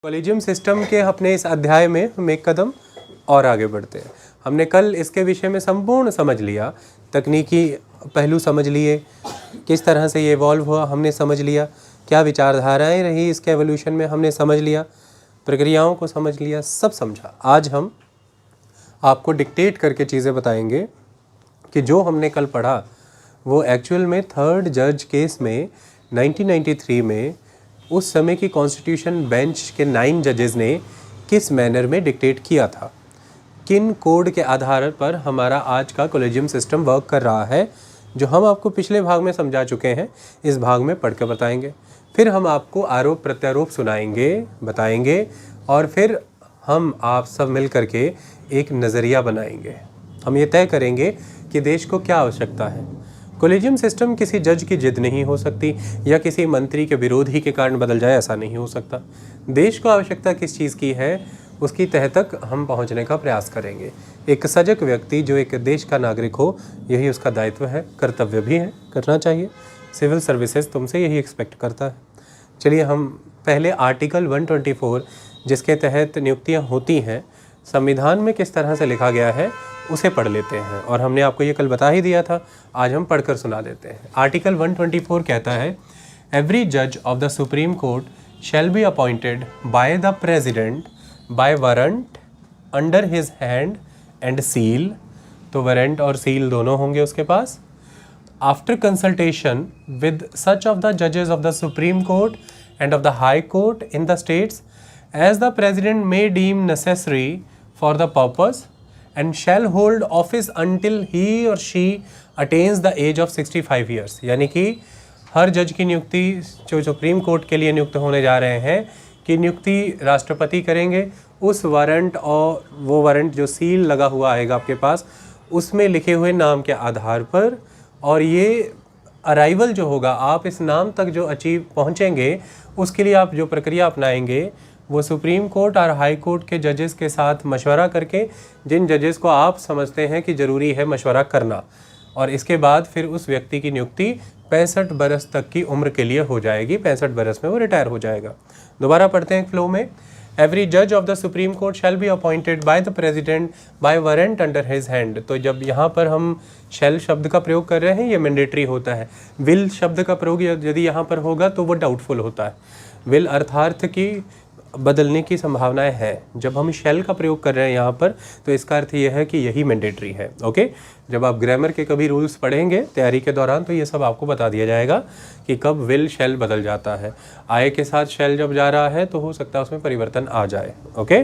Collegium system के अपने इस अध्याय में हम एक कदम और आगे बढ़ते हैं। हमने कल इसके विषय में संपूर्ण समझ लिया, तकनीकी पहलू समझ लिए, किस तरह से ये इवॉल्व हुआ हमने समझ लिया, क्या विचारधाराएं रही इसके एवोल्यूशन में हमने समझ लिया, प्रक्रियाओं को समझ लिया, सब समझा। आज हम आपको डिक्टेट करके चीज़ें बताएंगे कि जो हमने कल पढ़ा वो एक्चुअल में थर्ड जज केस में 1993 में उस समय की कॉन्स्टिट्यूशन बेंच के 9 जजेस ने किस मैनर में डिक्टेट किया था, किन कोड के आधार पर हमारा आज का कॉलेजियम सिस्टम वर्क कर रहा है, जो हम आपको पिछले भाग में समझा चुके हैं, इस भाग में पढ़ कर बताएंगे। फिर हम आपको आरोप प्रत्यारोप सुनाएंगे, बताएंगे, और फिर हम आप सब मिल करके एक नज़रिया बनाएंगे। हम ये तय करेंगे कि देश को क्या आवश्यकता है। कॉलेजियम सिस्टम किसी जज की जिद नहीं हो सकती या किसी मंत्री के विरोधी के कारण बदल जाए, ऐसा नहीं हो सकता। देश को आवश्यकता किस चीज़ की है, उसकी तह तक हम पहुंचने का प्रयास करेंगे। एक सजग व्यक्ति जो एक देश का नागरिक हो, यही उसका दायित्व है, कर्तव्य भी है, करना चाहिए। सिविल सर्विसेज तुमसे यही एक्सपेक्ट करता है। चलिए हम पहले आर्टिकल 124 जिसके तहत नियुक्तियाँ होती हैं, संविधान में किस तरह से लिखा गया है उसे पढ़ लेते हैं। और हमने आपको ये कल बता ही दिया था, आज हम पढ़कर सुना देते हैं। आर्टिकल 124 कहता है, एवरी जज of the supreme court shall be appointed by the president by warrant under his hand and seal. तो वारंट और सील दोनों होंगे उसके पास। After consultation with such of the जजेस of the supreme court and of the high court in the states as the president may deem necessary for the purpose and shall hold office until he or she attains the age of 65 years। यानी कि हर जज की नियुक्ति जो supreme court के लिए नियुक्त होने जा रहे हैं कि नियुक्ति राष्ट्रपति करेंगे। उस वारंट और वो वारंट जो सील लगा हुआ आएगा आपके पास, उसमें लिखे हुए नाम के आधार पर, और ये अराइवल जो होगा, आप इस नाम तक जो अचीव पहुँचेंगे उसके लिए आप जो प्रक्रिया अपनाएंगे वो सुप्रीम कोर्ट और हाई कोर्ट के जजेस के साथ मशवरा करके, जिन जजेस को आप समझते हैं कि ज़रूरी है मशवरा करना, और इसके बाद फिर उस व्यक्ति की नियुक्ति 65 बरस तक की उम्र के लिए हो जाएगी। 65 बरस में वो रिटायर हो जाएगा। दोबारा पढ़ते हैं फ्लो में। एवरी जज of the supreme court shall be appointed by the president by warrant under his hand. तो जब यहाँ पर हम शैल शब्द का प्रयोग कर रहे हैं, ये मैंडेटरी होता है। विल शब्द का प्रयोग यदि यहाँ पर होगा तो वो डाउटफुल होता है। विल अर्थार्थ की बदलने की संभावनाएं हैं। जब हम शैल का प्रयोग कर रहे हैं यहाँ पर, तो इसका अर्थ यह है कि यही मैंडेटरी है। ओके, जब आप ग्रामर के कभी रूल्स पढ़ेंगे तैयारी के दौरान, तो ये सब आपको बता दिया जाएगा कि कब विल शैल बदल जाता है। आय के साथ शैल जब जा रहा है तो हो सकता है उसमें परिवर्तन आ जाए। ओके,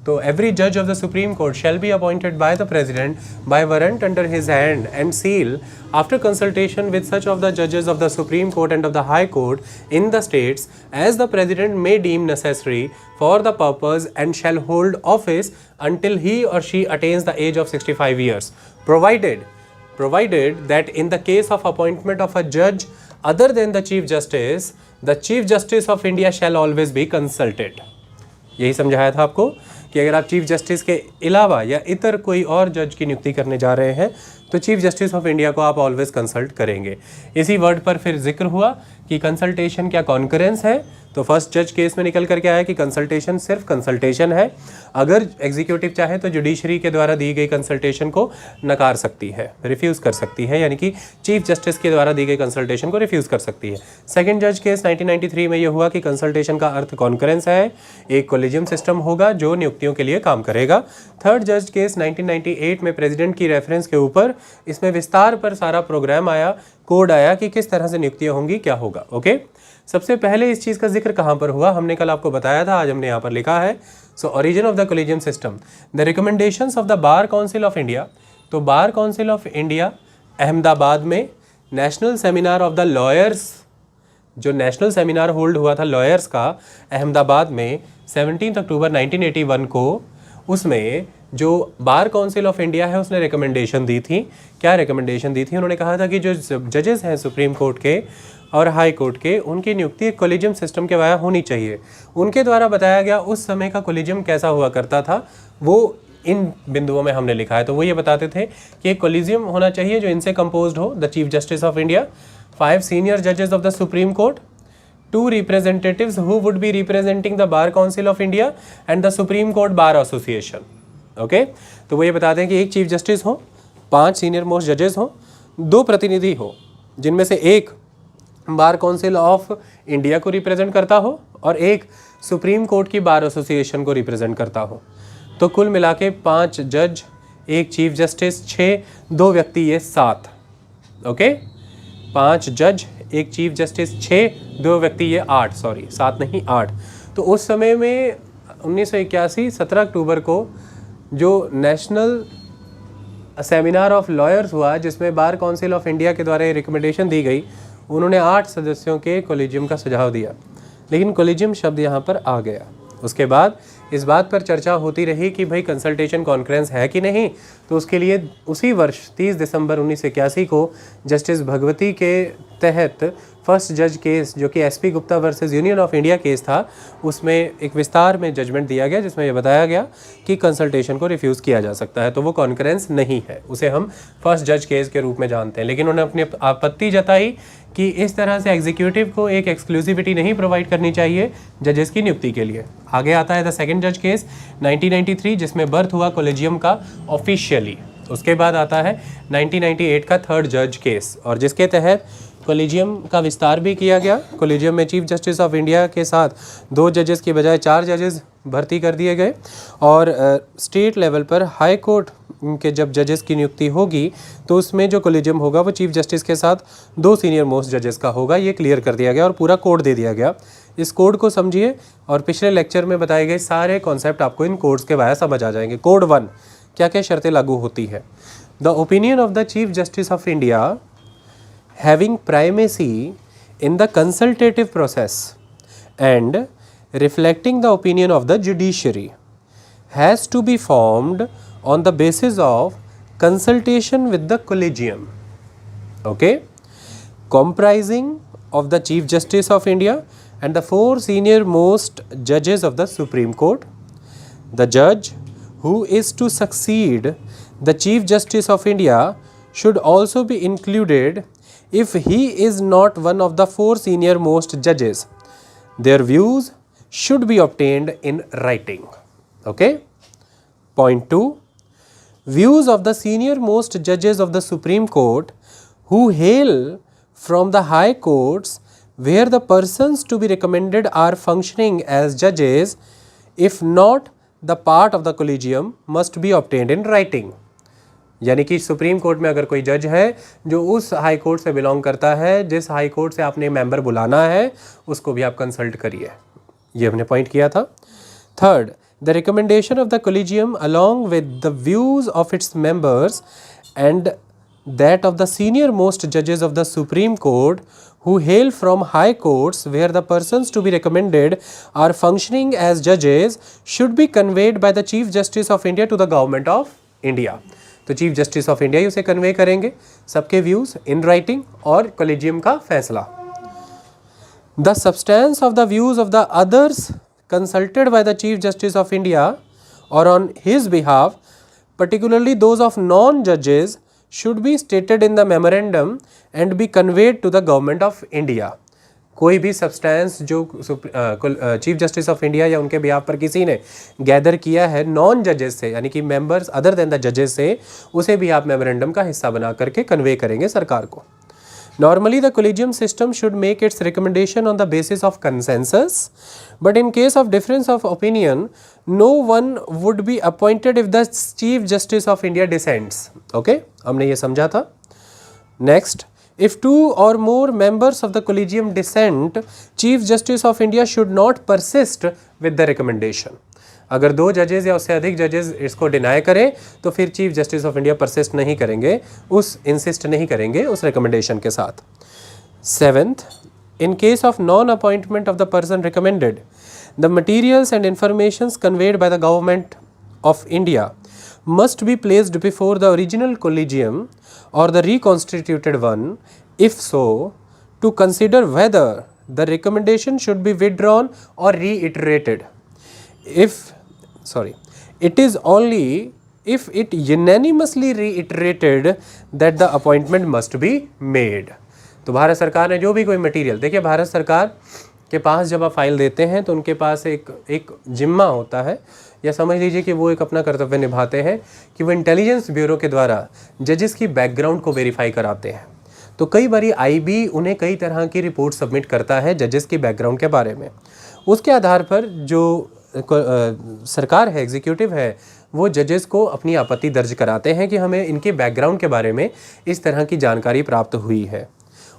तो एवरी जज of the supreme court shall be appointed by the president by warrant under his hand and seal after consultation with such of the जजेस of the supreme court and of the high court in the states as the president may deem necessary for the purpose and shall hold office until he or she attains the age of 65 years, provided that in the case of appointment of a judge other than the Chief Justice of India shall always be consulted। यही समझाया था आपको कि अगर आप chief justice के अलावा या इतर कोई और जज की नियुक्ति करने जा रहे हैं तो चीफ जस्टिस ऑफ इंडिया को आप ऑलवेज कंसल्ट करेंगे। इसी वर्ड पर फिर जिक्र हुआ कि कंसल्टेशन क्या कॉन्करेंस है। तो फर्स्ट जज केस में निकल करके आया कि कंसल्टेशन सिर्फ कंसल्टेशन है। अगर एग्जीक्यूटिव चाहे तो जुडिशरी के द्वारा दी गई कंसल्टेशन को नकार सकती है, रिफ्यूज़ कर सकती है, यानी कि चीफ जस्टिस के द्वारा दी गई कंसल्टेशन को रिफ्यूज़ कर सकती है। सेकंड जज केस 1993 में यह हुआ कि कंसल्टेशन का अर्थ कॉन्करेंस है, एक कॉलेजियम सिस्टम होगा जो नियुक्तियों के लिए काम करेगा। थर्ड जज केस 1998 में प्रेसिडेंट की रेफरेंस के ऊपर इसमें विस्तार पर सारा प्रोग्राम आया, कोड आया कि किस तरह से नियुक्तियां होंगी, क्या होगा। ओके, सबसे पहले इस चीज़ का जिक्र कहाँ पर हुआ, हमने कल आपको बताया था, आज हमने यहाँ पर लिखा है। So origin of the collegium system, the recommendations of the bar council of India. तो bar council of India Ahmedabad में national seminar of the lawyers, जो नेशनल सेमिनार होल्ड हुआ था लॉयर्स का अहमदाबाद में 17 अक्टूबर 1981 को, उसमें जो बार काउंसिल ऑफ इंडिया है उसने रिकमेंडेशन दी थी। क्या रिकमेंडेशन दी थी? उन्होंने कहा था कि जो जजेस हैं सुप्रीम कोर्ट के और हाई कोर्ट के, उनकी नियुक्ति एक कॉलेजियम सिस्टम के वाया होनी चाहिए। उनके द्वारा बताया गया उस समय का कॉलेजियम कैसा हुआ करता था, वो इन बिंदुओं में हमने लिखा है। तो वो ये बताते थे कि एक कॉलेजियम होना चाहिए जो इनसे कंपोज्ड हो, the chief justice of India, 5 senior जजेस of the supreme court, 2 representatives who would be representing the Bar Council of India and the Supreme Court Bar Association. Okay तो वो ये बताते हैं कि एक चीफ जस्टिस हो, 5 सीनियर मोस्ट जजेस हो, 2 प्रतिनिधि हो जिनमें से एक बार काउंसिल ऑफ इंडिया को रिप्रेजेंट करता हो और एक सुप्रीम कोर्ट की बार एसोसिएशन को रिप्रेजेंट करता हो। तो कुल मिला के 5 जज, एक चीफ जस्टिस, 6, 2 व्यक्ति, ये 7। ओके 5 जज, एक चीफ जस्टिस, 6, 2 व्यक्ति, ये 8, सॉरी 7 नहीं 8। तो उस समय में 1981 17 अक्टूबर को जो नेशनल सेमिनार ऑफ लॉयर्स हुआ जिसमें बार काउंसिल ऑफ इंडिया के द्वारा रिकमेंडेशन दी गई, उन्होंने 8 सदस्यों के कोलिजियम का सुझाव दिया, लेकिन कोलिजियम शब्द यहाँ पर आ गया। उसके बाद इस बात पर चर्चा होती रही कि भाई कंसल्टेशन कॉन्फ्रेंस है कि नहीं। तो उसके लिए उसी वर्ष 30 दिसंबर 1981 को जस्टिस भगवती के तहत फर्स्ट जज केस जो कि SP Gupta versus union of India case था, उसमें एक विस्तार में जजमेंट दिया गया जिसमें यह बताया गया कि कंसल्टेशन को रिफ्यूज़ किया जा सकता है। तो वो कॉन्फ्रेंस नहीं है, उसे हम फर्स्ट जज केस के रूप में जानते हैं। लेकिन उन्होंने अपनी आपत्ति जताई कि इस तरह से एग्जीक्यूटिव को एक एक्सक्लूसिविटी नहीं प्रोवाइड करनी चाहिए जजेस की नियुक्ति के लिए। आगे आता है द सेकंड जज केस 1993 जिसमें बर्थ हुआ कोलेजियम का ऑफिशियली। उसके बाद आता है 1998 का थर्ड जज केस और जिसके तहत कोलिजियम का विस्तार भी किया गया। कोलिजियम में चीफ जस्टिस ऑफ इंडिया के साथ 2 जजेस की बजाय 4 जजेस भर्ती कर दिए गए और स्टेट लेवल पर हाई कोर्ट के जब जजेस की नियुक्ति होगी तो उसमें जो कोलिजियम होगा वो चीफ जस्टिस के साथ 2 सीनियर मोस्ट जजेस का होगा। ये क्लियर कर दिया गया और पूरा कोड दे दिया गया। इस कोड को समझिए और पिछले लेक्चर में बताए गए सारे कॉन्सेप्ट आपको इन कोड्स के बारे समझ आ जाएंगे। कोड 1 क्या क्या शर्तें लागू होती है। The opinion of the chief justice of India having primacy in the consultative process and reflecting the opinion of the judiciary has to be formed on the basis of consultation with the collegium, okay, comprising of the Chief Justice of India and the 4 senior most judges of the Supreme Court. The judge who is to succeed the Chief Justice of India should also be included if he is not one of the 4 senior most judges. Their views should be obtained in writing. Okay. Point 2. Views of the senior most judges of the Supreme Court who hail from the high courts where the persons to be recommended are functioning as judges, if not the part of the collegium, must be obtained in writing. यानी कि supreme court में अगर कोई जज है जो उस high court से बिलोंग करता है, जिस हाई कोर्ट से आपने मेंबर बुलाना है उसको भी आप कंसल्ट करिए, ये हमने पॉइंट किया था। Third, the recommendation of the collegium along with the views of its members and that of the senior most जजेस of the supreme court who hail from high courts where the persons to be recommended are functioning as judges should be conveyed by the Chief Justice of India to the Government of India. तो chief justice of India ही उसे convey करेंगे, सबके views in writing और collegium का फैसला। The substance of the views of the others consulted by the chief justice of India और on his behalf, particularly those of non-judges, should be stated in the memorandum and be conveyed to the Government of India. कोई भी substance जो chief justice of India या उनके behalf पर किसी ने gather किया है नॉन जजेस से, यानी कि मेंबर्स अदर देन द जजेस से, उसे भी आप मेमोरेंडम का हिस्सा बना करके कन्वे करेंगे सरकार को। Normally the collegium system should make its recommendation on the basis of consensus, but in case of difference of opinion no one would be appointed if the chief justice of India dissents. Okay, हमने ये समझा था। Next, if 2 or more members of the collegium dissent, Chief Justice of India should not persist with the recommendation. अगर 2 जजेस या उससे अधिक जजेस इसको डिनाई करें तो फिर chief justice of India persist नहीं करेंगे, इंसिस्ट नहीं करेंगे उस रिकमेंडेशन के साथ। 7th, in case of non-appointment of the person recommended, the materials and informations conveyed by the Government of India must be placed before the original collegium or the reconstituted one, if so, to consider whether the recommendation should be withdrawn or reiterated. It is only if it unanimously reiterated that the appointment must be made. तो भारत सरकार ने जो भी कोई material, देखिए भारत सरकार के पास जब आप फाइल देते हैं तो उनके पास एक जिम्मा होता है, या समझ लीजिए कि वो एक अपना कर्तव्य निभाते हैं कि वो इंटेलिजेंस ब्यूरो के द्वारा जजेस की बैकग्राउंड को वेरीफाई कराते हैं। तो कई बारी आईबी उन्हें कई तरह की रिपोर्ट सबमिट करता है जजेस की बैकग्राउंड के बारे में। उसके आधार पर जो सरकार है, एग्जीक्यूटिव है, वो जजेस को अपनी आपत्ति दर्ज कराते हैं कि हमें इनके बैकग्राउंड के बारे में इस तरह की जानकारी प्राप्त हुई है।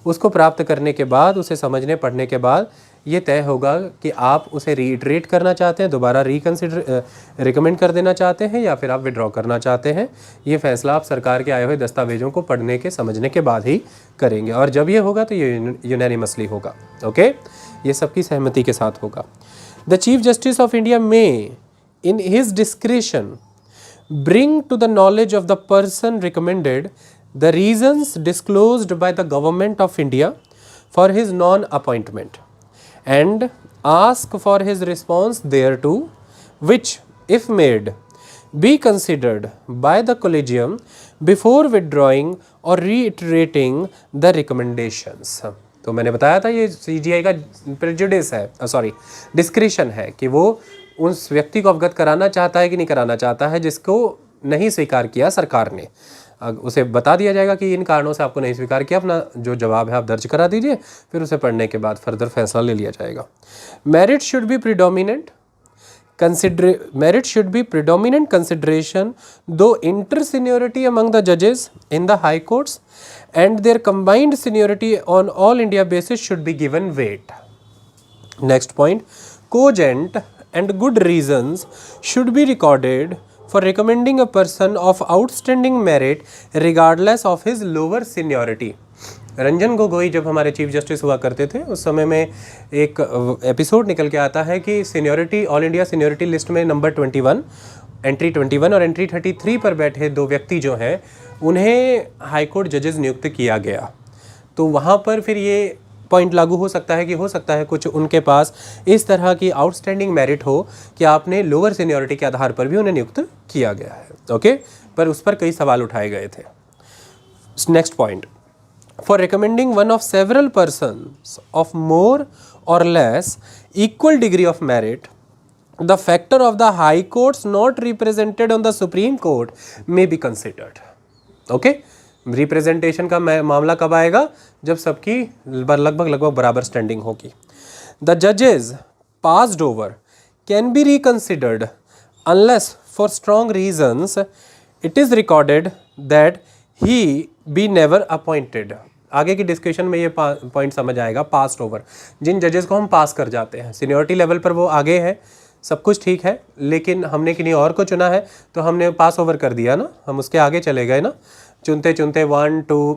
उसको प्राप्त करने के बाद, उसे समझने पढ़ने के बाद ये तय होगा कि आप उसे रीइटरेट करना चाहते हैं, दोबारा रिकमेंड कर देना चाहते हैं, या फिर आप विड्रॉ करना चाहते हैं। ये फैसला आप सरकार के आए हुए दस्तावेजों को पढ़ने के समझने के बाद ही करेंगे, और जब ये होगा तो ये यूनानिमसली होगा। ओके, ये सबकी सहमति के साथ होगा। The chief justice of India में in his discretion bring to the knowledge of the person recommended the reasons disclosed by the government of India for his non-appointment and ask for his response thereto, which if made be considered by the collegium before withdrawing or reiterating the recommendations। तो मैंने बताया था ये CGI का prejudice है, discretion है कि वो उस व्यक्ति को अवगत कराना चाहता है कि नहीं कराना चाहता है जिसको नहीं स्वीकार किया सरकार ने। उसे बता दिया जाएगा कि इन कारणों से आपको नहीं स्वीकार किया, अपना जो जवाब है आप दर्ज करा दीजिए, फिर उसे पढ़ने के बाद फर्दर फैसला ले लिया जाएगा। Merit should be predominant consideration though inter-seniority among the judges in the high courts and their combined seniority on all India basis should be given weight। Next point, cogent and good reasons should be recorded for recommending a person of outstanding merit regardless of his lower seniority। Ranjan Gogoi जब हमारे chief justice हुआ करते थे उस समय में एक episode निकल के आता है कि seniority, all India seniority list में नंबर 21, एंट्री 21 और एंट्री 33 पर बैठे दो व्यक्ति जो हैं उन्हें हाई कोर्ट जजेस नियुक्त किया गया। तो वहाँ पर फिर ये पॉइंट लागू हो सकता है कि हो सकता है कुछ उनके पास इस तरह की आउटस्टैंडिंग मेरिट हो कि आपने लोअर सीनियरिटी के आधार पर भी उन्हें नियुक्त किया गया है। ओके, पर उस पर कई सवाल उठाए गए थे। Next point, for recommending one of several persons of more or less equal degree of merit, the factor of the high courts not represented on the Supreme Court may be considered। Okay? Representation का मामला कब आएगा? जब सबकी लगभग बराबर standing होगी। The judges passed over can be reconsidered unless for strong reasons it is recorded that he be never appointed। आगे की डिस्कशन में ये पॉइंट समझ आएगा। पास्ट ओवर, जिन जजेस को हम पास कर जाते हैं, सीनियरिटी लेवल पर वो आगे है, सब कुछ ठीक है, लेकिन हमने किन्हीं और को चुना है तो हमने पास ओवर कर दिया ना, हम उसके आगे चले गए ना, चुनते चुनते 1 2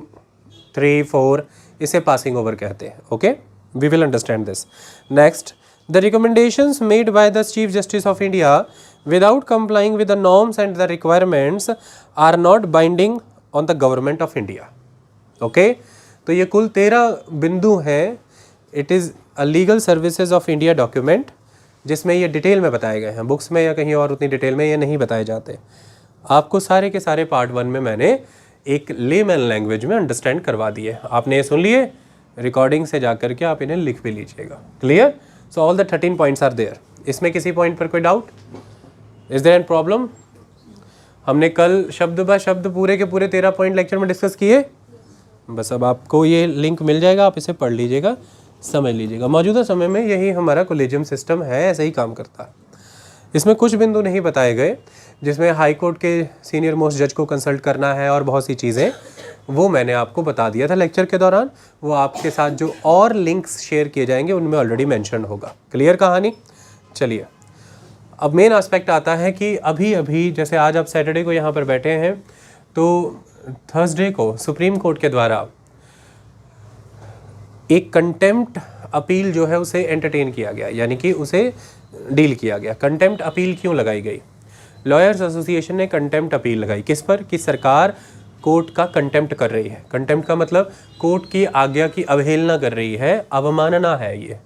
3 4, इसे पासिंग ओवर कहते हैं। Okay, we will understand this. Next, the recommendations made by the chief justice of India without complying with the norms and the requirements are not binding on the government of India. Okay, तो ये कुल 13 बिंदु हैं। It is a legal services of India document, जिसमें ये detail में बताए गए हैं। बुक्स में या कहीं और उतनी डिटेल में ये नहीं बताए जाते। आपको सारे के सारे पार्ट 1 में मैंने एक लेमैन लैंग्वेज में अंडरस्टैंड करवा दिए। आपने ये सुन लिए, रिकॉर्डिंग से जा कर के आप इन्हें लिख भी लीजिएगा। Clear? So all the 13 points are there. इसमें किसी पॉइंट पर कोई doubt? Is there any problem? हमने कल शब्द ब शब्द पूरे के पूरे 13 पॉइंट लेक्चर में डिस्कस किए। बस अब आपको ये लिंक मिल जाएगा, आप इसे पढ़ लीजिएगा, समझ लीजिएगा। मौजूदा समय में यही हमारा कॉलेजियम सिस्टम है, ऐसे ही काम करता है। इसमें कुछ बिंदु नहीं बताए गए, जिसमें हाई कोर्ट के सीनियर मोस्ट जज को कंसल्ट करना है और बहुत सी चीज़ें, वो मैंने आपको बता दिया था लेक्चर के दौरान। वो आपके साथ जो और लिंक्स शेयर किए जाएंगे उनमें ऑलरेडी मेंशन होगा। क्लियर कहानी? चलिए, अब मेन एस्पेक्ट आता है कि अभी अभी जैसे आज आप सैटरडे को यहाँ पर बैठे हैं, तो थर्सडे को सुप्रीम कोर्ट के द्वारा एक कंटेम्प्ट अपील जो है उसे एंटरटेन किया गया, यानी कि उसे डील किया गया। कंटेम्प्ट अपील क्यों लगाई गई? लॉयर्स एसोसिएशन ने कंटेम्प्ट अपील लगाई। किस पर? कि सरकार कोर्ट का कंटेम्प्ट कर रही है। कंटेम्प्ट का मतलब कोर्ट की आज्ञा की अवहेलना कर रही है, अवमानना है ये।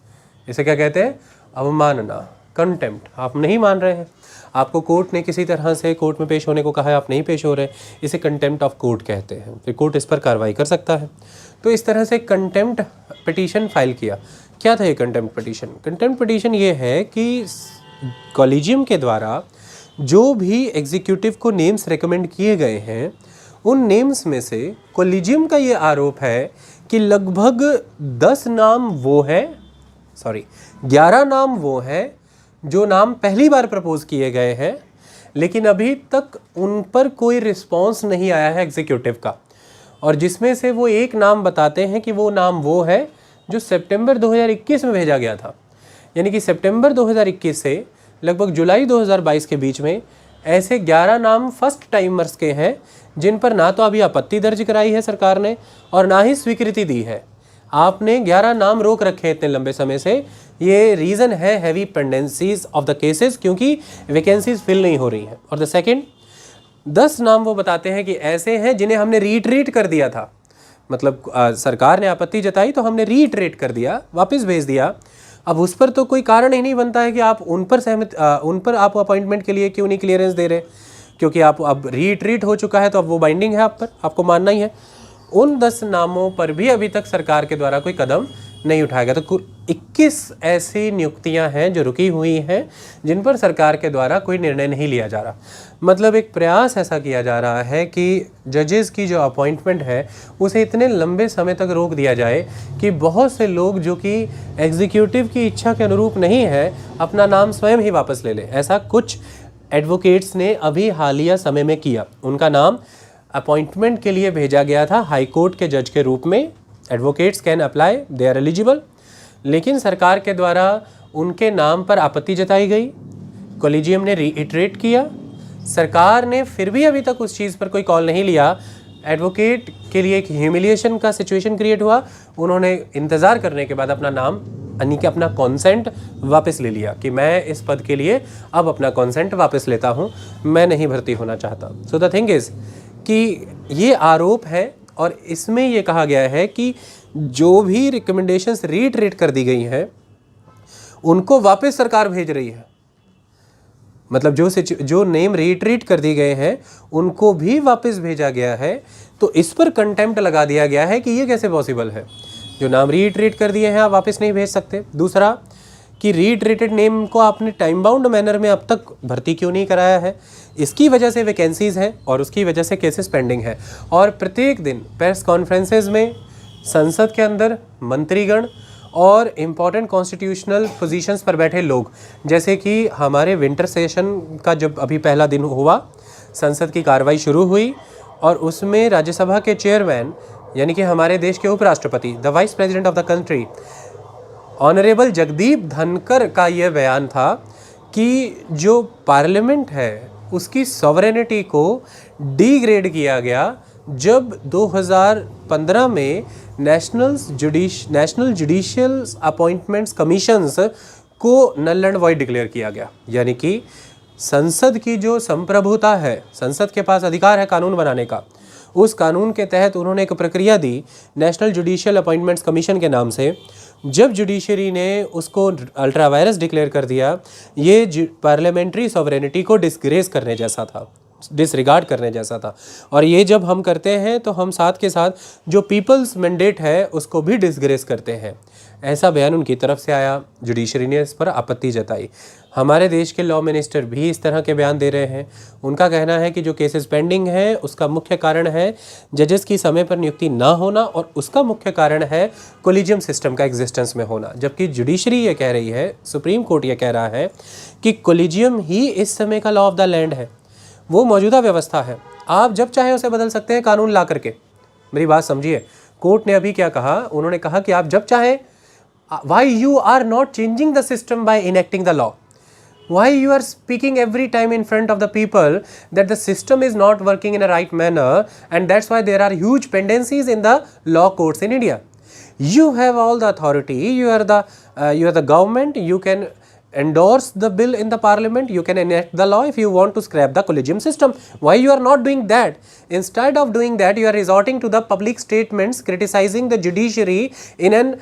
इसे क्या कहते हैं? अवमानना, कंटेम्प्ट। आप नहीं मान रहे हैं, आपको कोर्ट ने किसी तरह से कोर्ट में पेश होने को कहा है, आप नहीं पेश हो रहे, इसे कंटेम्प्ट ऑफ कोर्ट कहते हैं। फिर कोर्ट इस पर कार्रवाई कर सकता है। तो इस तरह से कंटेम्प्ट पिटीशन फाइल किया। क्या था ये कंटेम्प्ट पिटीशन? कंटेम्प्ट पिटीशन ये है कि कॉलेजियम के द्वारा जो भी एग्जीक्यूटिव को नेम्स रेकमेंड किए गए हैं, उन नेम्स में से कॉलेजियम का ये आरोप है कि लगभग 10 नाम वो हैं, 11 नाम वो हैं जो नाम पहली बार प्रपोज किए गए हैं, लेकिन अभी तक उन पर कोई रिस्पॉन्स नहीं आया है एग्जीक्यूटिव का। और जिसमें से वो एक नाम बताते हैं कि वो नाम वो है जो सितंबर 2021 में भेजा गया था। यानी कि सितंबर 2021 से लगभग जुलाई 2022 के बीच में ऐसे 11 नाम फर्स्ट टाइमर्स के हैं जिन पर ना तो अभी आपत्ति दर्ज कराई है सरकार ने और ना ही स्वीकृति दी है। आपने 11 नाम रोक रखे हैं इतने लंबे समय से। ये रीज़न है हैवी पेंडेंसीज ऑफ द केसेस, क्योंकि वैकेंसीज फिल नहीं हो रही हैं। और द सेकेंड, 10 नाम वो बताते हैं कि ऐसे हैं जिन्हें हमने रीट्रीट कर दिया था, मतलब सरकार ने आपत्ति जताई तो हमने रीट्रीट कर दिया, वापस भेज दिया। अब उस पर तो कोई कारण ही नहीं बनता है कि आप उन पर आप अपॉइंटमेंट के लिए क्यों नहीं क्लियरेंस दे रहे, क्योंकि आप अब रीट्रीट हो चुका है तो अब वो बाइंडिंग है आप पर, आपको मानना ही है। उन 10 नामों पर भी अभी तक सरकार के द्वारा कोई कदम नहीं उठाया गया। तो कुल 21 ऐसी नियुक्तियां हैं जो रुकी हुई हैं जिन पर सरकार के द्वारा कोई निर्णय नहीं लिया जा रहा। मतलब एक प्रयास ऐसा किया जा रहा है कि जजेस की जो अपॉइंटमेंट है उसे इतने लंबे समय तक रोक दिया जाए कि बहुत से लोग जो कि एग्जीक्यूटिव की इच्छा के अनुरूप नहीं है अपना नाम स्वयं ही वापस ले लें। ऐसा कुछ एडवोकेट्स ने अभी हालिया समय में किया। उनका नाम अपॉइंटमेंट के लिए भेजा गया था हाई कोर्ट के जज के रूप में। Advocates can apply, they are eligible, लेकिन सरकार के द्वारा उनके नाम पर आपत्ति जताई गई। कॉलेजियम ने रीइटरेट किया, सरकार ने फिर भी अभी तक उस चीज़ पर कोई कॉल नहीं लिया। एडवोकेट के लिए एक ह्यूमिलिएशन का सिचुएशन क्रिएट हुआ। उन्होंने इंतज़ार करने के बाद अपना नाम यानी कि अपना कॉन्सेंट वापस ले लिया कि मैं इस पद के लिए अब अपना कॉन्सेंट वापस लेता हूँ, मैं नहीं भर्ती होना चाहता। सो द थिंग इज़ कि ये आरोप है और इसमें ये कहा गया है कि जो भी रिकमेंडेशंस रीट्रीट कर दी गई हैं उनको वापस सरकार भेज रही है। मतलब जो नेम रीट्रीट कर दिए गए हैं उनको भी वापस भेजा गया है। तो इस पर कंटेम्प्ट लगा दिया गया है कि ये कैसे पॉसिबल है, जो नाम रीट्रीट कर दिए हैं आप वापस नहीं भेज सकते। दूसरा कि रीट्रीटेड नेम को आपने टाइम बाउंड मैनर में अब तक भर्ती क्यों नहीं कराया है, इसकी वजह से वैकेंसीज हैं और उसकी वजह से केसेस पेंडिंग है। और प्रत्येक दिन प्रेस कॉन्फ्रेंसेस में संसद के अंदर मंत्रीगण और इम्पॉर्टेंट कॉन्स्टिट्यूशनल पोजीशंस पर बैठे लोग, जैसे कि हमारे विंटर सेशन का जब अभी पहला दिन हुआ, संसद की कार्रवाई शुरू हुई और उसमें राज्यसभा के चेयरमैन यानी कि हमारे देश के उपराष्ट्रपति, the vice president of the country, honourable Jagdeep Dhankhar का यह बयान था कि जो पार्लियामेंट है उसकी सॉवरेनिटी को डिग्रेड किया गया जब 2015 में नेशनल जुडिशियल अपॉइंटमेंट्स कमीशंस को नल एंड वॉइड डिक्लेयर किया गया। यानी कि संसद की जो संप्रभुता है, संसद के पास अधिकार है कानून बनाने का, उस कानून के तहत उन्होंने एक प्रक्रिया दी नेशनल जुडिशियल अपॉइंटमेंट्स कमीशन के नाम से। जब जुडिशरी ने उसको अल्ट्रा वायरस डिक्लेयर कर दिया, ये पार्लियामेंट्री सॉवरेनिटी को डिसग्रेस करने जैसा था, डिसरिगार्ड करने जैसा था। और ये जब हम करते हैं तो हम साथ के साथ जो पीपल्स मैंडेट है उसको भी डिसग्रेस करते हैं। ऐसा बयान उनकी तरफ से आया, जुडिशरी ने इस पर आपत्ति जताई। हमारे देश के लॉ मिनिस्टर भी इस तरह के बयान दे रहे हैं। उनका कहना है कि जो केसेस पेंडिंग हैं उसका मुख्य कारण है जजेस की समय पर नियुक्ति ना होना और उसका मुख्य कारण है कोलिजियम सिस्टम का एग्जिस्टेंस में होना। जबकि जुडिशरी ये कह रही है, सुप्रीम कोर्ट ये कह रहा है कि कोलिजियम ही इस समय का लॉ ऑफ द लैंड है, वो मौजूदा व्यवस्था है, आप जब चाहें उसे बदल सकते हैं कानून ला करके। मेरी बात समझिए, कोर्ट ने अभी क्या कहा, उन्होंने कहा कि आप जब चाहें, why you are not changing the system by enacting the law? Why you are speaking every time in front of the people that the system is not working in a right manner and that's why there are huge pendencies in the law courts in India? You have all the authority, you are the government, you can endorse the bill in the parliament, you can enact the law if you want to scrap the collegium system. Why you are not doing that? Instead of doing that, you are resorting to the public statements criticizing the judiciary in an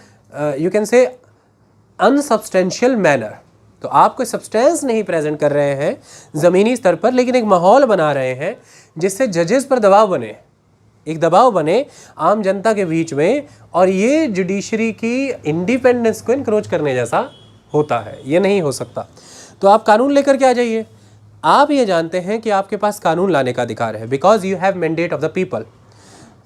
you can say unsubstantial manner. तो आप कोई substance नहीं present कर रहे हैं ज़मीनी स्तर पर, लेकिन एक माहौल बना रहे हैं जिससे जजेस पर दबाव बने। एक दबाव बने आम जनता के बीच में, और ये जुडिशरी की इंडिपेंडेंस को इनक्रोच करने जैसा होता है। ये नहीं हो सकता। तो आप कानून लेकर के आ जाइए। आप ये जानते हैं कि आपके पास कानून लाने का अधिकार है, because you have mandate of the people.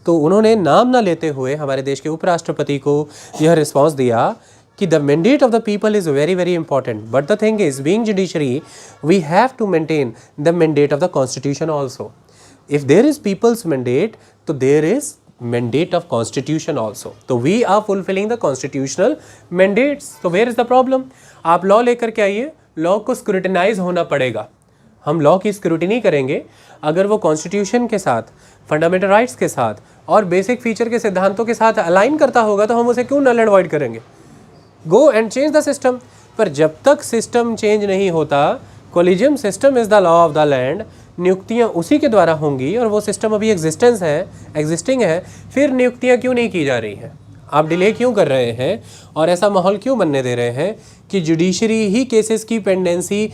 तो उन्होंने नाम ना लेते हुए हमारे देश के उपराष्ट्रपति को यह रिस्पॉन्स दिया कि the mandate of the people is very very important, but the thing is being judiciary we have to maintain the mandate of the constitution also. If there is people's mandate तो there is mandate of constitution also, तो we are fulfilling the constitutional mandates, तो where is the problem? आप law लेकर के आइए, law को scrutinise होना पड़ेगा। हम लॉ की स्क्रूटिनी करेंगे, अगर वो कॉन्स्टिट्यूशन के साथ, फंडामेंटल राइट्स के साथ और बेसिक फीचर के सिद्धांतों के साथ अलाइन करता होगा तो हम उसे क्यों नल एंड वॉइड करेंगे? Go and change the system. पर जब तक सिस्टम चेंज नहीं होता, collegium system is the law of the land, नियुक्तियां उसी के द्वारा होंगी, और वो सिस्टम अभी एग्जिस्टिंग है, फिर नियुक्तियां क्यों नहीं की जा रही हैं? आप डिले क्यों कर रहे हैं और ऐसा माहौल क्यों बनने दे रहे हैं कि जुडिशरी ही केसेस की पेंडेंसी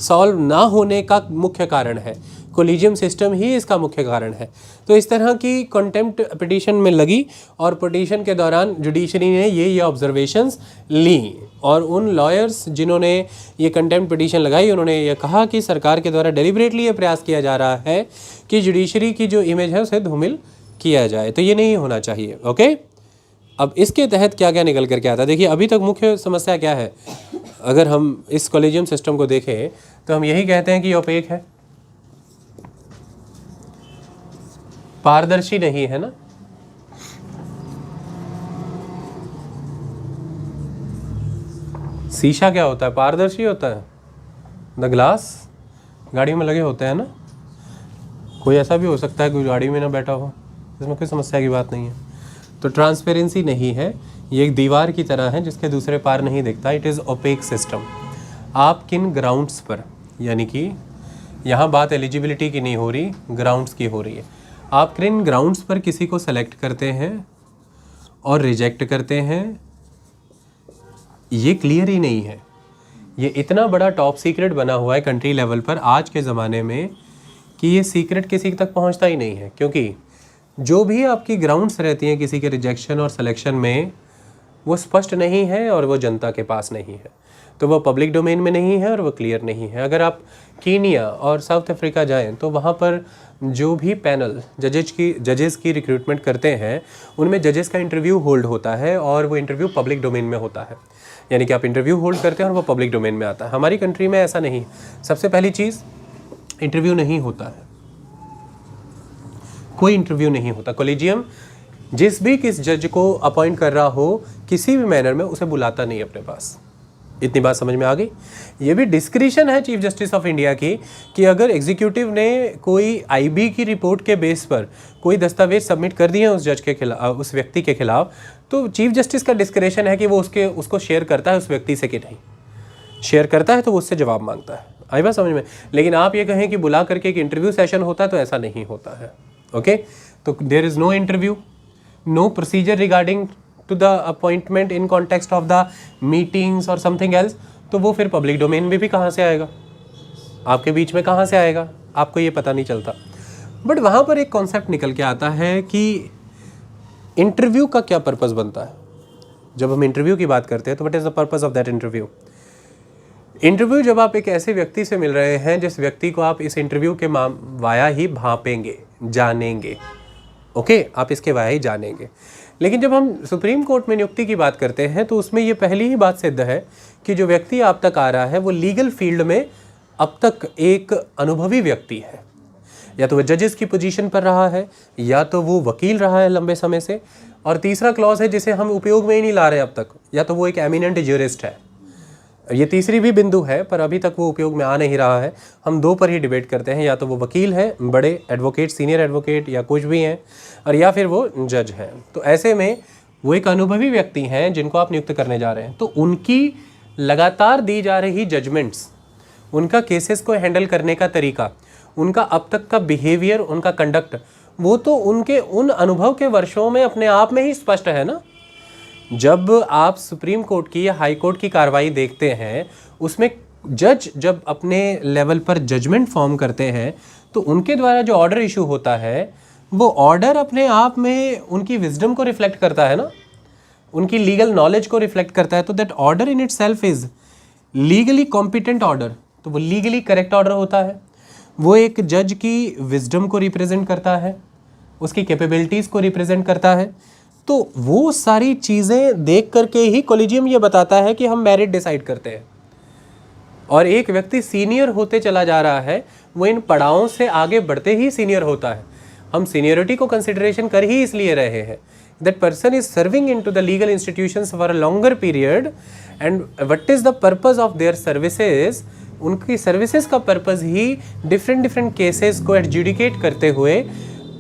सॉल्व ना होने का मुख्य कारण है, कोलिजियम सिस्टम ही इसका मुख्य कारण है। तो इस तरह की कंटेम्प्ट पिटीशन में लगी, और पिटीशन के दौरान जुडिशरी ने ये ऑब्जर्वेशंस ली, और उन लॉयर्स जिन्होंने ये कंटेम्प्ट पिटीशन लगाई उन्होंने ये कहा कि सरकार के द्वारा डेलिबरेटली ये प्रयास किया जा रहा है कि जुडिशरी की जो इमेज है उसे धूमिल किया जाए, तो ये नहीं होना चाहिए। ओके, अब इसके तहत क्या क्या निकल करके आता है? देखिए, अभी तक मुख्य समस्या क्या है? अगर हम इस कोलिजियम सिस्टम को देखें तो हम यही कहते हैं कि ओपेक है, पारदर्शी नहीं है ना। शीशा क्या होता है? पारदर्शी होता है। द ग्लास गाड़ी में लगे होते हैं ना। कोई ऐसा भी हो सकता है कोई गाड़ी में ना बैठा हो, इसमें कोई समस्या की बात नहीं है। तो ट्रांसपेरेंसी नहीं है, ये एक दीवार की तरह है जिसके दूसरे पार नहीं दिखता। It is opaque system. आप किन ग्राउंड्स पर, यानी कि यहाँ बात एलिजिबिलिटी की नहीं हो रही, ग्राउंड्स की हो रही है। आप किन ग्राउंड्स पर किसी को सेलेक्ट करते हैं और रिजेक्ट करते हैं, ये क्लियर ही नहीं है। ये इतना बड़ा टॉप सीक्रेट बना हुआ है कंट्री लेवल पर आज के ज़माने में कि ये सीक्रेट किसी तक पहुंचता ही नहीं है, क्योंकि जो भी आपकी ग्राउंड्स रहती हैं किसी के रिजेक्शन और सिलेक्शन में, वो स्पष्ट नहीं है और वो जनता के पास नहीं है, तो वो पब्लिक डोमेन में नहीं है और वो क्लियर नहीं है। अगर आप कीनिया और साउथ अफ्रीका जाएं तो वहाँ पर जो भी पैनल जजेस की रिक्रूटमेंट करते हैं, उनमें जजेस का इंटरव्यू होल्ड होता है और वो इंटरव्यू पब्लिक डोमेन में होता है। यानी कि आप इंटरव्यू होल्ड करते हैं और वो पब्लिक डोमेन में आता है। हमारी कंट्री में ऐसा नहीं। सबसे पहली चीज़, इंटरव्यू नहीं होता है, कोई इंटरव्यू नहीं होता। कोलिजियम जिस भी किस जज को अपॉइंट कर रहा हो किसी भी मैनर में, उसे बुलाता नहीं अपने पास। इतनी बात समझ में आ गई? ये भी डिस्क्रिशन है चीफ जस्टिस ऑफ इंडिया की कि अगर एग्जीक्यूटिव ने कोई आईबी की रिपोर्ट के बेस पर कोई दस्तावेज सबमिट कर दिए हैं उस जज के खिलाफ, उस व्यक्ति के खिलाफ, तो चीफ जस्टिस का डिस्क्रिशन है कि वो उसको शेयर करता है उस व्यक्ति से कि नहीं। शेयर करता है तो वो उससे जवाब मांगता है। आई बात समझ में? लेकिन आप ये कहें कि बुला करके एक इंटरव्यू सेशन होता है, तो ऐसा नहीं होता है। ओके, तो there is no interview, no procedure regarding to the appointment in context of the meetings और समथिंग एल्स। तो वो फिर पब्लिक डोमेन में भी कहाँ से आएगा? आपके बीच में कहाँ से आएगा? आपको ये पता नहीं चलता। बट वहाँ पर एक कॉन्सेप्ट निकल के आता है कि इंटरव्यू का क्या पर्पस बनता है। जब हम इंटरव्यू की बात करते हैं तो what is the purpose of that interview? Interview जब आप एक ऐसे व्यक्ति से मिल रहे हैं जिस व्यक्ति को आप इस इंटरव्यू के वाया ही भांपेंगे, जानेंगे। ओके, आप इसके वाया ही जानेंगे। लेकिन जब हम सुप्रीम कोर्ट में नियुक्ति की बात करते हैं तो उसमें ये पहली ही बात सिद्ध है कि जो व्यक्ति आप तक आ रहा है वो लीगल फील्ड में अब तक एक अनुभवी व्यक्ति है। या तो वो जजेस की पोजीशन पर रहा है, या तो वो वकील रहा है लंबे समय से, और तीसरा क्लॉज है जिसे हम उपयोग में ही नहीं ला रहे अब तक, या तो वो एक एमिनेंट ज्यूरिस्ट है। ये तीसरी भी बिंदु है पर अभी तक वो उपयोग में आ नहीं रहा है। हम दो पर ही डिबेट करते हैं, या तो वो वकील है, बड़े एडवोकेट, सीनियर एडवोकेट या कुछ भी हैं, और या फिर वो जज हैं। तो ऐसे में वो एक अनुभवी व्यक्ति हैं जिनको आप नियुक्त करने जा रहे हैं। तो उनकी लगातार दी जा रही जजमेंट्स, उनका केसेस को हैंडल करने का तरीका, उनका अब तक का बिहेवियर, उनका कंडक्ट, वो तो उनके उन अनुभव के वर्षों में अपने आप में ही स्पष्ट है ना। जब आप सुप्रीम कोर्ट की या हाई कोर्ट की कार्रवाई देखते हैं, उसमें जज जब अपने लेवल पर जजमेंट फॉर्म करते हैं तो उनके द्वारा जो ऑर्डर इशू होता है वो ऑर्डर अपने आप में उनकी विजडम को रिफ्लेक्ट करता है ना, उनकी लीगल नॉलेज को रिफ्लेक्ट करता है। तो that order in it self is legally competent order, तो वो लीगली करेक्ट ऑर्डर होता है। वो एक जज की विजडम को रिप्रेजेंट करता है, उसकी कैपेबिलिटीज़ को रिप्रेजेंट करता है। तो वो सारी चीज़ें देख करके ही कॉलेजियम ये बताता है कि हम मेरिट डिसाइड करते हैं। और एक व्यक्ति सीनियर होते चला जा रहा है, वो इन पड़ावों से आगे बढ़ते ही सीनियर होता है। हम सीनियरिटी को कंसिडरेशन कर ही इसलिए रहे हैं, that person is serving in to the legal institutions for a longer period, and what is the purpose of their services. उनकी सर्विसेज का पर्पज़ ही डिफरेंट केसेस को एडजुडिकेट करते हुए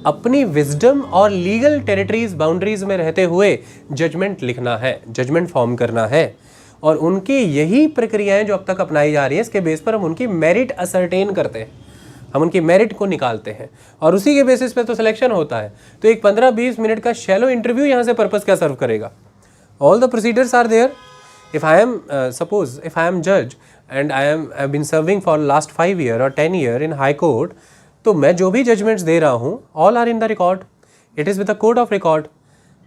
अपनी विजडम और लीगल टेरिटरीज बाउंड्रीज में रहते हुए जजमेंट लिखना है, जजमेंट फॉर्म करना है। और उनकी यही प्रक्रियाएं जो अब तक अपनाई जा रही हैं, इसके बेस पर हम उनकी मेरिट असर्टेन करते हैं, हम उनकी मेरिट को निकालते हैं और उसी के बेसिस पे तो सिलेक्शन होता है। तो एक 15-20 मिनट का शैलो इंटरव्यू यहाँ से पर्पस क्या सर्व करेगा? All the procedures are there. If I am suppose if I am जज and I have been serving for last 5 year और 10 ईयर इन हाई कोर्ट, तो मैं जो भी जजमेंट्स दे रहा हूँ all are in the record, it is with the code of record.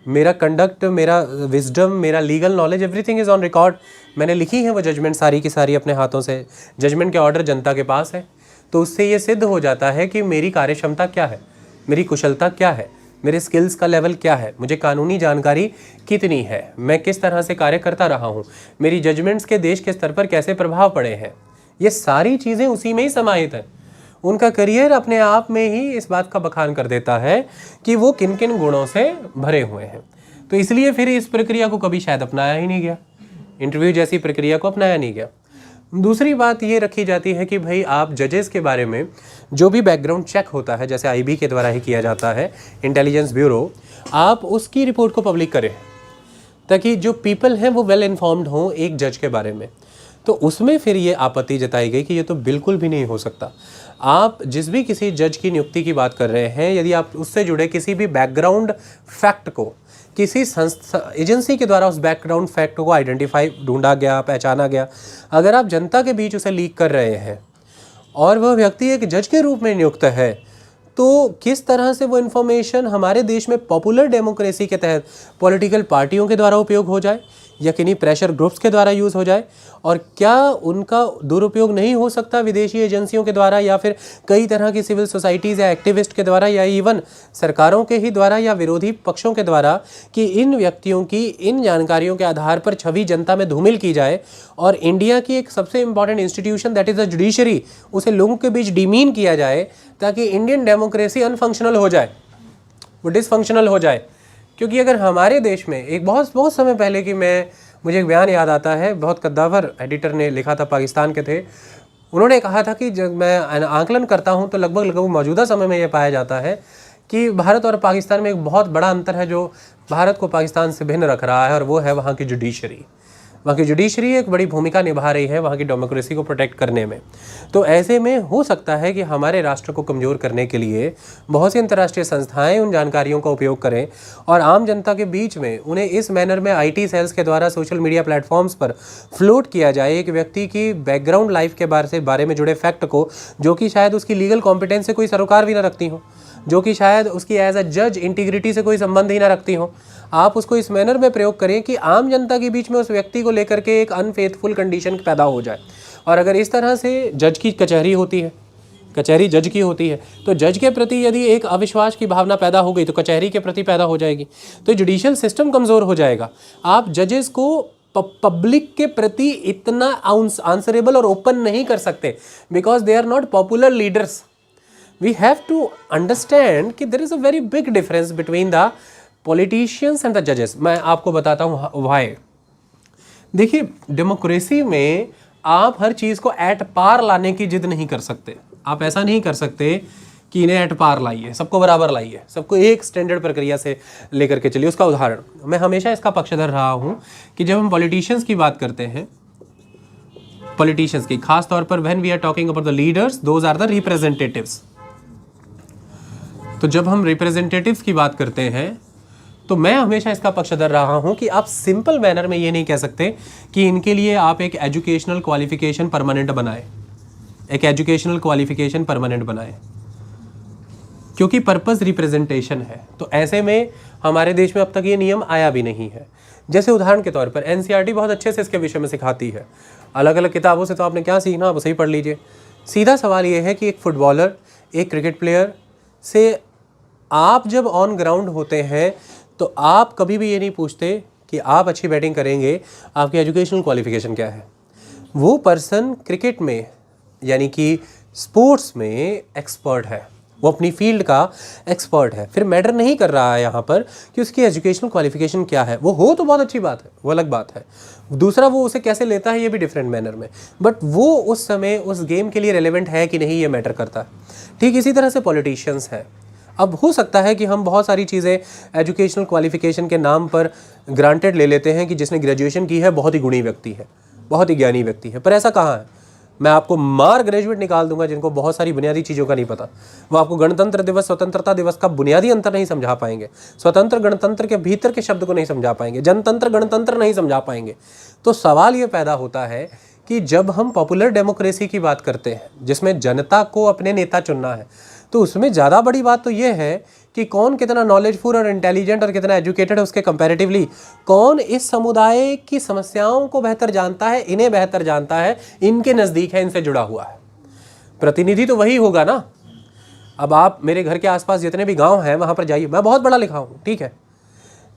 मेरा कंडक्ट, मेरा विजडम, मेरा legal knowledge, everything is on record. मैंने लिखी है वो जजमेंट सारी की सारी अपने हाथों से। जजमेंट के ऑर्डर जनता के पास है, तो उससे ये सिद्ध हो जाता है कि मेरी कार्यक्षमता क्या है, मेरी कुशलता क्या है, मेरे स्किल्स का लेवल क्या है, मुझे कानूनी जानकारी कितनी है, मैं किस तरह से कार्य करता रहा हूँ, मेरी जजमेंट्स के देश के स्तर पर कैसे प्रभाव पड़े हैं। ये सारी चीज़ें उसी में ही समाहित हैं। उनका करियर अपने आप में ही इस बात का बखान कर देता है कि वो किन किन गुणों से भरे हुए हैं। तो इसलिए फिर इस प्रक्रिया को कभी शायद अपनाया ही नहीं गया, इंटरव्यू जैसी प्रक्रिया को अपनाया नहीं गया। दूसरी बात ये रखी जाती है कि भाई आप जजेस के बारे में जो भी बैकग्राउंड चेक होता है, जैसे आईबी के द्वारा ही किया जाता है, इंटेलिजेंस ब्यूरो, आप उसकी रिपोर्ट को पब्लिक करें ताकि जो पीपल हैं वो वेल इन्फॉर्म्ड हों एक जज के बारे में। तो उसमें फिर ये आपत्ति जताई गई कि ये तो बिल्कुल भी नहीं हो सकता। आप जिस भी किसी जज की नियुक्ति की बात कर रहे हैं, यदि आप उससे जुड़े किसी भी बैकग्राउंड फैक्ट को किसी संस्था एजेंसी के द्वारा उस बैकग्राउंड फैक्ट को आइडेंटिफाई, ढूंढा गया, पहचाना गया, अगर आप जनता के बीच उसे लीक कर रहे हैं और वह व्यक्ति एक जज के रूप में नियुक्त है, तो किस तरह से वो इन्फॉर्मेशन हमारे देश में पॉपुलर डेमोक्रेसी के तहत पॉलिटिकल पार्टियों के द्वारा उपयोग हो जाए या किन्हीं प्रेशर ग्रुप्स के द्वारा यूज़ हो जाए, और क्या उनका दुरुपयोग नहीं हो सकता विदेशी एजेंसियों के द्वारा या फिर कई तरह की सिविल सोसाइटीज़ या एक्टिविस्ट के द्वारा या इवन सरकारों के ही द्वारा या विरोधी पक्षों के द्वारा, कि इन व्यक्तियों की इन जानकारियों के आधार पर छवि जनता में धूमिल की जाए और इंडिया की एक सबसे important institution that is the judiciary, उसे लोगों के बीच डिमीन किया जाए ताकि इंडियन डेमोक्रेसी अनफंक्शनल हो जाए, वो डिसफंक्शनल हो जाए। क्योंकि अगर हमारे देश में एक बहुत समय पहले की मुझे एक बयान याद आता है, बहुत कद्दावर एडिटर ने लिखा था, पाकिस्तान के थे, उन्होंने कहा था कि जब मैं आंकलन करता हूं तो लगभग मौजूदा समय में यह पाया जाता है कि भारत और पाकिस्तान में एक बहुत बड़ा अंतर है जो भारत को पाकिस्तान से भिन्न रख रहा है, और वो है वहाँ की जुडिशरी। वहाँ की जुडिशरी एक बड़ी भूमिका निभा रही है वहाँ की डेमोक्रेसी को प्रोटेक्ट करने में। तो ऐसे में हो सकता है कि हमारे राष्ट्र को कमज़ोर करने के लिए बहुत सी अंतर्राष्ट्रीय संस्थाएं उन जानकारियों का उपयोग करें और आम जनता के बीच में उन्हें इस मैनर में आईटी सेल्स के द्वारा सोशल मीडिया प्लेटफॉर्म्स पर फ्लोट किया जाए एक व्यक्ति की बैकग्राउंड लाइफ के बारे में जुड़े फैक्ट को, जो कि शायद उसकी लीगल कॉम्पिटेंस से कोई सरोकार भी ना रखती हो, जो कि शायद उसकी एज अ जज इंटीग्रिटी से कोई संबंध ही ना रखती हो। आप उसको इस मैनर में प्रयोग करें कि आम जनता के बीच में उस व्यक्ति को लेकर के एक अनफेथफुल कंडीशन पैदा हो जाए। और अगर इस तरह से जज की कचहरी होती है, कचहरी जज की होती है, तो जज के प्रति यदि एक अविश्वास की भावना पैदा हो गई तो कचहरी के प्रति पैदा हो जाएगी, तो जुडिशियल सिस्टम कमज़ोर हो जाएगा। आप जजेस को पब्लिक के प्रति इतना आंसरेबल और ओपन नहीं कर सकते because they are not popular leaders. We have to understand कि there is a very big difference between the politicians and the judges। मैं आपको बताता हूँ why। देखिए, डेमोक्रेसी में आप हर चीज़ को एट पार लाने की जिद नहीं कर सकते। आप ऐसा नहीं कर सकते कि इन्हें एट पार लाइए, सबको बराबर लाइए, सबको एक स्टैंडर्ड प्रक्रिया से लेकर के चलिए। उसका उदाहरण मैं हमेशा इसका पक्षधर रहा हूँ कि जब हम पॉलिटिशियंस की बात करते हैं, पॉलिटिशियंस की खास तौर पर when we are talking about the leaders, those are the representatives. तो जब हम रिप्रेजेंटेटिव्स की बात करते हैं तो मैं हमेशा इसका पक्षधर रहा हूं कि आप सिंपल मैनर में ये नहीं कह सकते कि इनके लिए आप एक एजुकेशनल क्वालिफिकेशन परमानेंट बनाएं, एक एजुकेशनल क्वालिफिकेशन परमानेंट बनाएं। क्योंकि पर्पस रिप्रेजेंटेशन है। तो ऐसे में हमारे देश में अब तक ये नियम आया भी नहीं है। जैसे उदाहरण के तौर पर एनसीईआरटी बहुत अच्छे से इसके विषय में सिखाती है, अलग अलग किताबों से तो आपने क्या सीखना, आप उसे ही पढ़ लीजिए। सीधा सवाल ये है कि एक फुटबॉलर, एक क्रिकेट प्लेयर से आप जब ऑन ग्राउंड होते हैं तो आप कभी भी ये नहीं पूछते कि आप अच्छी बैटिंग करेंगे, आपकी एजुकेशनल क्वालिफिकेशन क्या है। वो पर्सन क्रिकेट में यानी कि स्पोर्ट्स में एक्सपर्ट है, वो अपनी फील्ड का एक्सपर्ट है। फिर मैटर नहीं कर रहा है यहाँ पर कि उसकी एजुकेशनल क्वालिफिकेशन क्या है। वो हो तो बहुत अच्छी बात है, वो अलग बात है। दूसरा, वो उसे कैसे लेता है ये भी डिफरेंट मैनर में, बट वो उस समय उस गेम के लिए रेलेवेंट है कि नहीं, ये मैटर करता है। ठीक इसी तरह से पॉलिटिशियंस हैं। अब हो सकता है कि हम बहुत सारी चीज़ें एजुकेशनल क्वालिफिकेशन के नाम पर ग्रांटेड ले लेते हैं कि जिसने ग्रेजुएशन की है बहुत ही गुणी व्यक्ति है, बहुत ही ज्ञानी व्यक्ति है, पर ऐसा कहाँ है। मैं आपको मार ग्रेजुएट निकाल दूंगा जिनको बहुत सारी बुनियादी चीज़ों का नहीं पता। वो आपको गणतंत्र दिवस, स्वतंत्रता दिवस का बुनियादी अंतर नहीं समझा पाएंगे, स्वतंत्र गणतंत्र के भीतर के शब्द को नहीं समझा पाएंगे, जनतंत्र गणतंत्र नहीं समझा पाएंगे। तो सवाल ये पैदा होता है कि जब हम पॉपुलर डेमोक्रेसी की बात करते हैं जिसमें जनता को अपने नेता चुनना है, तो उसमें ज़्यादा बड़ी बात तो ये है कि कौन कितना नॉलेजफुल और इंटेलिजेंट और कितना एजुकेटेड है, उसके कंपैरेटिवली कौन इस समुदाय की समस्याओं को बेहतर जानता है, इन्हें बेहतर जानता है, इनके नज़दीक है, इनसे जुड़ा हुआ है। प्रतिनिधि तो वही होगा ना। अब आप मेरे घर के आसपास जितने भी गांव हैं वहाँ पर जाइए, मैं बहुत बड़ा लिखा हूँ, ठीक है,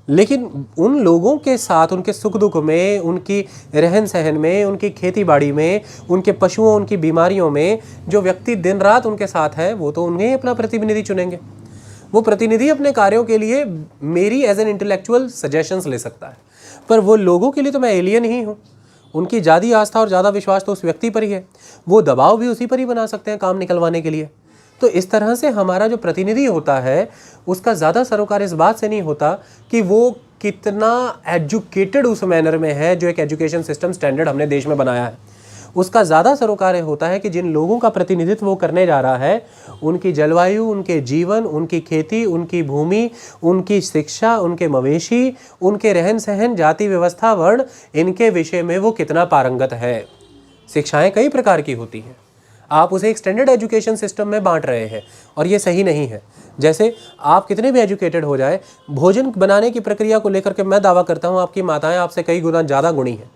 लेकिन उन लोगों के साथ उनके सुख दुख में, उनकी रहन सहन में, उनकी खेती बाड़ी में, उनके पशुओं, उनकी बीमारियों में जो व्यक्ति दिन रात उनके साथ है, वो तो उन्हें अपना प्रतिनिधि चुनेंगे। वो प्रतिनिधि अपने कार्यों के लिए मेरी एज एन इंटेलेक्चुअल सजेशंस ले सकता है, पर वो लोगों के लिए तो मैं एलियन ही हूँ। उनकी ज़्यादा आस्था और ज़्यादा विश्वास तो उस व्यक्ति पर ही है, वो दबाव भी उसी पर ही बना सकते हैं काम निकलवाने के लिए। तो इस तरह से हमारा जो प्रतिनिधि होता है उसका ज़्यादा सरोकार इस बात से नहीं होता कि वो कितना एजुकेटेड उस मैनर में है जो एक एजुकेशन सिस्टम स्टैंडर्ड हमने देश में बनाया है। उसका ज़्यादा सरोकार होता है कि जिन लोगों का प्रतिनिधित्व वो करने जा रहा है, उनकी जलवायु, उनके जीवन, उनकी खेती, उनकी भूमि, उनकी शिक्षा, उनके मवेशी, उनके रहन सहन, जाति व्यवस्था, वर्ण, इनके विषय में वो कितना पारंगत है। शिक्षाएं कई प्रकार की होती हैं, आप उसे एक स्टैंडर्ड एजुकेशन सिस्टम में बांट रहे हैं और ये सही नहीं है। जैसे आप कितने भी एजुकेटेड हो जाए, भोजन बनाने की प्रक्रिया को लेकर के मैं दावा करता हूँ आपकी माताएं आपसे कई गुना ज़्यादा गुणी हैं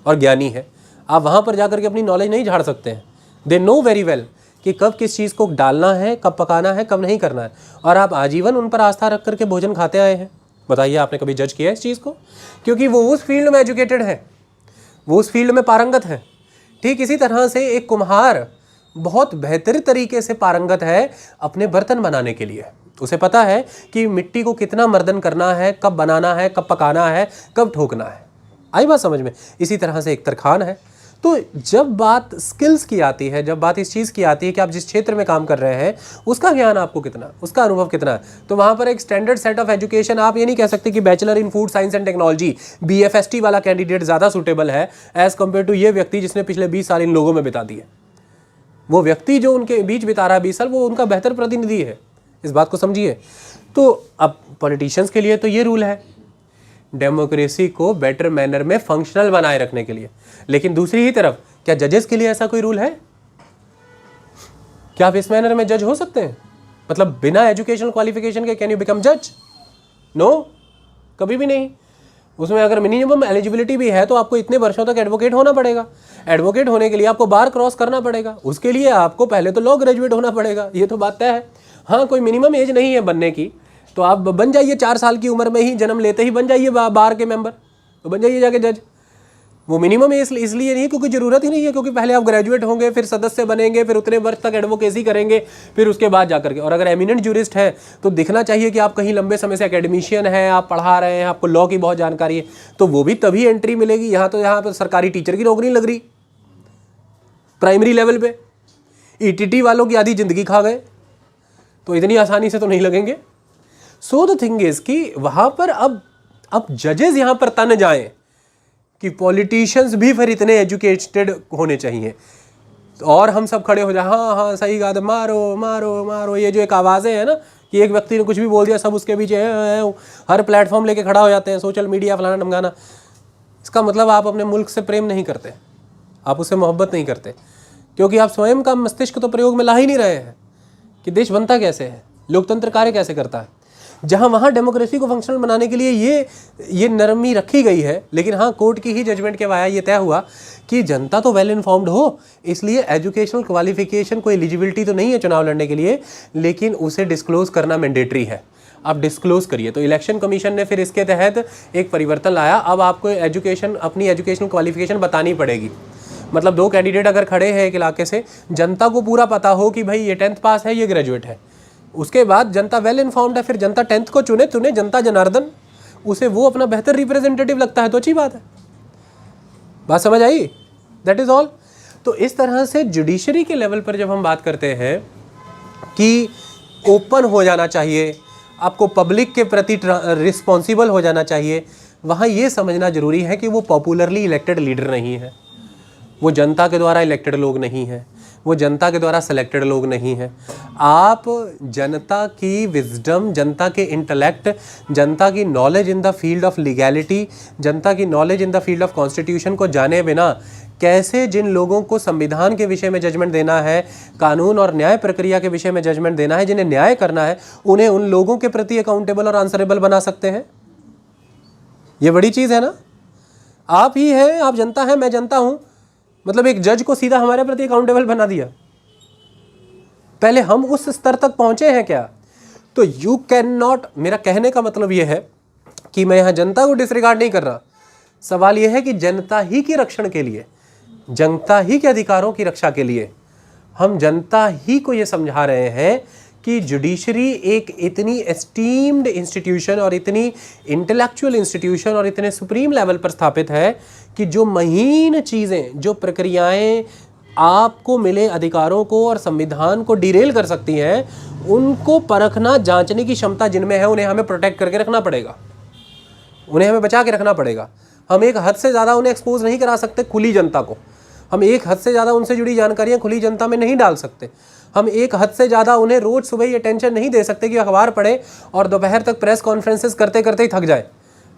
और ज्ञानी है। आप वहाँ पर जाकर के अपनी नॉलेज नहीं झाड़ सकते हैं। दे नो वेरी वेल कि कब किस चीज़ को डालना है, कब पकाना है, कब नहीं करना है, और आप आजीवन उन पर आस्था रख करके भोजन खाते आए हैं। बताइए, आपने कभी जज किया इस चीज़ को? क्योंकि वो उस फील्ड में एजुकेटेड है, वो उस फील्ड में पारंगत है। ठीक इसी तरह से एक कुम्हार बहुत बेहतर तरीके से पारंगत है अपने बर्तन बनाने के लिए। उसे पता है कि मिट्टी को कितना मर्दन करना है, कब बनाना है, कब पकाना है, कब ठोकना है। आई बात समझ में? इसी तरह से एक तरखान है। तो जब बात स्किल्स की आती है, जब बात इस चीज़ की आती है कि आप जिस क्षेत्र में काम कर रहे हैं उसका ज्ञान आपको कितना, उसका अनुभव कितना है, तो वहाँ पर एक स्टैंडर्ड सेट ऑफ एजुकेशन, आप ये नहीं कह सकते कि bachelor in food science and technology BFST वाला कैंडिडेट ज़्यादा सूटेबल है एज़ कम्पेयर टू ये व्यक्ति जिसने पिछले 20 साल इन लोगों में बिता दिए। वो व्यक्ति जो उनके बीच बिता रहा है 20 साल, वो उनका बेहतर प्रतिनिधि है। इस बात को समझिए। तो अब पॉलिटिशियंस के लिए तो ये रूल है डेमोक्रेसी को बेटर मैनर में फंक्शनल बनाए रखने के लिए, लेकिन दूसरी ही तरफ क्या जजेस के लिए ऐसा कोई रूल है? क्या आप इस मैनर में जज हो सकते हैं? मतलब बिना एजुकेशनल क्वालिफिकेशन के कैन यू बिकम जज? नो, कभी भी नहीं। उसमें अगर मिनिमम एलिजिबिलिटी भी है तो आपको इतने वर्षों तक एडवोकेट होना पड़ेगा। एडवोकेट होने के लिए आपको बार क्रॉस करना पड़ेगा, उसके लिए आपको पहले तो लॉ ग्रेजुएट होना पड़ेगा। ये तो बात तय है। हाँ, कोई मिनिमम एज नहीं है बनने की, तो आप बन जाइए 4 साल की उम्र में ही, जन्म लेते ही बन जाइए बार के मेंबर, तो बन जाइए जाके जज। वो मिनिमम एज इसलिए नहीं क्योंकि ज़रूरत ही नहीं है, क्योंकि पहले आप ग्रेजुएट होंगे, फिर सदस्य बनेंगे, फिर उतने वर्ष तक एडवोकेसी करेंगे, फिर उसके बाद जाकर के। और अगर एमिनेंट जूरिस्ट है तो दिखना चाहिए कि आप कहीं लंबे समय से एकेडमिशियन हैं, आप पढ़ा रहे हैं, आपको लॉ की बहुत जानकारी है, तो वो भी तभी एंट्री मिलेगी। यहाँ पर सरकारी टीचर की नौकरी लग रही प्राइमरी लेवल पे, ETT वालों की आधी जिंदगी खा गए, तो इतनी आसानी से तो नहीं लगेंगे। सो द थिंग इज कि वहाँ पर अब जजेस यहाँ पर तन जाएं कि पॉलिटिशियंस भी फिर इतने एजुकेटेड होने चाहिए, और हम सब खड़े हो जाए, हाँ हाँ सही बात है, मारो मारो मारो। ये जो एक आवाज़ें हैं ना कि एक व्यक्ति ने कुछ भी बोल दिया, सब उसके पीछे हर प्लेटफॉर्म लेके खड़ा हो जाते हैं, सोशल मीडिया फलाना ढमकाना। इसका मतलब आप अपने मुल्क से प्रेम नहीं करते, आप उससे मोहब्बत नहीं करते, क्योंकि आप स्वयं का मस्तिष्क तो प्रयोग में ला ही नहीं रहे हैं कि देश बनता कैसे है, लोकतंत्र कार्य कैसे करता है। जहां वहां डेमोक्रेसी को फंक्शनल बनाने के लिए ये नरमी रखी गई है, लेकिन हाँ कोर्ट की ही जजमेंट के वाया ये तय हुआ कि जनता तो वेल इन्फॉर्म्ड हो, इसलिए एजुकेशनल क्वालिफिकेशन कोई एलिजिबिलिटी तो नहीं है चुनाव लड़ने के लिए, लेकिन उसे डिस्क्लोज करना मैंडेटरी है। आप डिस्क्लोज करिए। तो इलेक्शन कमीशन ने फिर इसके तहत एक परिवर्तन लाया। अब आपको अपनी एजुकेशनल क्वालिफिकेशन बतानी पड़ेगी। मतलब 2 कैंडिडेट अगर खड़े हैं एक इलाके से, जनता को पूरा पता हो कि भाई ये 10th पास है, ये ग्रेजुएट है, उसके बाद जनता वेल इन्फॉर्म्ड है, फिर जनता 10th को चुने जनता जनार्दन, उसे वो अपना बेहतर रिप्रेजेंटेटिव लगता है तो अच्छी बात है। बात समझ आई? That is all. तो इस तरह से जुडिशरी के लेवल पर जब हम बात करते हैं कि ओपन हो जाना चाहिए, आपको पब्लिक के प्रति रिस्पॉन्सिबल हो जाना चाहिए, वहाँ ये समझना जरूरी है कि वो पॉपुलरली इलेक्टेड लीडर नहीं है, वो जनता के द्वारा इलेक्टेड लोग नहीं हैं, वो जनता के द्वारा सेलेक्टेड लोग नहीं हैं। आप जनता की विजडम, जनता के इंटेलेक्ट, जनता की knowledge in the field of legality, जनता की knowledge in the field of constitution को जाने बिना कैसे जिन लोगों को संविधान के विषय में जजमेंट देना है, कानून और न्याय प्रक्रिया के विषय में जजमेंट देना है, जिन्हें न्याय करना है, उन्हें उन लोगों के प्रति अकाउंटेबल और आंसरेबल बना सकते हैं। ये बड़ी चीज़ है ना। आप ही हैं, आप जनता हैं, मैं जनता हूँ, मतलब एक जज को सीधा हमारे प्रति अकाउंटेबल बना दिया। पहले हम उस स्तर तक पहुंचे हैं क्या? तो यू कैन नॉट, मेरा कहने का मतलब यह है कि मैं यहां जनता को डिसरिगार्ड नहीं कर रहा। सवाल यह है कि जनता ही के रक्षण के लिए, जनता ही के अधिकारों की रक्षा के लिए हम जनता ही को यह समझा रहे हैं कि जुडिशरी एक इतनी एस्टीम्ड इंस्टीट्यूशन और इतनी इंटेलेक्चुअल इंस्टीट्यूशन और इतने सुप्रीम लेवल पर स्थापित है कि जो महीन चीज़ें, जो प्रक्रियाएं आपको मिले अधिकारों को और संविधान को डिरेल कर सकती हैं, उनको परखना, जांचने की क्षमता जिनमें है, उन्हें हमें प्रोटेक्ट करके रखना पड़ेगा, उन्हें हमें बचा के रखना पड़ेगा। हम एक हद से ज़्यादा उन्हें एक्सपोज नहीं करा सकते खुली जनता को, हम एक हद से ज़्यादा उनसे जुड़ी जानकारियाँ खुली जनता में नहीं डाल सकते, हम एक हद से ज़्यादा उन्हें रोज़ सुबह ये टेंशन नहीं दे सकते कि अखबार पढ़े और दोपहर तक प्रेस कॉन्फ्रेंसेस करते करते ही थक जाए।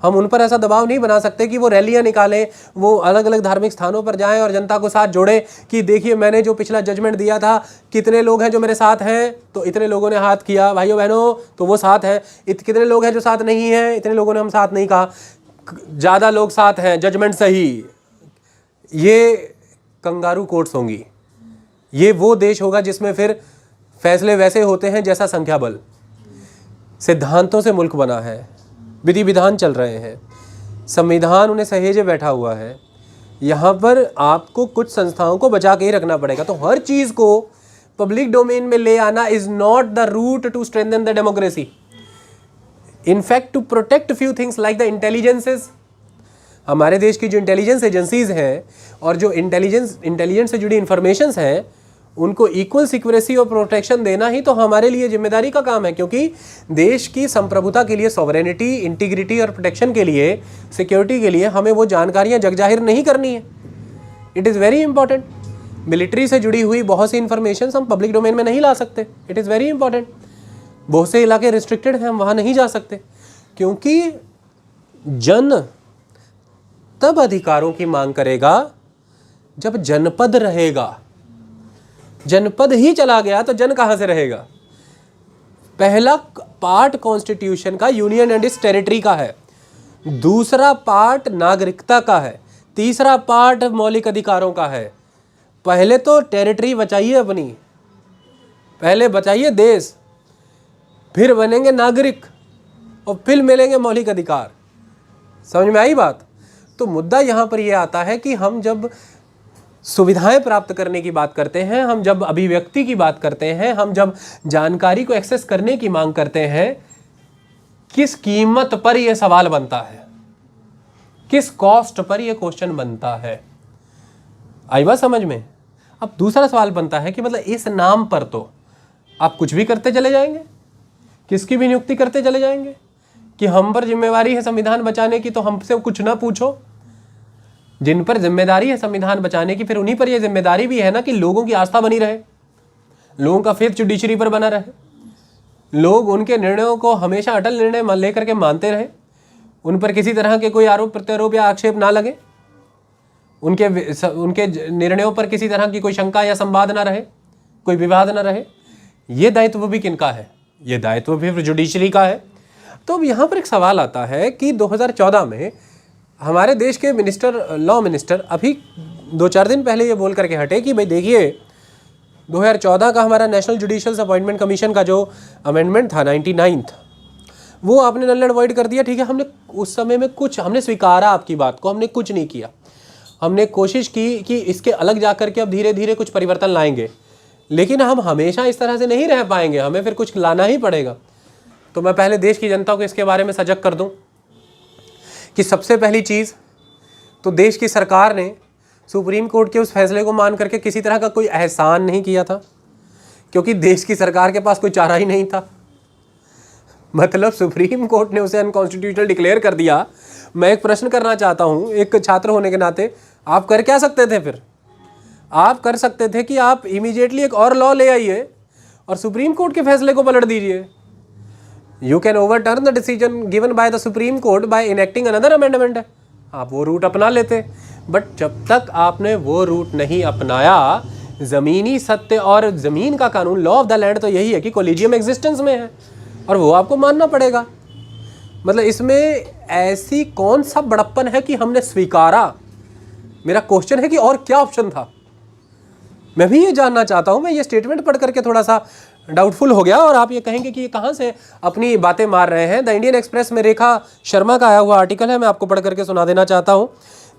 हम उन पर ऐसा दबाव नहीं बना सकते कि वो रैलियां निकालें, वो अलग अलग धार्मिक स्थानों पर जाएं और जनता को साथ जोड़े कि देखिए मैंने जो पिछला जजमेंट दिया था, कितने लोग हैं जो मेरे साथ हैं, तो इतने लोगों ने हाथ किया, भाइयों बहनों तो वो साथ हैं। कितने लोग हैं जो साथ नहीं हैं, इतने लोगों ने हम साथ नहीं कहा, ज़्यादा लोग साथ हैं, जजमेंट सही। ये कंगारू कोर्ट्स होंगी। ये वो देश होगा जिसमें फिर फैसले वैसे होते हैं जैसा संख्या बल। सिद्धांतों से मुल्क बना है, विधि विधान चल रहे हैं, संविधान उन्हें सहेजे बैठा हुआ है। यहाँ पर आपको कुछ संस्थाओं को बचा के ही रखना पड़ेगा। तो हर चीज़ को पब्लिक डोमेन में ले आना is not the route to strengthen the democracy. In fact to protect few things like the intelligences, हमारे देश की जो इंटेलिजेंस एजेंसीज हैं और जो इंटेलिजेंस से जुड़ी इंफॉर्मेशंस हैं, उनको इक्वल सिक्योरेसी और प्रोटेक्शन देना ही तो हमारे लिए जिम्मेदारी का काम है। क्योंकि देश की संप्रभुता के लिए, सॉवरेनिटी, इंटीग्रिटी और प्रोटेक्शन के लिए, सिक्योरिटी के लिए हमें वो जानकारियाँ जग जाहिर नहीं करनी है। It is very important. Military से जुड़ी हुई बहुत सी इंफॉर्मेशन हम पब्लिक डोमेन में नहीं ला सकते। It is very important. बहुत से इलाके रिस्ट्रिक्टेड हैं, हम वहाँ नहीं जा सकते, क्योंकि जन तब अधिकारों की मांग करेगा जब जनपद रहेगा। जनपद ही चला गया तो जन कहां से रहेगा? पहला पार्ट कॉन्स्टिट्यूशन का यूनियन एंड इट्स टेरिटरी का है, दूसरा पार्ट नागरिकता का है, तीसरा पार्ट मौलिक अधिकारों का है। पहले तो टेरिटरी बचाइए अपनी, पहले बचाइए देश, फिर बनेंगे नागरिक और फिर मिलेंगे मौलिक अधिकार। समझ में आई बात? तो मुद्दा यहाँ पर यह आता है कि हम जब सुविधाएं प्राप्त करने की बात करते हैं, हम जब अभिव्यक्ति की बात करते हैं, हम जब जानकारी को एक्सेस करने की मांग करते हैं, किस कीमत पर यह सवाल बनता है, किस कॉस्ट पर यह क्वेश्चन बनता है। आई बात समझ में? अब दूसरा सवाल बनता है कि मतलब इस नाम पर तो आप कुछ भी करते चले जाएंगे, किसकी भी नियुक्ति करते चले जाएंगे कि हम पर जिम्मेवारी है संविधान बचाने की, तो हमसे कुछ ना पूछो। जिन पर जिम्मेदारी है संविधान बचाने की, फिर उन्हीं पर यह जिम्मेदारी भी है ना कि लोगों की आस्था बनी रहे, लोगों का फेथ जुडिशरी पर बना रहे, लोग उनके निर्णयों को हमेशा अटल निर्णय लेकर के मानते रहे, उन पर किसी तरह के कोई आरोप प्रत्यारोप या आक्षेप ना लगे, उनके निर्णयों पर किसी तरह की कोई शंका या संवाद ना रहे, कोई विवाद ना रहे। ये दायित्व भी किनका है? ये दायित्व भी फिर जुडिशरी का है। तो अब यहाँ पर एक सवाल आता है कि 2014 में हमारे देश के मिनिस्टर, लॉ मिनिस्टर अभी 2-4 दिन पहले ये बोल करके हटे कि भाई देखिए 2014 का हमारा नेशनल जुडिशियल अपॉइंटमेंट कमीशन का जो अमेंडमेंट था 99th, वो आपने नल एंड वॉइड कर दिया। ठीक है, हमने उस समय में कुछ, हमने स्वीकारा आपकी बात को, हमने कुछ नहीं किया। हमने कोशिश की कि इसके अलग जा कर के अब धीरे धीरे कुछ परिवर्तन लाएंगे, लेकिन हम हमेशा इस तरह से नहीं रह पाएंगे, हमें फिर कुछ लाना ही पड़ेगा। तो मैं पहले देश की जनता को इसके बारे में सजग कर दूं कि सबसे पहली चीज़ तो देश की सरकार ने सुप्रीम कोर्ट के उस फैसले को मान करके किसी तरह का कोई एहसान नहीं किया था, क्योंकि देश की सरकार के पास कोई चारा ही नहीं था। मतलब सुप्रीम कोर्ट ने उसे अनकॉन्स्टिट्यूशनल डिक्लेयर कर दिया। मैं एक प्रश्न करना चाहता हूँ एक छात्र होने के नाते, आप कर क्या सकते थे फिर? आप कर सकते थे कि आप इमीडिएटली एक और लॉ ले आइए और सुप्रीम कोर्ट के फैसले को पलट दीजिए। You can overturn the decision given by the supreme court by enacting another amendment. आप वो रूट अपना लेते, बट जब तक आपने वो रूट नहीं अपनाया, ज़मीनी सत्य और ज़मीन का कानून, लॉ ऑफ द लैंड तो यही है कि कोलिजियम एग्जिस्टेंस में है और वो आपको मानना पड़ेगा। मतलब इसमें ऐसी कौन सा बड़प्पन है कि हमने स्वीकारा? मेरा क्वेश्चन है कि और क्या ऑप्शन था? मैं भी ये जानना चाहता हूँ। मैं ये स्टेटमेंट पढ़ करके थोड़ा सा डाउटफुल हो गया और आप ये कहेंगे कि ये कहाँ से अपनी बातें मार रहे हैं। द इंडियन एक्सप्रेस में रेखा शर्मा का आया हुआ आर्टिकल है, मैं आपको पढ़ करके सुना देना चाहता हूँ।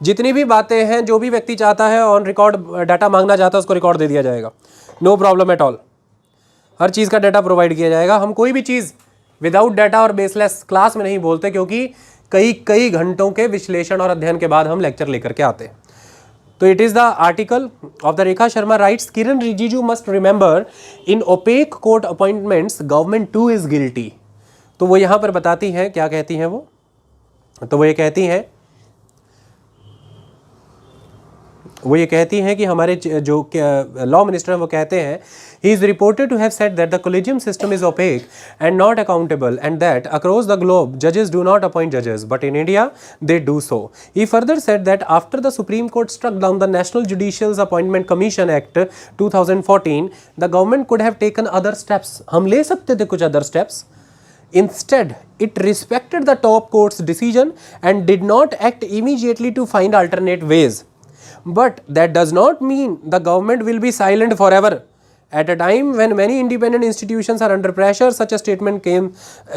जितनी भी बातें हैं, जो भी व्यक्ति चाहता है ऑन रिकॉर्ड डाटा मांगना चाहता है, उसको रिकॉर्ड दे दिया जाएगा, नो प्रॉब्लम एट ऑल। हर चीज़ का डाटा प्रोवाइड किया जाएगा। हम कोई भी चीज़ विदाउट डाटा और बेसलेस क्लास में नहीं बोलते, क्योंकि कई घंटों के विश्लेषण और अध्ययन के बाद हम लेक्चर लेकर के आते हैं। तो it is the article of the Rekha Sharma rights, Kiran Rijiju must remember in opaque court appointments government too is guilty. तो वो यहाँ पर बताती हैं, क्या कहती हैं वो? तो वो ये कहती हैं कि हमारे जो लॉ मिनिस्टर हैं वो कहते हैं, he is reported to have said that the collegium system is opaque and not accountable and that across the globe जजेस डू नॉट अपॉइंट जजेस but in India they do so. He further said that after the supreme court struck down the national judicial appointment commission act 2014 the government could have taken other steps. हम ले सकते थे कुछ other steps. Instead, it respected the top court's decision and did not act immediately to find alternate ways. But that does not mean the government will be silent forever. At a time when many independent institutions are under pressure, such a statement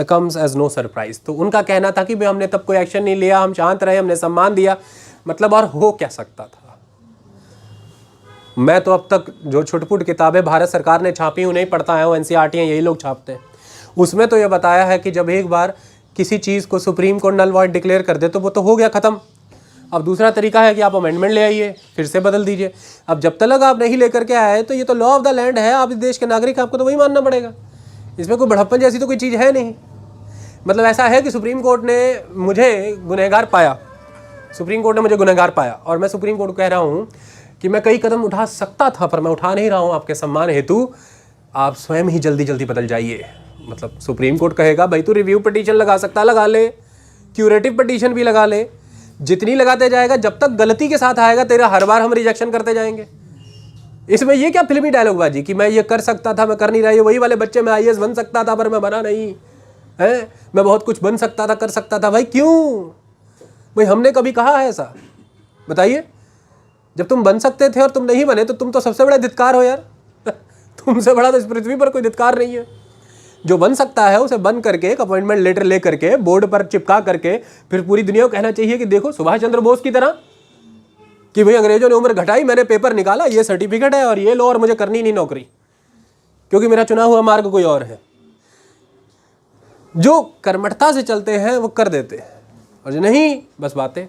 comes as no surprise. तो उनका कहना था कि भाई हमने तब कोई action नहीं लिया, हम शांत रहे, हमने सम्मान दिया। मतलब और हो क्या सकता था? मैं तो अब तक जो छुटपुट किताबें भारत सरकार ने छापी उन्हें पढ़ता आया हूँ, NCERT यही लोग छापते हैं। उसमें तो यह बताया है कि जब एक बार किसी चीज़ को सुप्रीम कोर्ट नल वॉइड डिक्लेयर कर दे तो वो तो हो गया ख़त्म। अब दूसरा तरीका है कि आप अमेंडमेंट ले आइए, फिर से बदल दीजिए। अब जब तक आप नहीं लेकर के आए तो ये तो लॉ ऑफ द लैंड है, आप इस देश के नागरिक, आपको तो वही मानना पड़ेगा। इसमें कोई बढ़प्पन जैसी तो कोई चीज़ है नहीं। मतलब ऐसा है कि सुप्रीम कोर्ट ने मुझे गुनहगार पाया, और मैं सुप्रीम कोर्ट को कह रहा हूँ कि मैं कई कदम उठा सकता था पर मैं उठा नहीं रहा हूँ आपके सम्मान हेतु, आप स्वयं ही जल्दी जल्दी बदल जाइए। मतलब सुप्रीम कोर्ट कहेगा भाई तू रिव्यू पिटीशन लगा सकता, लगा ले, क्यूरेटिव पिटीशन भी लगा ले। जितनी लगाते जाएगा, जब तक गलती के साथ आएगा तेरा हर बार हम रिजेक्शन करते जाएंगे। इसमें ये क्या फिल्मी डायलॉग बाजी कि मैं ये कर सकता था, मैं कर नहीं रहा। ये वही वाले बच्चे, मैं IAS बन सकता था पर मैं बना नहीं है, मैं बहुत कुछ बन सकता था, कर सकता था। भाई क्यों? भाई हमने कभी कहा है ऐसा? बताइए। जब तुम बन सकते थे और तुम नहीं बने तो तुम तो सबसे बड़ा धिक्कार हो यार। तुमसे बड़ा तो इस पृथ्वी पर कोई धिक्कार नहीं है। जो बन सकता है उसे बन करके एक अपॉइंटमेंट लेटर ले करके बोर्ड पर चिपका करके फिर पूरी दुनिया को कहना चाहिए कि देखो सुभाष चंद्र बोस की तरह कि भाई अंग्रेजों ने उम्र घटाई, मैंने पेपर निकाला, ये सर्टिफिकेट है और ये लो और मुझे करनी नहीं नौकरी, क्योंकि मेरा चुना हुआ मार्ग कोई और है। जो कर्मठता से चलते हैं वो कर देते हैं और जो नहीं बस बातें।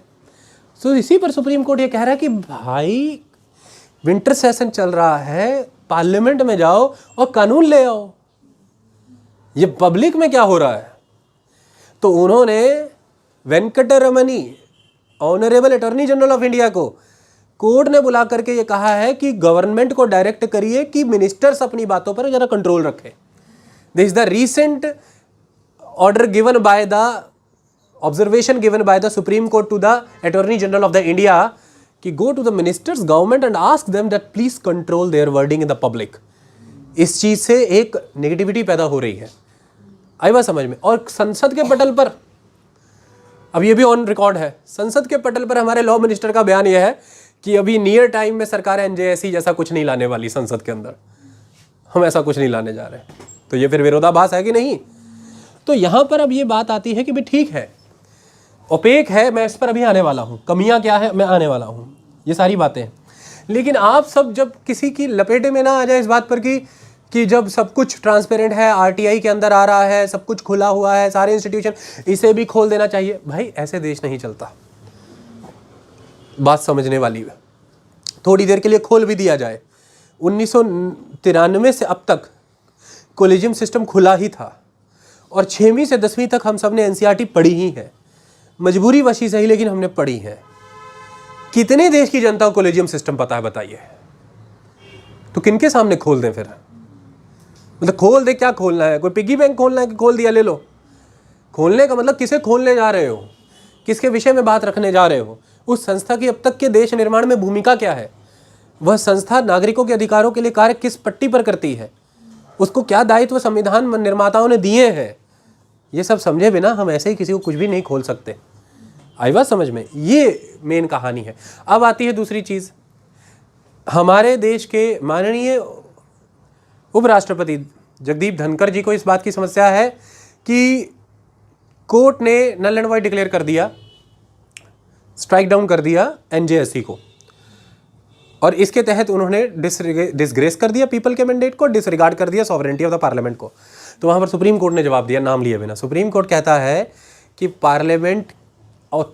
तो इसी पर सुप्रीम कोर्ट ये कह रहा है कि भाई विंटर सेशन चल रहा है, पार्लियामेंट में जाओ और कानून ले आओ। ये पब्लिक में क्या हो रहा है? तो उन्होंने Venkataramani, honourable attorney general of India को कोर्ट ने बुला करके ये कहा है कि गवर्नमेंट को डायरेक्ट करिए कि मिनिस्टर्स अपनी बातों पर जरा कंट्रोल रखें। This is the recent order given by the observation given by the supreme court to the attorney general of the India कि go to the ministers government and ask them that please control their wording in the public. इस चीज से एक negativity पैदा हो रही है। आई बात समझ में। और संसद के पटल पर, अब ये भी ऑन रिकॉर्ड है, संसद के पटल पर हमारे लॉ मिनिस्टर का बयान यह है कि अभी नियर टाइम में सरकार एनजेएससी जैसा कुछ नहीं लाने वाली संसद के अंदर, हम ऐसा कुछ नहीं लाने जा रहे। तो ये फिर विरोधाभास है कि नहीं? तो यहां पर अब ये बात आती है कि भाई ठीक है, ओपेक है, मैं इस पर अभी आने वाला हूं, कमियां क्या है मैं आने वाला हूं, ये सारी बातें। लेकिन आप सब जब किसी की लपेटे में ना आ जाए इस बात पर कि जब सब कुछ ट्रांसपेरेंट है, आरटीआई के अंदर आ रहा है, सब कुछ खुला हुआ है, सारे इंस्टीट्यूशन, इसे भी खोल देना चाहिए। भाई ऐसे देश नहीं चलता। बात समझने वाली है। थोड़ी देर के लिए खोल भी दिया जाए, 1993 से अब तक कॉलेजियम सिस्टम खुला ही था और 6वीं से 10वीं तक हम सब ने एनसीईआरटी पढ़ी ही है, मजबूरी वशी सही, लेकिन हमने पढ़ी है। कितने देश की जनता को कॉलेजियम सिस्टम पता है बताइए? तो किनके सामने खोल दें फिर? मतलब खोल दे, क्या खोलना है? कोई पिग्गी बैंक खोलना है कि खोल दिया ले लो? खोलने का मतलब किसे खोलने जा रहे हो, किसके विषय में बात रखने जा रहे हो? उस संस्था की अब तक के देश निर्माण में भूमिका क्या है? वह संस्था नागरिकों के अधिकारों के लिए कार्य किस पट्टी पर करती है? उसको क्या दायित्व संविधान निर्माताओं ने दिए हैं? ये सब समझे बिना हम ऐसे ही किसी को कुछ भी नहीं खोल सकते। आई बात समझ में? ये मेन कहानी है। अब आती है दूसरी चीज। हमारे देश के माननीय उपराष्ट्रपति जगदीप धनखड़ जी को इस बात की समस्या है कि कोर्ट ने नल एंड वाइड डिक्लेयर कर दिया, स्ट्राइक डाउन कर दिया एनजेएससी को, और इसके तहत उन्होंने डिसग्रेस कर दिया पीपल के मैंडेट को, डिसरिगार्ड कर दिया सॉवरेनिटी ऑफ द पार्लियामेंट को। तो वहां पर सुप्रीम कोर्ट ने जवाब दिया, नाम लिए बिना। सुप्रीम कोर्ट कहता है कि पार्लियामेंट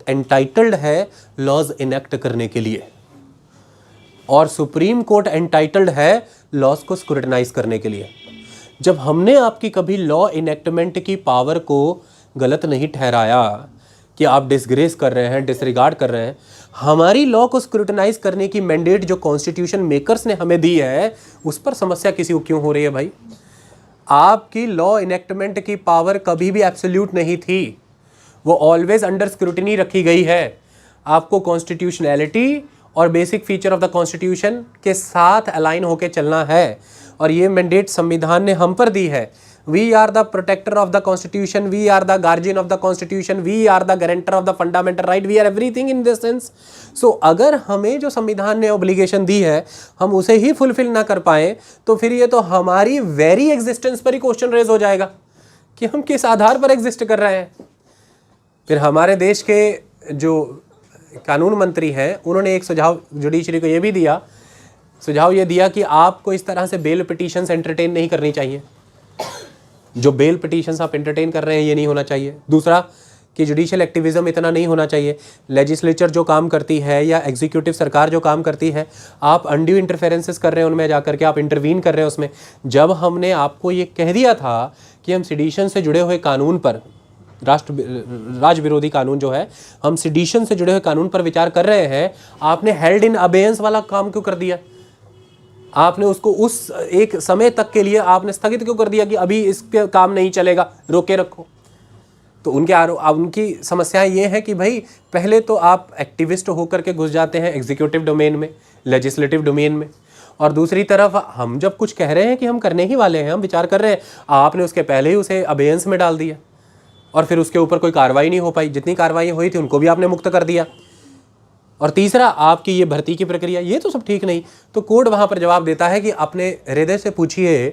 एंटाइटल्ड है लॉज इनेक्ट करने के लिए, और सुप्रीम कोर्ट एंटाइटल्ड है लॉज को स्क्रूटिनाइज करने के लिए। जब हमने आपकी कभी लॉ इनेक्टमेंट की पावर को गलत नहीं ठहराया कि आप डिसग्रेस कर रहे हैं, डिसरिगार्ड कर रहे हैं, हमारी लॉ को स्क्रूटिनाइज करने की मैंडेट जो कॉन्स्टिट्यूशन मेकर्स ने हमें दी है, उस पर समस्या किसी को क्यों हो रही है भाई? आपकी लॉ इनेक्टमेंट की पावर कभी भी एब्सोल्यूट नहीं थी, वो ऑलवेज अंडर स्क्रूटिनी रखी गई है। आपको कॉन्स्टिट्यूशनैलिटी और basic feature of the constitution के साथ अलाइन होकर चलना है, और ये मैंडेट संविधान ने हम पर दी है। We are the protector of the constitution, we are the guardian of the constitution, we are the guarantor of the fundamental right, we are everything in this sense. So अगर हमें जो संविधान ने ऑब्लिगेशन दी है हम उसे ही फुलफिल ना कर पाए, तो फिर ये तो हमारी वेरी एग्जिस्टेंस पर ही क्वेश्चन रेज हो जाएगा कि हम किस आधार पर एग्जिस्ट कर रहे हैं। फिर हमारे देश के जो कानून मंत्री हैं, उन्होंने एक सुझाव जुडिशरी को ये भी दिया, सुझाव ये दिया कि आपको इस तरह से बेल पिटीशंस एंटरटेन नहीं करनी चाहिए। जो बेल पिटीशंस आप एंटरटेन कर रहे हैं ये नहीं होना चाहिए। दूसरा कि जुडिशियल एक्टिविज्म इतना नहीं होना चाहिए। लेजिस्लेचर जो काम करती है या एग्जीक्यूटिव सरकार जो काम करती है, आप अनड्यू इंटरफेरेंसेस कर रहे हैं उनमें जाकर के, आप इंटरवीन कर रहे हैं उसमें। जब हमने आपको ये कह दिया था कि हम सिडिशन से जुड़े हुए कानून पर, राज विरोधी कानून जो है, हम सिडिशन से जुड़े हुए कानून पर विचार कर रहे हैं, आपने हेल्ड इन अबेयंस वाला काम क्यों कर दिया? आपने उसको उस एक समय तक के लिए आपने स्थगित क्यों कर दिया कि अभी इस पे काम नहीं चलेगा, रोके रखो? तो उनकी समस्याएं ये है कि भाई पहले तो आप एक्टिविस्ट होकर के घुस जाते हैं एग्जीक्यूटिव डोमेन में, लेजिस्लेटिव डोमेन में, और दूसरी तरफ हम जब कुछ कह रहे हैं कि हम करने ही वाले हैं, हम विचार कर रहे हैं, आपने उसके पहले ही उसे अबेयंस में डाल दिया और फिर उसके ऊपर कोई कार्रवाई नहीं हो पाई। जितनी कार्रवाई हुई थी उनको भी आपने मुक्त कर दिया। और तीसरा आपकी ये भर्ती की प्रक्रिया, ये तो सब ठीक नहीं। तो कोर्ट वहाँ पर जवाब देता है कि अपने हृदय से पूछिए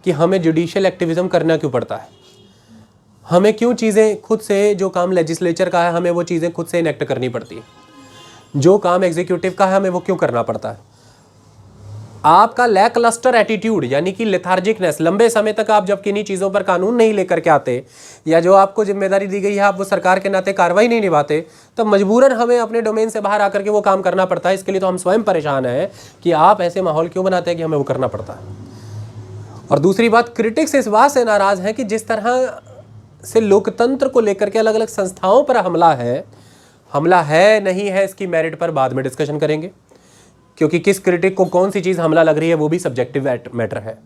कि हमें जुडिशियल एक्टिविज्म करना क्यों पड़ता है, हमें क्यों चीज़ें खुद से, जो काम लेजिस्लेचर का है हमें वो चीज़ें खुद से इनेक्ट करनी पड़ती है, जो काम एग्जीक्यूटिव का है हमें वो क्यों करना पड़ता है। आपका लैकलस्टर एटीट्यूड यानी कि लेथार्जिकनेस, लंबे समय तक आप जब किन्हीं चीज़ों पर कानून नहीं लेकर के आते, या जो आपको जिम्मेदारी दी गई है आप वो सरकार के नाते कार्रवाई नहीं निभाते, तब मजबूरन हमें अपने डोमेन से बाहर आकर के वो काम करना पड़ता है। इसके लिए तो हम स्वयं परेशान हैं कि आप ऐसे माहौल क्यों बनाते हैं कि हमें वो करना पड़ता है। और दूसरी बात, क्रिटिक्स इस बात से नाराज़ हैं कि जिस तरह से लोकतंत्र को लेकर के अलग अलग संस्थाओं पर हमला है नहीं है, इसकी मेरिट पर बाद में डिस्कशन करेंगे, क्योंकि किस क्रिटिक को कौन सी चीज़ हमला लग रही है वो भी सब्जेक्टिव मैटर है।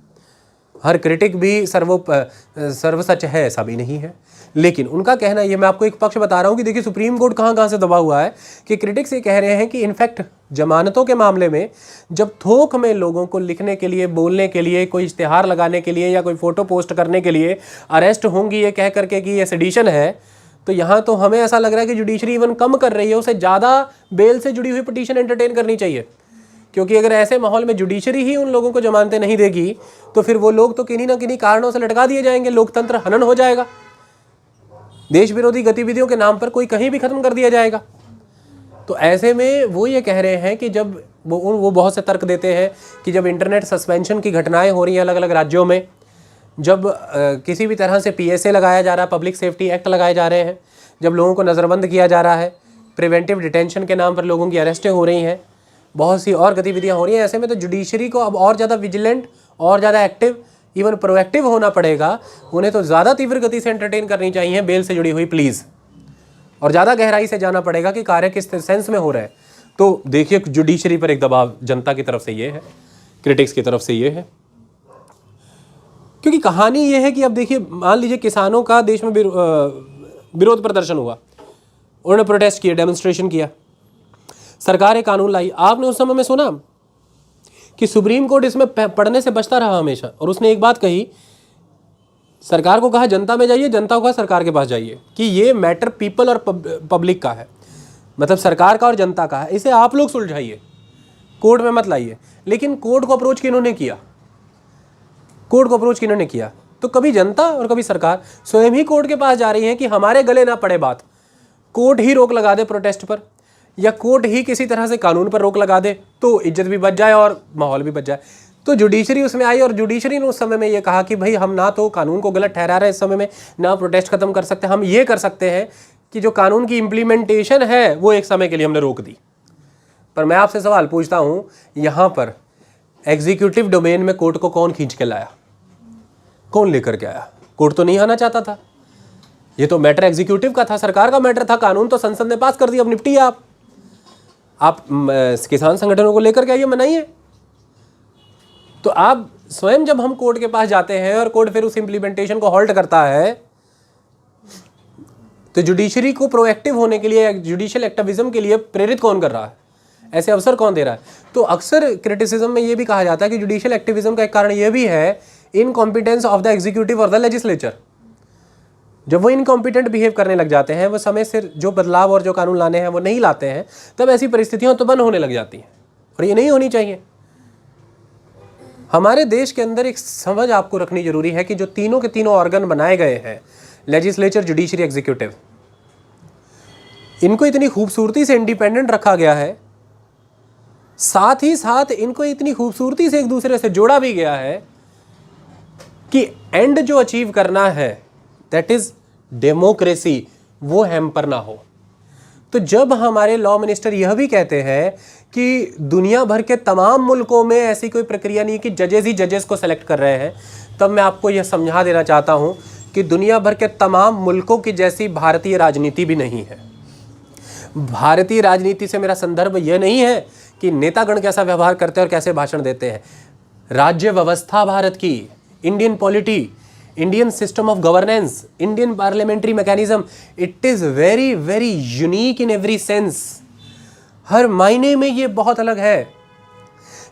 हर क्रिटिक भी सर्वसच है ऐसा भी नहीं है। लेकिन उनका कहना, ये मैं आपको एक पक्ष बता रहा हूँ कि देखिए सुप्रीम कोर्ट कहाँ कहाँ से दबा हुआ है कि क्रिटिक्स ये कह रहे हैं कि इनफैक्ट जमानतों के मामले में जब थोक में लोगों को लिखने के लिए, बोलने के लिए, कोई इश्तिहार लगाने के लिए या कोई फोटो पोस्ट करने के लिए अरेस्ट होंगी ये कह करके कि ये सेडिशन है, तो यहाँ तो हमें ऐसा लग रहा है कि जुडिशरी इवन कम कर रही है, उसे ज़्यादा बेल से जुड़ी हुई पिटीशन एंटरटेन करनी चाहिए। क्योंकि अगर ऐसे माहौल में जुडिशरी ही उन लोगों को जमानतें नहीं देगी तो फिर वो लोग तो किन्हीं ना किन्हीं कारणों से लटका दिए जाएंगे, लोकतंत्र हनन हो जाएगा, देश विरोधी गतिविधियों के नाम पर कोई कहीं भी खत्म कर दिया जाएगा। तो ऐसे में वो ये कह रहे हैं कि जब वो बहुत से तर्क देते हैं कि जब इंटरनेट सस्पेंशन की घटनाएं हो रही हैं अलग अलग राज्यों में, जब किसी भी तरह से PSA लगाया जा रहा है, पब्लिक सेफ्टी एक्ट लगाए जा रहे हैं, जब लोगों को नज़रबंद किया जा रहा है, प्रिवेंटिव डिटेंशन के नाम पर लोगों की अरेस्टें हो रही हैं, बहुत सी और गतिविधियां हो रही हैं, ऐसे में तो जुडिशरी को अब और ज़्यादा विजिलेंट, और ज़्यादा एक्टिव, इवन प्रोएक्टिव होना पड़ेगा। उन्हें तो ज़्यादा तीव्र गति से एंटरटेन करनी चाहिए बेल से जुड़ी हुई प्लीज़, और ज़्यादा गहराई से जाना पड़ेगा कि कार्य किस सेंस में हो रहा है। तो देखिए जुडिशरी पर एक दबाव जनता की तरफ से ये है, क्रिटिक्स की तरफ से ये है, क्योंकि कहानी ये है कि अब देखिए मान लीजिए किसानों का देश में विरोध प्रदर्शन हुआ, उन्होंने प्रोटेस्ट किया, डेमोन्स्ट्रेशन किया, सरकार एक कानून लाई। आपने उस समय में सुना कि सुप्रीम कोर्ट इसमें पढ़ने से बचता रहा हमेशा, और उसने एक बात कही, सरकार को कहा जनता में जाइए, जनता को कहा सरकार के पास जाइए, कि ये मैटर पीपल और पब्लिक का है, मतलब सरकार का और जनता का है, इसे आप लोग सुलझाइए, कोर्ट में मत लाइए। लेकिन कोर्ट को अप्रोच किन्होंने किया? कोर्ट को अप्रोच किन्होंने किया? तो कभी जनता और कभी सरकार स्वयं ही कोर्ट के पास जा रही है कि हमारे गले ना पड़े बात, कोर्ट ही रोक लगा दे प्रोटेस्ट पर, या कोर्ट ही किसी तरह से कानून पर रोक लगा दे, तो इज्जत भी बच जाए और माहौल भी बच जाए। तो जुडिशरी उसमें आई, और जुडिशरी ने उस समय में ये कहा कि भाई हम ना तो कानून को गलत ठहरा रहे इस समय में, ना प्रोटेस्ट खत्म कर सकते, हम ये कर सकते हैं कि जो कानून की इम्प्लीमेंटेशन है वो एक समय के लिए हमने रोक दी। पर मैं आपसे सवाल पूछता हूँ, यहाँ पर एग्जीक्यूटिव डोमेन में कोर्ट को कौन खींच के लाया, कौन लेकर के आया? कोर्ट तो नहीं आना चाहता था, ये तो मैटर एग्जीक्यूटिव का था, सरकार का मैटर था, कानून तो संसद ने पास कर दिया, अब निपटिए आप किसान संगठनों को लेकर के आइए, मनाइए। तो आप स्वयं जब हम कोर्ट के पास जाते हैं और कोर्ट फिर उस इम्प्लीमेंटेशन को हॉल्ट करता है, तो जुडिशरी को प्रोएक्टिव होने के लिए, जुडिशियल एक्टिविज्म के लिए प्रेरित कौन कर रहा है, ऐसे अवसर कौन दे रहा है? तो अक्सर क्रिटिसिज्म में ये भी कहा जाता है कि जुडिशियल एक्टिविज्म का एक कारण ये भी है इनकॉम्पिटेंस ऑफ द एग्जीक्यूटिव और द लेजिस्लेचर। जब वो इनकॉम्पिटेंट बिहेव करने लग जाते हैं, वो समय से जो बदलाव और जो कानून लाने हैं वो नहीं लाते हैं, तब ऐसी परिस्थितियां तो बंद होने लग जाती हैं, और ये नहीं होनी चाहिए। हमारे देश के अंदर एक समझ आपको रखनी जरूरी है कि जो तीनों के तीनों ऑर्गन बनाए गए हैं, लेजिस्लेचर, जुडिशरी, एग्जीक्यूटिव, इनको इतनी खूबसूरती से इंडिपेंडेंट रखा गया है, साथ ही साथ इनको इतनी खूबसूरती से एक दूसरे से जोड़ा भी गया है कि एंड जो अचीव करना है, दैट इज डेमोक्रेसी, वो हैम्पर ना हो। तो जब हमारे लॉ मिनिस्टर यह भी कहते हैं कि दुनिया भर के तमाम मुल्कों में ऐसी कोई प्रक्रिया नहीं कि जजेस ही जजेस को सेलेक्ट कर रहे हैं, तब मैं आपको यह समझा देना चाहता हूं कि दुनिया भर के तमाम मुल्कों की जैसी भारतीय राजनीति भी नहीं है। भारतीय राजनीति से मेरा संदर्भ यह नहीं है कि नेतागण कैसा व्यवहार करते हैं और कैसे भाषण देते हैं। राज्य व्यवस्था भारत की, Indian polity, Indian system of governance, Indian parliamentary mechanism, it is very very unique in every sense. हर मायने में ये बहुत अलग है।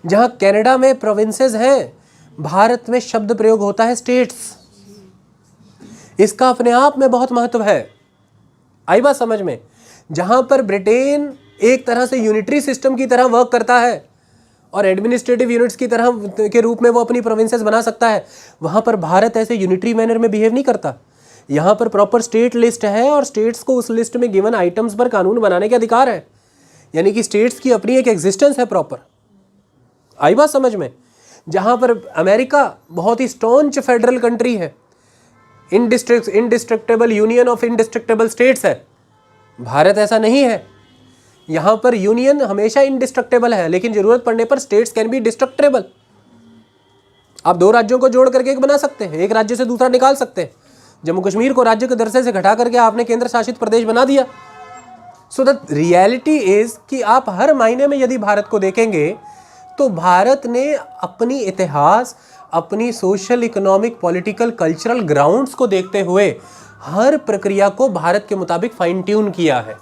जहाँ कनाडा में प्रोविंसेस हैं, भारत में शब्द प्रयोग होता है स्टेट्स। इसका अपने आप में बहुत महत्व है। आई बात समझ में? जहाँ पर ब्रिटेन एक तरह से यूनिटरी सिस्टम की तरह वर्क करता है और एडमिनिस्ट्रेटिव यूनिट्स की तरह के रूप में वो अपनी प्रोविंसेस बना सकता है, वहाँ पर भारत ऐसे यूनिटरी मैनर में बिहेव नहीं करता। यहाँ पर प्रॉपर स्टेट लिस्ट है और स्टेट्स को उस लिस्ट में गिवन आइटम्स पर कानून बनाने के अधिकार है, यानी कि स्टेट्स की अपनी एक एग्जिस्टेंस है प्रॉपर। आई बात समझ में? जहाँ पर अमेरिका बहुत ही स्टॉन्च फेडरल कंट्री है, indestructible union of indestructible states है, भारत ऐसा नहीं है। यहाँ पर यूनियन हमेशा इंडिस्ट्रक्टेबल है, लेकिन जरूरत पड़ने पर स्टेट्स कैन बी डिस्ट्रक्टेबल। आप दो राज्यों को जोड़ करके एक बना सकते हैं, एक राज्य से दूसरा निकाल सकते हैं। जम्मू कश्मीर को राज्य के दर्जे से घटा करके आपने केंद्र शासित प्रदेश बना दिया। सो द रियलिटी इज कि आप हर मायने में यदि भारत को देखेंगे तो भारत ने अपनी इतिहास, अपनी social, economic, political, cultural grounds को देखते हुए हर प्रक्रिया को भारत के मुताबिक फाइन ट्यून किया है,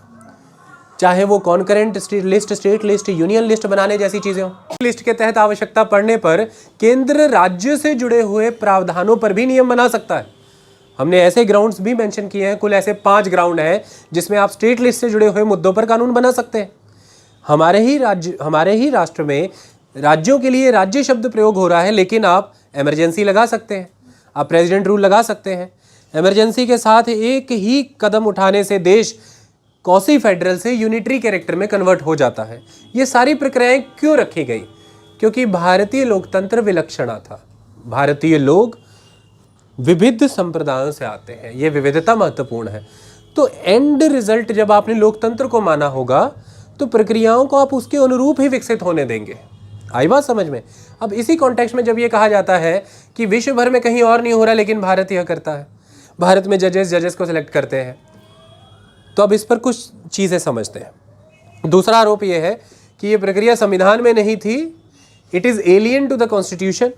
चाहे वो concurrent list, state list, union list बनाने जैसी चीजें हो। लिस्ट के तहत आवश्यकता पड़ने पर केंद्र राज्य से जुड़े हुए प्रावधानों पर भी नियम बना सकता है। हमने ऐसे ग्राउंड्स भी मेंशन किए हैं, कुल ऐसे 5 ग्राउंड हैं जिसमें आप स्टेट लिस्ट से जुड़े हुए मुद्दों पर कानून बना सकते हैं। हमारे ही राष्ट्र में राज्यों के लिए राज्य शब्द प्रयोग हो रहा है, लेकिन आप इमरजेंसी लगा सकते हैं, आप प्रेसिडेंट रूल लगा सकते हैं। इमरजेंसी के साथ एक ही कदम उठाने से देश कॉसी फेडरल से यूनिटरी कैरेक्टर में कन्वर्ट हो जाता है। ये सारी प्रक्रियाएं क्यों रखी गई? क्योंकि भारतीय लोकतंत्र विलक्षणा था। भारतीय लोग विविध संप्रदायों से आते हैं, ये विविधता महत्वपूर्ण है। तो एंड रिजल्ट जब आपने लोकतंत्र को माना होगा तो प्रक्रियाओं को आप उसके अनुरूप ही विकसित होने देंगे। आई बात समझ में? अब इसी कॉन्टेक्स्ट में जब ये कहा जाता है कि विश्व भर में कहीं और नहीं हो रहा लेकिन भारत यह करता है, भारत में जजेस को सिलेक्ट करते हैं, तो अब इस पर कुछ चीज़ें समझते हैं। दूसरा आरोप यह है कि ये प्रक्रिया संविधान में नहीं थी, it is alien to the constitution,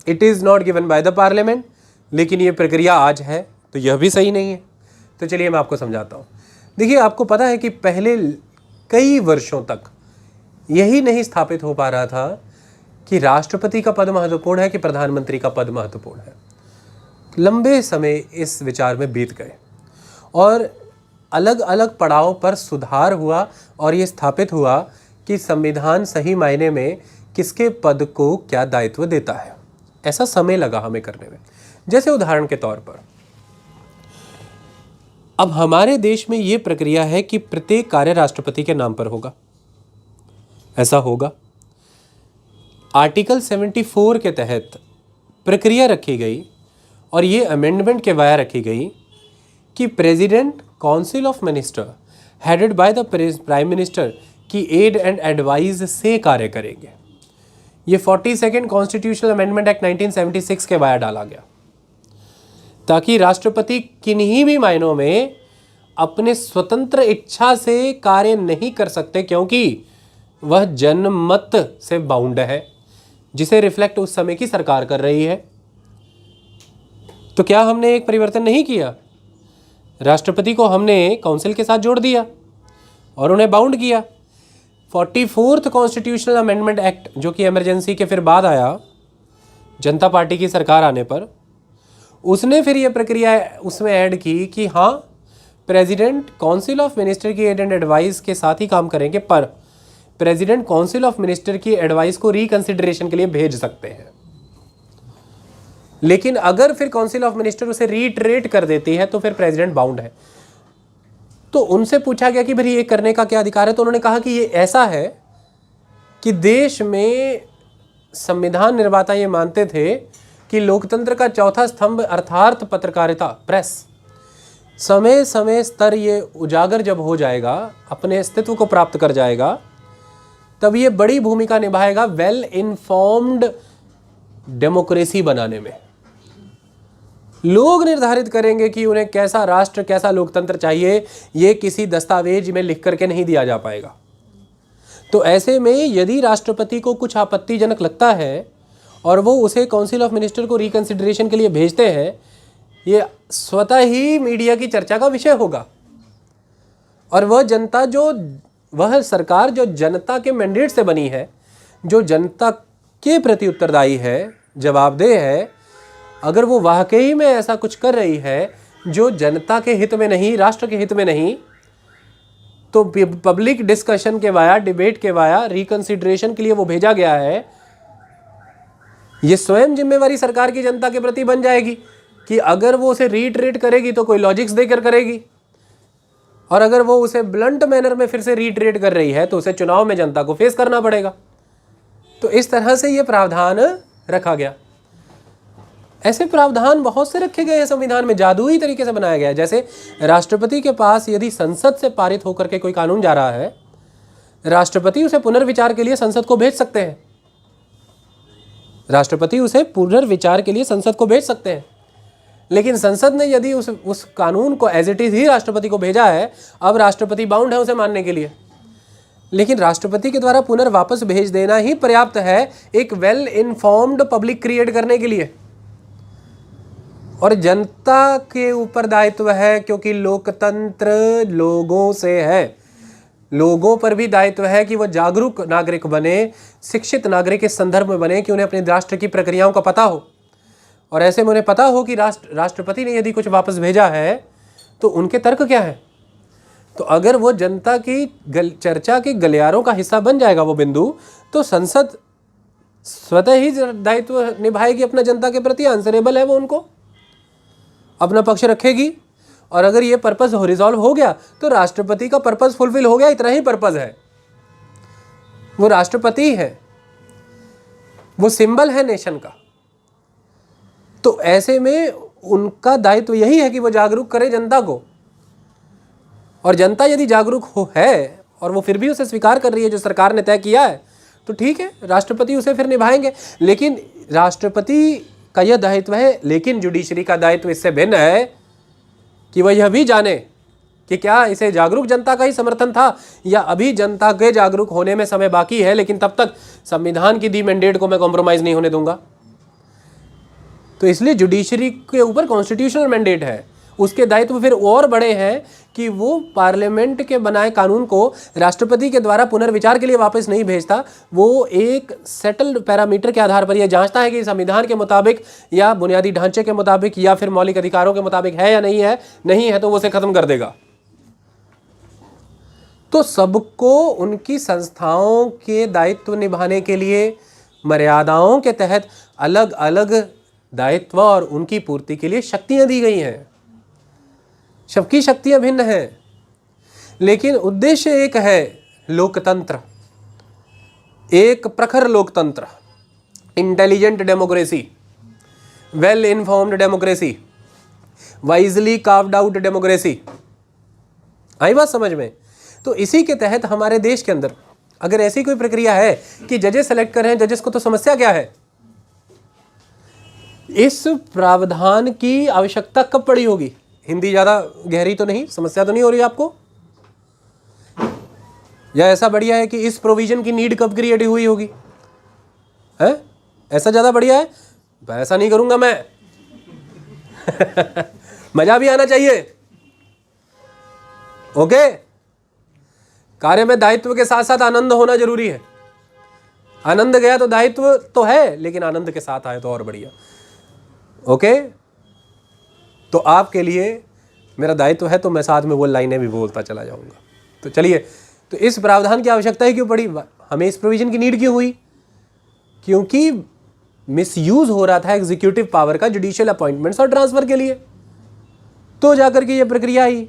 it is not given by the parliament, लेकिन ये प्रक्रिया आज है, तो यह भी सही नहीं है। तो चलिए मैं आपको समझाता हूँ। देखिए, आपको पता है कि पहले कई वर्षों तक यही नहीं स्थापित हो पा रहा था कि राष्ट्रपति का पद महत्वपूर्ण है कि प्रधानमंत्री का पद महत्वपूर्ण है। लंबे समय इस विचार में बीत गए और अलग अलग पड़ाव पर सुधार हुआ और ये स्थापित हुआ कि संविधान सही मायने में किसके पद को क्या दायित्व देता है। ऐसा समय लगा हमें करने में। जैसे उदाहरण के तौर पर अब हमारे देश में ये प्रक्रिया है कि प्रत्येक कार्य राष्ट्रपति के नाम पर होगा, ऐसा होगा। आर्टिकल 74 के तहत प्रक्रिया रखी गई और ये अमेंडमेंट के वाया रखी गई कि president council of minister headed by the prime minister की एड एंड एडवाइस से कार्य करेंगे। ये 42nd कॉन्स्टिट्यूशनल अमेंडमेंट एक्ट 1976 के वाया डाला गया ताकि राष्ट्रपति किन्हीं भी मायनों में अपने स्वतंत्र इच्छा से कार्य नहीं कर सकते, क्योंकि वह जनमत से बाउंड है जिसे रिफ्लेक्ट उस समय की सरकार कर रही है। तो क्या हमने एक परिवर्तन नहीं किया? राष्ट्रपति को हमने काउंसिल के साथ जोड़ दिया और उन्हें बाउंड किया। 44th कॉन्स्टिट्यूशनल अमेंडमेंट एक्ट, जो कि इमरजेंसी के फिर बाद आया जनता पार्टी की सरकार आने पर, उसने फिर ये प्रक्रिया उसमें ऐड की कि हाँ, प्रेसिडेंट काउंसिल ऑफ मिनिस्टर की एड एंड एडवाइस के साथ ही काम करेंगे, पर प्रेसिडेंट काउंसिल ऑफ मिनिस्टर की एडवाइस को रिकंसिडरेशन के लिए भेज सकते हैं। लेकिन अगर फिर काउंसिल ऑफ मिनिस्टर उसे रीइटरेट कर देती है तो फिर प्रेसिडेंट बाउंड है। तो उनसे पूछा गया कि भाई ये करने का क्या अधिकार है? तो उन्होंने कहा कि ये ऐसा है कि देश में संविधान निर्माता ये मानते थे कि लोकतंत्र का चौथा स्तंभ अर्थात पत्रकारिता, प्रेस, समय समय स्तर ये उजागर जब हो जाएगा, अपने अस्तित्व को प्राप्त कर जाएगा, तब ये बड़ी भूमिका निभाएगा वेल इन्फॉर्म्ड डेमोक्रेसी बनाने में। लोग निर्धारित करेंगे कि उन्हें कैसा राष्ट्र, कैसा लोकतंत्र चाहिए, ये किसी दस्तावेज में लिख करके नहीं दिया जा पाएगा। तो ऐसे में यदि राष्ट्रपति को कुछ आपत्तिजनक लगता है और वो उसे काउंसिल ऑफ मिनिस्टर को रिकंसिडरेशन के लिए भेजते हैं, ये स्वतः ही मीडिया की चर्चा का विषय होगा। और वह सरकार जो जनता के मैंडेट से बनी है, जो जनता के प्रति उत्तरदायी है, जवाबदेह है, अगर वो वाकई में ऐसा कुछ कर रही है जो जनता के हित में नहीं, राष्ट्र के हित में नहीं, तो पब्लिक डिस्कशन के वाया, डिबेट के वाया, रिकंसिडरेशन के लिए वो भेजा गया है। ये स्वयं जिम्मेवारी सरकार की जनता के प्रति बन जाएगी कि अगर वो उसे रीइटरेट करेगी तो कोई लॉजिक्स देकर करेगी, और अगर वो उसे ब्लंट मैनर में फिर से रीइटरेट कर रही है तो उसे चुनाव में जनता को फेस करना पड़ेगा। तो इस तरह से ये प्रावधान रखा गया। ऐसे प्रावधान बहुत से रखे गए हैं संविधान में, जादुई तरीके से बनाया गया है। जैसे राष्ट्रपति के पास यदि संसद से पारित होकर के कोई कानून जा रहा है, राष्ट्रपति उसे पुनर्विचार के लिए संसद को भेज सकते हैं। राष्ट्रपति उसे पुनर्विचार के लिए संसद को भेज सकते हैं, लेकिन संसद ने यदि उस कानून को एज इट इज ही राष्ट्रपति को भेजा है, अब राष्ट्रपति बाउंड है उसे मानने के लिए। लेकिन राष्ट्रपति के द्वारा पुनर्वापस भेज देना ही पर्याप्त है एक वेल इन्फॉर्म्ड पब्लिक क्रिएट करने के लिए। और जनता के ऊपर दायित्व है, क्योंकि लोकतंत्र लोगों से है, लोगों पर भी दायित्व है कि वो जागरूक नागरिक बने, शिक्षित नागरिक इस संदर्भ में बने कि उन्हें अपने राष्ट्र की प्रक्रियाओं का पता हो। और ऐसे में उन्हें पता हो कि राष्ट्रपति ने यदि कुछ वापस भेजा है तो उनके तर्क क्या है। तो अगर वो जनता की चर्चा के गलियारों का हिस्सा बन जाएगा वो बिंदु, तो संसद स्वतः ही दायित्व निभाएगी अपना जनता के प्रति, आंसरेबल है वो, उनको अपना पक्ष रखेगी। और अगर ये पर्पस रिजॉल्व हो गया तो राष्ट्रपति का पर्पस फुलफिल हो गया, इतना ही पर्पस है। वो राष्ट्रपति है, वो सिंबल है नेशन का। तो ऐसे में उनका दायित्व यही है कि वो जागरूक करे जनता को। और जनता यदि जागरूक हो है और वो फिर भी उसे स्वीकार कर रही है जो सरकार ने तय किया है, तो ठीक है, राष्ट्रपति उसे फिर निभाएंगे। लेकिन राष्ट्रपति का यह दायित्व है, लेकिन जुडिशरी का दायित्व इससे भिन्न है कि वह यह भी जाने कि क्या इसे जागरूक जनता का ही समर्थन था या अभी जनता के जागरूक होने में समय बाकी है, लेकिन तब तक संविधान की दी मैंडेट को मैं कॉम्प्रोमाइज़ नहीं होने दूंगा। तो इसलिए जुडिशरी के ऊपर कॉन्स्टिट्यूशनल मैंडेट है, उसके दायित्व फिर और बड़े हैं कि वो पार्लियामेंट के बनाए कानून को राष्ट्रपति के द्वारा पुनर्विचार के लिए वापस नहीं भेजता। वो एक सेटल्ड पैरामीटर के आधार पर यह जांचता है कि संविधान के मुताबिक या बुनियादी ढांचे के मुताबिक या फिर मौलिक अधिकारों के मुताबिक है या नहीं है। नहीं है तो वो उसे खत्म कर देगा। तो सबको उनकी संस्थाओं के दायित्व निभाने के लिए मर्यादाओं के तहत अलग अलग दायित्व और उनकी पूर्ति के लिए शक्तियां दी गई हैं। सबकी शक्तियां भिन्न हैं, लेकिन उद्देश्य एक है, लोकतंत्र, एक प्रखर लोकतंत्र, intelligent democracy, well informed democracy, wisely carved out democracy. आई बात समझ में? तो इसी के तहत हमारे देश के अंदर अगर ऐसी कोई प्रक्रिया है कि जजेस सेलेक्ट कर रहे हैं, जजेस को तो समस्या क्या है? इस प्रावधान की आवश्यकता कब पड़ी होगी? हिंदी ज़्यादा गहरी तो नहीं, समस्या तो नहीं हो रही आपको? या ऐसा बढ़िया है कि इस प्रोविजन की नीड कब क्रिएट हुई होगी? है ऐसा ज़्यादा बढ़िया है? ऐसा नहीं करूंगा मैं। मजा भी आना चाहिए। ओके, कार्य में दायित्व के साथ साथ आनंद होना जरूरी है। आनंद गया तो दायित्व तो है, लेकिन आनंद के साथ आए तो और बढ़िया। ओके, तो आपके लिए मेरा दायित्व है तो मैं साथ में वो लाइनें भी बोलता चला जाऊंगा। तो चलिए, तो इस प्रावधान की आवश्यकता ही क्यों पड़ी? हमें इस प्रोविजन की नीड क्यों हुई? क्योंकि मिसयूज हो रहा था एग्जीक्यूटिव पावर का जुडिशियल अपॉइंटमेंट्स और ट्रांसफर के लिए, तो जाकर के ये प्रक्रिया आई।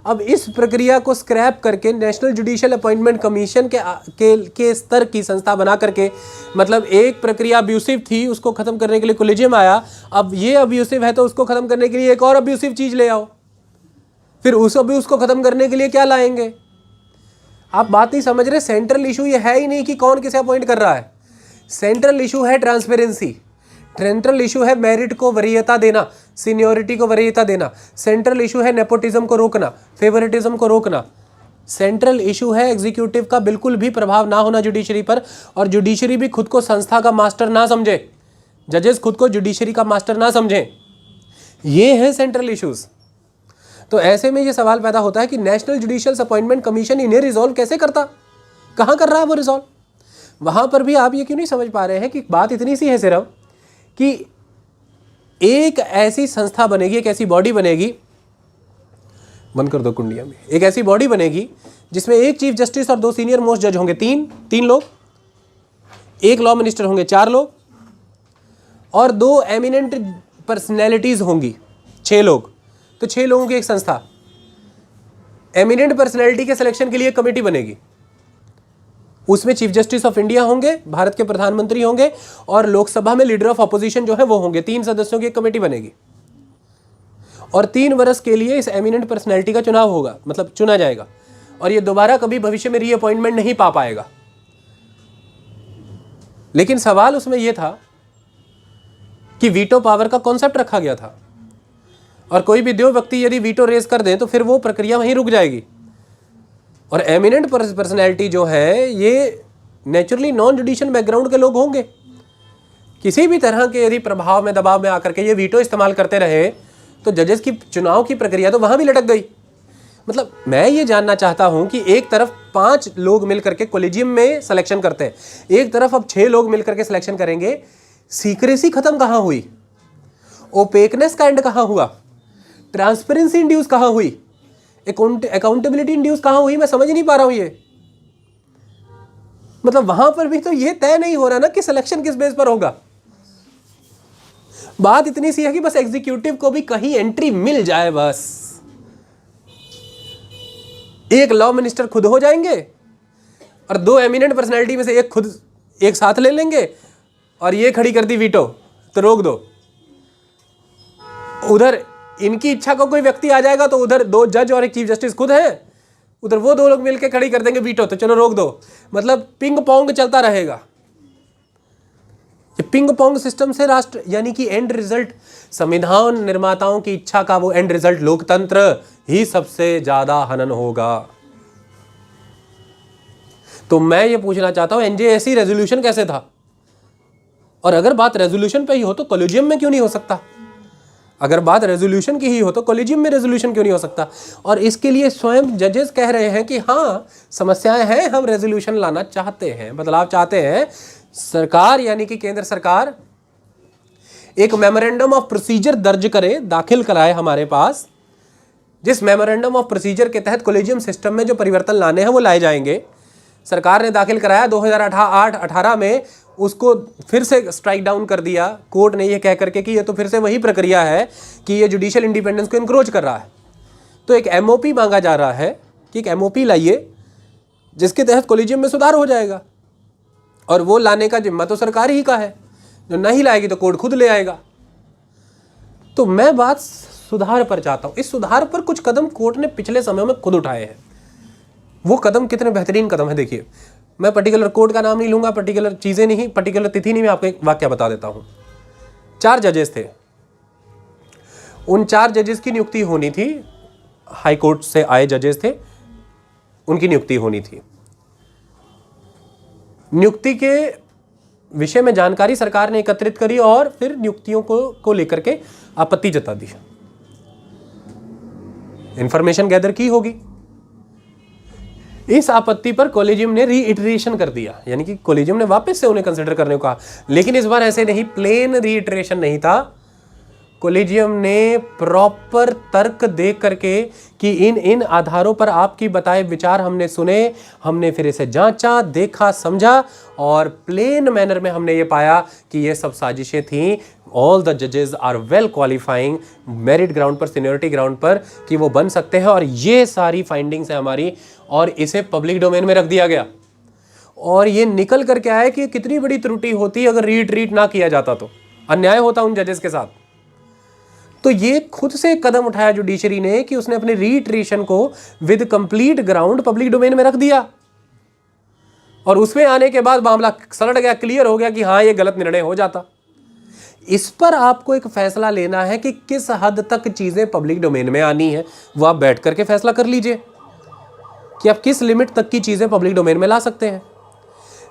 अब इस प्रक्रिया को स्क्रैप करके नेशनल जुडिशियल अपॉइंटमेंट कमीशन के स्तर की संस्था बना करके, मतलब एक प्रक्रिया अब्यूसिव थी उसको खत्म करने के लिए कोलिजियम आया, अब ये अब्यूसिव है तो उसको खत्म करने के लिए एक और अब्यूसिव चीज ले आओ, फिर उस अब्यूज को खत्म करने के लिए क्या लाएंगे? आप बात नहीं समझ रहे। सेंट्रल इशू ये है ही नहीं कि कौन किसे अपॉइंट कर रहा है। सेंट्रल इशू है ट्रांसपेरेंसी, सेंट्रल इशू है मेरिट को वरीयता देना, सीनियोरिटी को वरीयता देना। सेंट्रल इशू है नेपोटिज्म को रोकना, फेवरेटिज्म को रोकना। सेंट्रल इशू है एग्जीक्यूटिव का बिल्कुल भी प्रभाव ना होना जुडिशरी पर, और जुडिशरी भी खुद को संस्था का मास्टर ना समझे, जजेस खुद को जुडिशरी का मास्टर ना समझें। ये है सेंट्रल इश्यूज। तो ऐसे में ये सवाल पैदा होता है कि नेशनल जुडिशियल अपॉइंटमेंट कमीशन इन्हें रिजॉल्व कैसे करता? कहाँ कर रहा है वो रिजॉल्व? वहाँ पर भी आप ये क्यों नहीं समझ पा रहे हैं कि बात इतनी सी है सिर्फ कि एक ऐसी संस्था बनेगी, एक ऐसी बॉडी बनेगी, बंद कर दो कुंडिया में, एक ऐसी बॉडी बनेगी जिसमें एक चीफ जस्टिस और 2 सीनियर मोस्ट जज होंगे, तीन लोग, एक लॉ मिनिस्टर होंगे 4 लोग, और 2 एमिनेंट पर्सनैलिटीज होंगी 6 लोग। तो 6 लोगों की एक संस्था। एमिनेंट पर्सनैलिटी के सिलेक्शन के लिए कमेटी बनेगी, उसमें चीफ जस्टिस ऑफ इंडिया होंगे, भारत के प्रधानमंत्री होंगे, और लोकसभा में लीडर ऑफ ऑपोजिशन जो है वो होंगे। 3 सदस्यों की एक कमेटी बनेगी, और 3 वर्ष के लिए इस एमिनेंट पर्सनैलिटी का चुनाव होगा, मतलब चुना जाएगा, और ये दोबारा कभी भविष्य में रीअपॉइंटमेंट नहीं पा पाएगा। लेकिन सवाल उसमें यह था कि वीटो पावर का कॉन्सेप्ट रखा गया था, और कोई भी 2 व्यक्ति यदि वीटो रेज कर दें तो फिर वो प्रक्रिया वहीं रुक जाएगी। और एमिनेंट पर्सनैलिटी जो है ये नेचुरली नॉन जुडिशियल बैकग्राउंड के लोग होंगे। किसी भी तरह के यदि प्रभाव में दबाव में आकर के ये वीटो इस्तेमाल करते रहे तो जजेस की चुनाव की प्रक्रिया तो वहाँ भी लटक गई। मतलब मैं ये जानना चाहता हूँ कि एक तरफ 5 लोग मिलकर के कॉलेजियम में सिलेक्शन करते हैं, एक तरफ अब 6 लोग मिलकर के सिलेक्शन करेंगे, सीक्रेसी खत्म कहाँ हुई? ओपेकनेस का एंड कहाँ हुआ? ट्रांसपेरेंसी इंड्यूस कहाँ हुई? अकाउंटेबिलिटी इंड्यूस कहाँ हुई? मैं समझ नहीं पा रहा हूँ ये। मतलब वहां पर भी तो ये तय नहीं हो रहा ना कि सिलेक्शन किस बेस पर होगा। बात इतनी सी है कि बस एग्जीक्यूटिव को भी कहीं एंट्री मिल जाए, बस एक लॉ मिनिस्टर खुद हो जाएंगे और 2 एमिनेंट पर्सनैलिटी में से एक खुद एक साथ ले लेंगे और ये खड़ी कर दी वीटो, तो रोक दो। उधर इनकी इच्छा का कोई व्यक्ति आ जाएगा तो उधर 2 जज और एक चीफ जस्टिस खुद है, उधर वो 2 लोग मिलकर खड़ी कर देंगे वीटो, तो चलो रोक दो। मतलब पिंग पोंग चलता रहेगा। ये पिंग पोंग सिस्टम से राष्ट्र यानी कि एंड रिजल्ट संविधान निर्माताओं की इच्छा का वो एंड रिजल्ट लोकतंत्र ही सबसे ज्यादा हनन होगा। तो मैं ये पूछना चाहता हूं एनजेएसी रेजोल्यूशन कैसे था? और अगर बात रेजोल्यूशन पे ही हो तो कॉलेजियम में क्यों नहीं हो सकता? अगर बात रेजोल्यूशन की ही हो तो कॉलेजियम में रेजोल्यूशन क्यों नहीं हो सकता? और इसके लिए स्वयं जजेस कह रहे हैं कि हाँ समस्याएं हैं, हम रेजोल्यूशन लाना चाहते हैं, बदलाव चाहते हैं। सरकार यानी कि केंद्र सरकार एक मेमोरेंडम ऑफ प्रोसीजर दर्ज करे, दाखिल कराए हमारे पास, जिस मेमोरेंडम ऑफ प्रोसीजर के तहत कॉलेजियम सिस्टम में जो परिवर्तन लाने हैं वो लाए जाएंगे। सरकार ने दाखिल कराया 2018 में, उसको फिर से स्ट्राइक डाउन कर दिया कोर्ट ने ये कह करके कि ये तो फिर से वही प्रक्रिया है कि ये जुडिशियल इंडिपेंडेंस को इंक्रोच कर रहा है। तो एक एमओपी मांगा जा रहा है कि एक एमओपी लाइए जिसके तहत कॉलेजियम में सुधार हो जाएगा, और वो लाने का जिम्मा तो सरकार ही का है। जो नहीं लाएगी तो कोर्ट खुद ले आएगा। तो मैं बात सुधार पर चाहता हूं। इस सुधार पर कुछ कदम कोर्ट ने पिछले समय में खुद उठाए हैं। वो कदम कितने बेहतरीन कदम है देखिए। मैं पर्टिकुलर कोर्ट का नाम नहीं लूंगा, पर्टिकुलर चीजें नहीं, पर्टिकुलर तिथि नहीं, मैं आपको एक वाक्य बता देता हूं। 4 जजेस थे, उन 4 जजेस की नियुक्ति होनी थी, हाई कोर्ट से आए जजेस थे, उनकी नियुक्ति होनी थी। नियुक्ति के विषय में जानकारी सरकार ने एकत्रित करी और फिर नियुक्तियों को लेकर के आपत्ति जता दी, इंफॉर्मेशन गैदर की होगी। इस आपत्ति पर कॉलेजियम ने रीइटरेशन कर दिया, यानी कि कॉलेजियम ने वापस से उन्हें कंसिडर करने को कहा। लेकिन इस बार ऐसे नहीं, प्लेन रीइटरेशन नहीं था। कॉलेजियम ने प्रॉपर तर्क दे करके कि इन आधारों पर आपकी बताए विचार हमने सुने, हमने फिर इसे जांचा, देखा, समझा, और प्लेन मैनर में हमने ये पाया कि ये सब साजिशें थीं। ऑल द जजेस are well qualifying, merit ground पर, सीनियरिटी ग्राउंड पर कि वो बन सकते हैं, और ये सारी फाइंडिंग्स है हमारी, और इसे पब्लिक डोमेन में रख दिया गया। और ये निकल करके आया कि कितनी बड़ी त्रुटि होती अगर रीट्रीट ना किया जाता तो अन्याय होता उन जजेस के साथ। तो ये खुद से कदम उठाया जुडिशरी ने कि उसने अपने रीट्रीशन को with complete ground public domain में रख दिया, और उसमें आने के बाद मामला सलट गया, क्लियर हो गया कि हाँ ये गलत निर्णय हो जाता। इस पर आपको एक फैसला लेना है कि किस हद तक चीजें पब्लिक डोमेन में आनी है। वो आप बैठ करके फैसला कर लीजिए कि आप किस लिमिट तक की चीजें पब्लिक डोमेन में ला सकते हैं।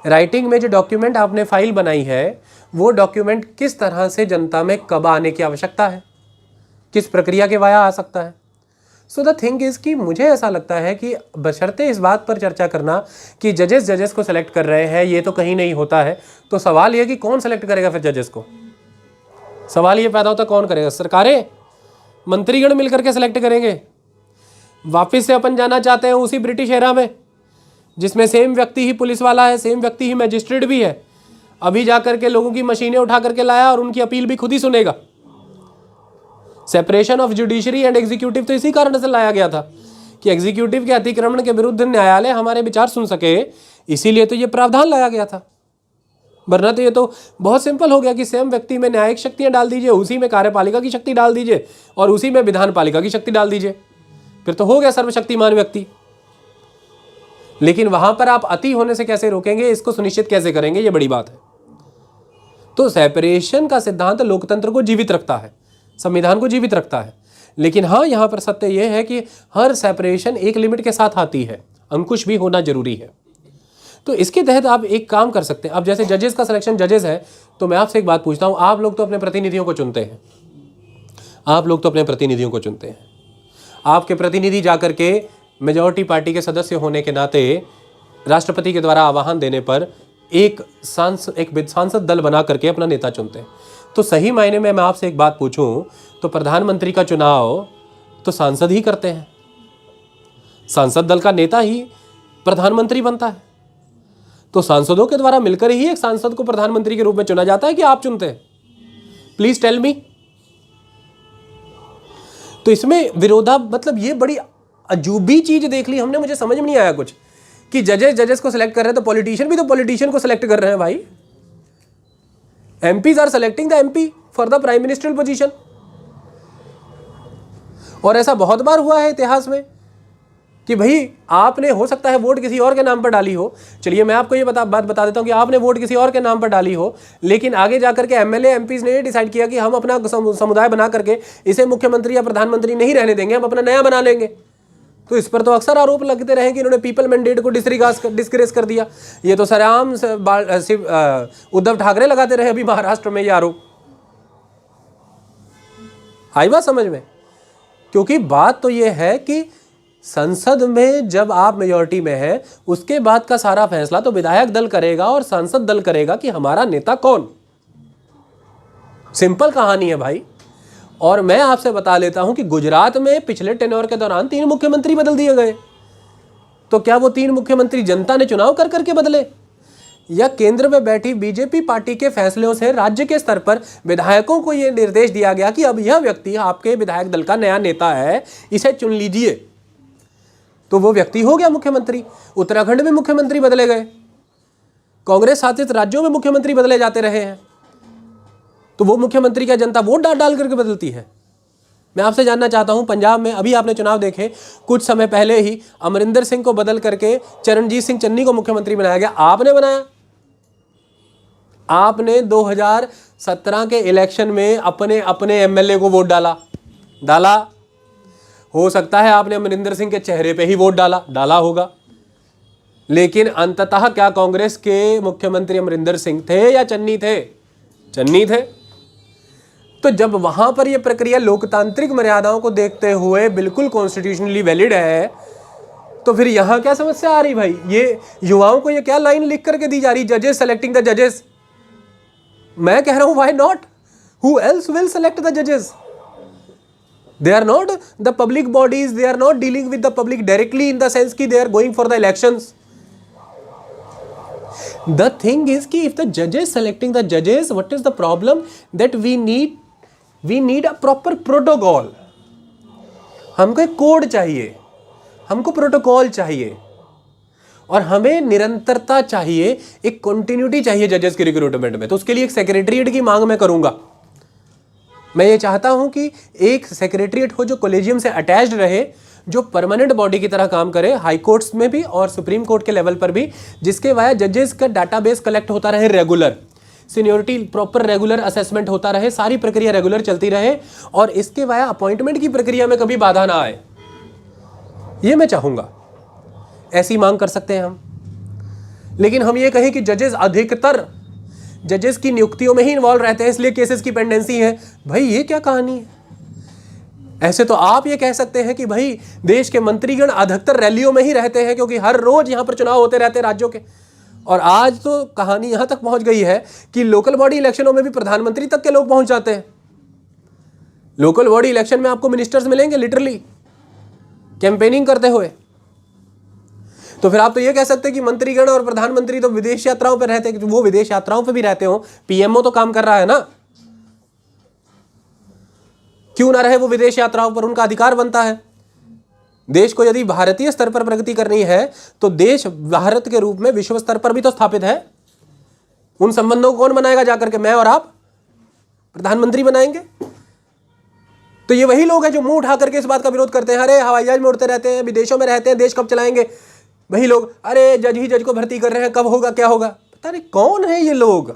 राइटिंग में जो डॉक्यूमेंट आपने फाइल बनाई है, वो डॉक्यूमेंट किस तरह से जनता में कब आने की आवश्यकता है, किस प्रक्रिया के वाया आ सकता है। सो द थिंग इज कि मुझे ऐसा लगता है कि बशर्ते इस बात पर चर्चा करना कि जजेस को सेलेक्ट कर रहे हैं, ये तो कहीं नहीं होता है। तो सवाल ये कि कौन सेलेक्ट करेगा फिर जजेस को? सवाल ये पैदा होता है कौन करेगा? सरकारें, मंत्रीगण मिलकर के सेलेक्ट करेंगे? वापस से अपन जाना चाहते हैं उसी ब्रिटिश एरा में जिसमें सेम व्यक्ति ही पुलिस वाला है, सेम व्यक्ति ही मैजिस्ट्रेट भी है। अभी जाकर के लोगों की मशीनें उठा करके लाया और उनकी अपील भी खुद ही सुनेगा। Separation of judiciary and executive तो इसी कारण से लाया गया था कि एग्जीक्यूटिव के अतिक्रमण के विरुद्ध न्यायालय हमारे विचार सुन सके, इसीलिए तो ये प्रावधान लाया गया था। वरना तो ये तो बहुत सिंपल हो गया कि सेम व्यक्ति में न्यायिक शक्तियां डाल दीजिए, उसी में कार्यपालिका की शक्ति डाल दीजिए और उसी में विधान पालिका की शक्ति डाल दीजिए, फिर तो हो गया सर्वशक्तिमान व्यक्ति। लेकिन वहां पर आप अति होने से कैसे रोकेंगे, इसको सुनिश्चित कैसे करेंगे, ये बड़ी बात है। तो सेपरेशन का सिद्धांत लोकतंत्र को जीवित रखता है, संविधान को जीवित रखता है। लेकिन हाँ, यहाँ पर सत्य यह है कि हर सेपरेशन एक लिमिट के साथ आती है। अंकुश भी होना जरूरी है। तो इसके तहत आप एक काम कर सकते हैं। अब जैसे जजेस का सिलेक्शन जजेस है, तो मैं आपसे एक बात पूछता हूँ, आप लोग तो अपने प्रतिनिधियों को चुनते हैं, आप लोग तो अपने प्रतिनिधियों को चुनते हैं। आपके प्रतिनिधि जाकर के मेजॉरिटी पार्टी के सदस्य होने के नाते राष्ट्रपति के द्वारा आह्वान देने पर एक सांसद दल बना करके अपना नेता चुनते हैं। तो सही मायने में मैं आपसे एक बात पूछूं, तो प्रधानमंत्री का चुनाव तो सांसद ही करते हैं, सांसद दल का नेता ही प्रधानमंत्री बनता है। तो सांसदों के द्वारा मिलकर ही एक सांसद को प्रधानमंत्री के रूप में चुना जाता है कि आप चुनते हैं? Please tell me. तो इसमें मतलब ये बड़ी अजूबी चीज देख ली हमने, मुझे समझ में नहीं आया कुछ कि जजेस को सिलेक्ट कर रहे हैं, तो पॉलिटिशियन भी तो पॉलिटिशियन को सिलेक्ट कर रहे हैं भाई। MPs are selecting the MP for the prime ministerial position. और ऐसा बहुत बार हुआ है इतिहास में कि भाई आपने हो सकता है वोट किसी और के नाम पर डाली हो। चलिए मैं आपको ये बात बता देता हूं कि आपने वोट किसी और के नाम पर डाली हो, लेकिन आगे जाकर के एमएलए एमपीज ने डिसाइड किया कि हम अपना समुदाय बना करके इसे मुख्यमंत्री या प्रधानमंत्री नहीं रहने देंगे, हम अपना नया बना लेंगे। तो इस पर तो अक्सर आरोप लगते रहे कि इन्होंने पीपल मैंडेट को डिस्करेज कर दिया। ये तो सरेआम उद्धव ठाकरे लगाते रहे अभी महाराष्ट्र में ये आरोप। आई बात समझ में? क्योंकि बात तो ये है कि संसद में जब आप मेजॉरिटी में हैं, उसके बाद का सारा फैसला तो विधायक दल करेगा और सांसद दल करेगा कि हमारा नेता कौन। सिंपल कहानी है भाई। और मैं आपसे बता लेता हूं कि गुजरात में पिछले टेन्योर के दौरान 3 मुख्यमंत्री बदल दिए गए। तो क्या वो 3 मुख्यमंत्री जनता ने चुनाव कर करके बदले, या केंद्र में बैठी बीजेपी पार्टी के फैसलों से राज्य के स्तर पर विधायकों को यह निर्देश दिया गया कि अब यह व्यक्ति आपके विधायक दल का नया नेता है, इसे चुन लीजिए, तो वो व्यक्ति हो गया मुख्यमंत्री। उत्तराखंड में मुख्यमंत्री बदले गए, कांग्रेस शासित राज्यों में मुख्यमंत्री बदले जाते रहे हैं। तो वो मुख्यमंत्री क्या जनता वोट डाल करके बदलती है? मैं आपसे जानना चाहता हूं, पंजाब में अभी आपने चुनाव देखे, कुछ समय पहले ही अमरिंदर सिंह को बदल करके चरणजीत सिंह चन्नी को मुख्यमंत्री बनाया गया। आपने बनाया? आपने 2017 के इलेक्शन में अपने एमएलए को वोट डाला। हो सकता है आपने अमरिंदर सिंह के चेहरे पे ही वोट डाला होगा, लेकिन अंततः क्या कांग्रेस के मुख्यमंत्री अमरिंदर सिंह थे या चन्नी थे? तो जब वहां पर यह प्रक्रिया लोकतांत्रिक मर्यादाओं को देखते हुए बिल्कुल कॉन्स्टिट्यूशनली वैलिड है, तो फिर यहां क्या समस्या आ रही भाई? ये युवाओं को ये क्या लाइन लिख करके दी जा रही, जजेस सेलेक्टिंग द जजेस? मैं कह रहा हूं why not? Who else will select the जजेस? They are not the public bodies, they are not dealing with the public directly in the sense कि they are going for the elections. The thing is कि if the judges selecting the judges, what is the problem? That we need a proper protocol. हमको एक code चाहिए, हमको protocol चाहिए, और हमें निरंतरता चाहिए, एक कंटिन्यूटी चाहिए जजेस के रिक्रूटमेंट में। तो उसके लिए एक सेक्रेटरीट की मांग मैं करूंगा। मैं ये चाहता हूं कि एक सेक्रेटरीट हो जो कॉलेजियम से अटैच्ड रहे, जो परमानेंट बॉडी की तरह काम करे, हाई कोर्ट्स में भी और सुप्रीम कोर्ट के लेवल पर भी, जिसके वाया जजेस का डाटाबेस कलेक्ट होता रहे, regular seniority proper regular assessment होता रहे, सारी प्रक्रिया रेगुलर चलती रहे, और इसके वाया अपॉइंटमेंट की प्रक्रिया में कभी बाधा ना आए। ये मैं चाहूँगा, ऐसी मांग कर सकते हैं हम। लेकिन हम ये कहें कि जजेस अधिकतर जजेस की नियुक्तियों में ही इन्वॉल्व रहते हैं, इसलिए केसेस की पेंडेंसी है, भाई ये क्या कहानी है? ऐसे तो आप ये कह सकते हैं कि भाई देश के मंत्रीगण अधिकतर रैलियों में ही रहते हैं, क्योंकि हर रोज यहां पर चुनाव होते रहते हैं राज्यों के। और आज तो कहानी यहां तक पहुंच गई है कि लोकल बॉडी इलेक्शनों में भी प्रधानमंत्री तक के लोग पहुंच जाते हैं। लोकल बॉडी इलेक्शन में आपको मिनिस्टर्स मिलेंगे लिटरली कैंपेनिंग करते हुए। तो फिर आप तो ये कह सकते हैं कि मंत्रीगण और प्रधानमंत्री तो विदेश यात्राओं पर रहते हैं, वो विदेश यात्राओं पर भी रहते हो, पीएमओ तो काम कर रहा है ना, क्यों ना रहे वो विदेश यात्राओं पर, उनका अधिकार बनता है। देश को यदि भारतीय स्तर पर प्रगति करनी है तो देश भारत के रूप में विश्व स्तर पर भी तो स्थापित है। उन संबंधों को कौन बनाएगा? जाकर के मैं और आप प्रधानमंत्री बनाएंगे? तो ये वही लोग हैं जो मुंह उठा करके इस बात का विरोध करते हैं, अरे हवाई जहाज में उड़ते रहते हैं, विदेशों में रहते हैं, देश कब चलाएंगे? वही लोग अरे जज ही जज को भर्ती कर रहे हैं, कब होगा क्या होगा? पता नहीं कौन है ये लोग,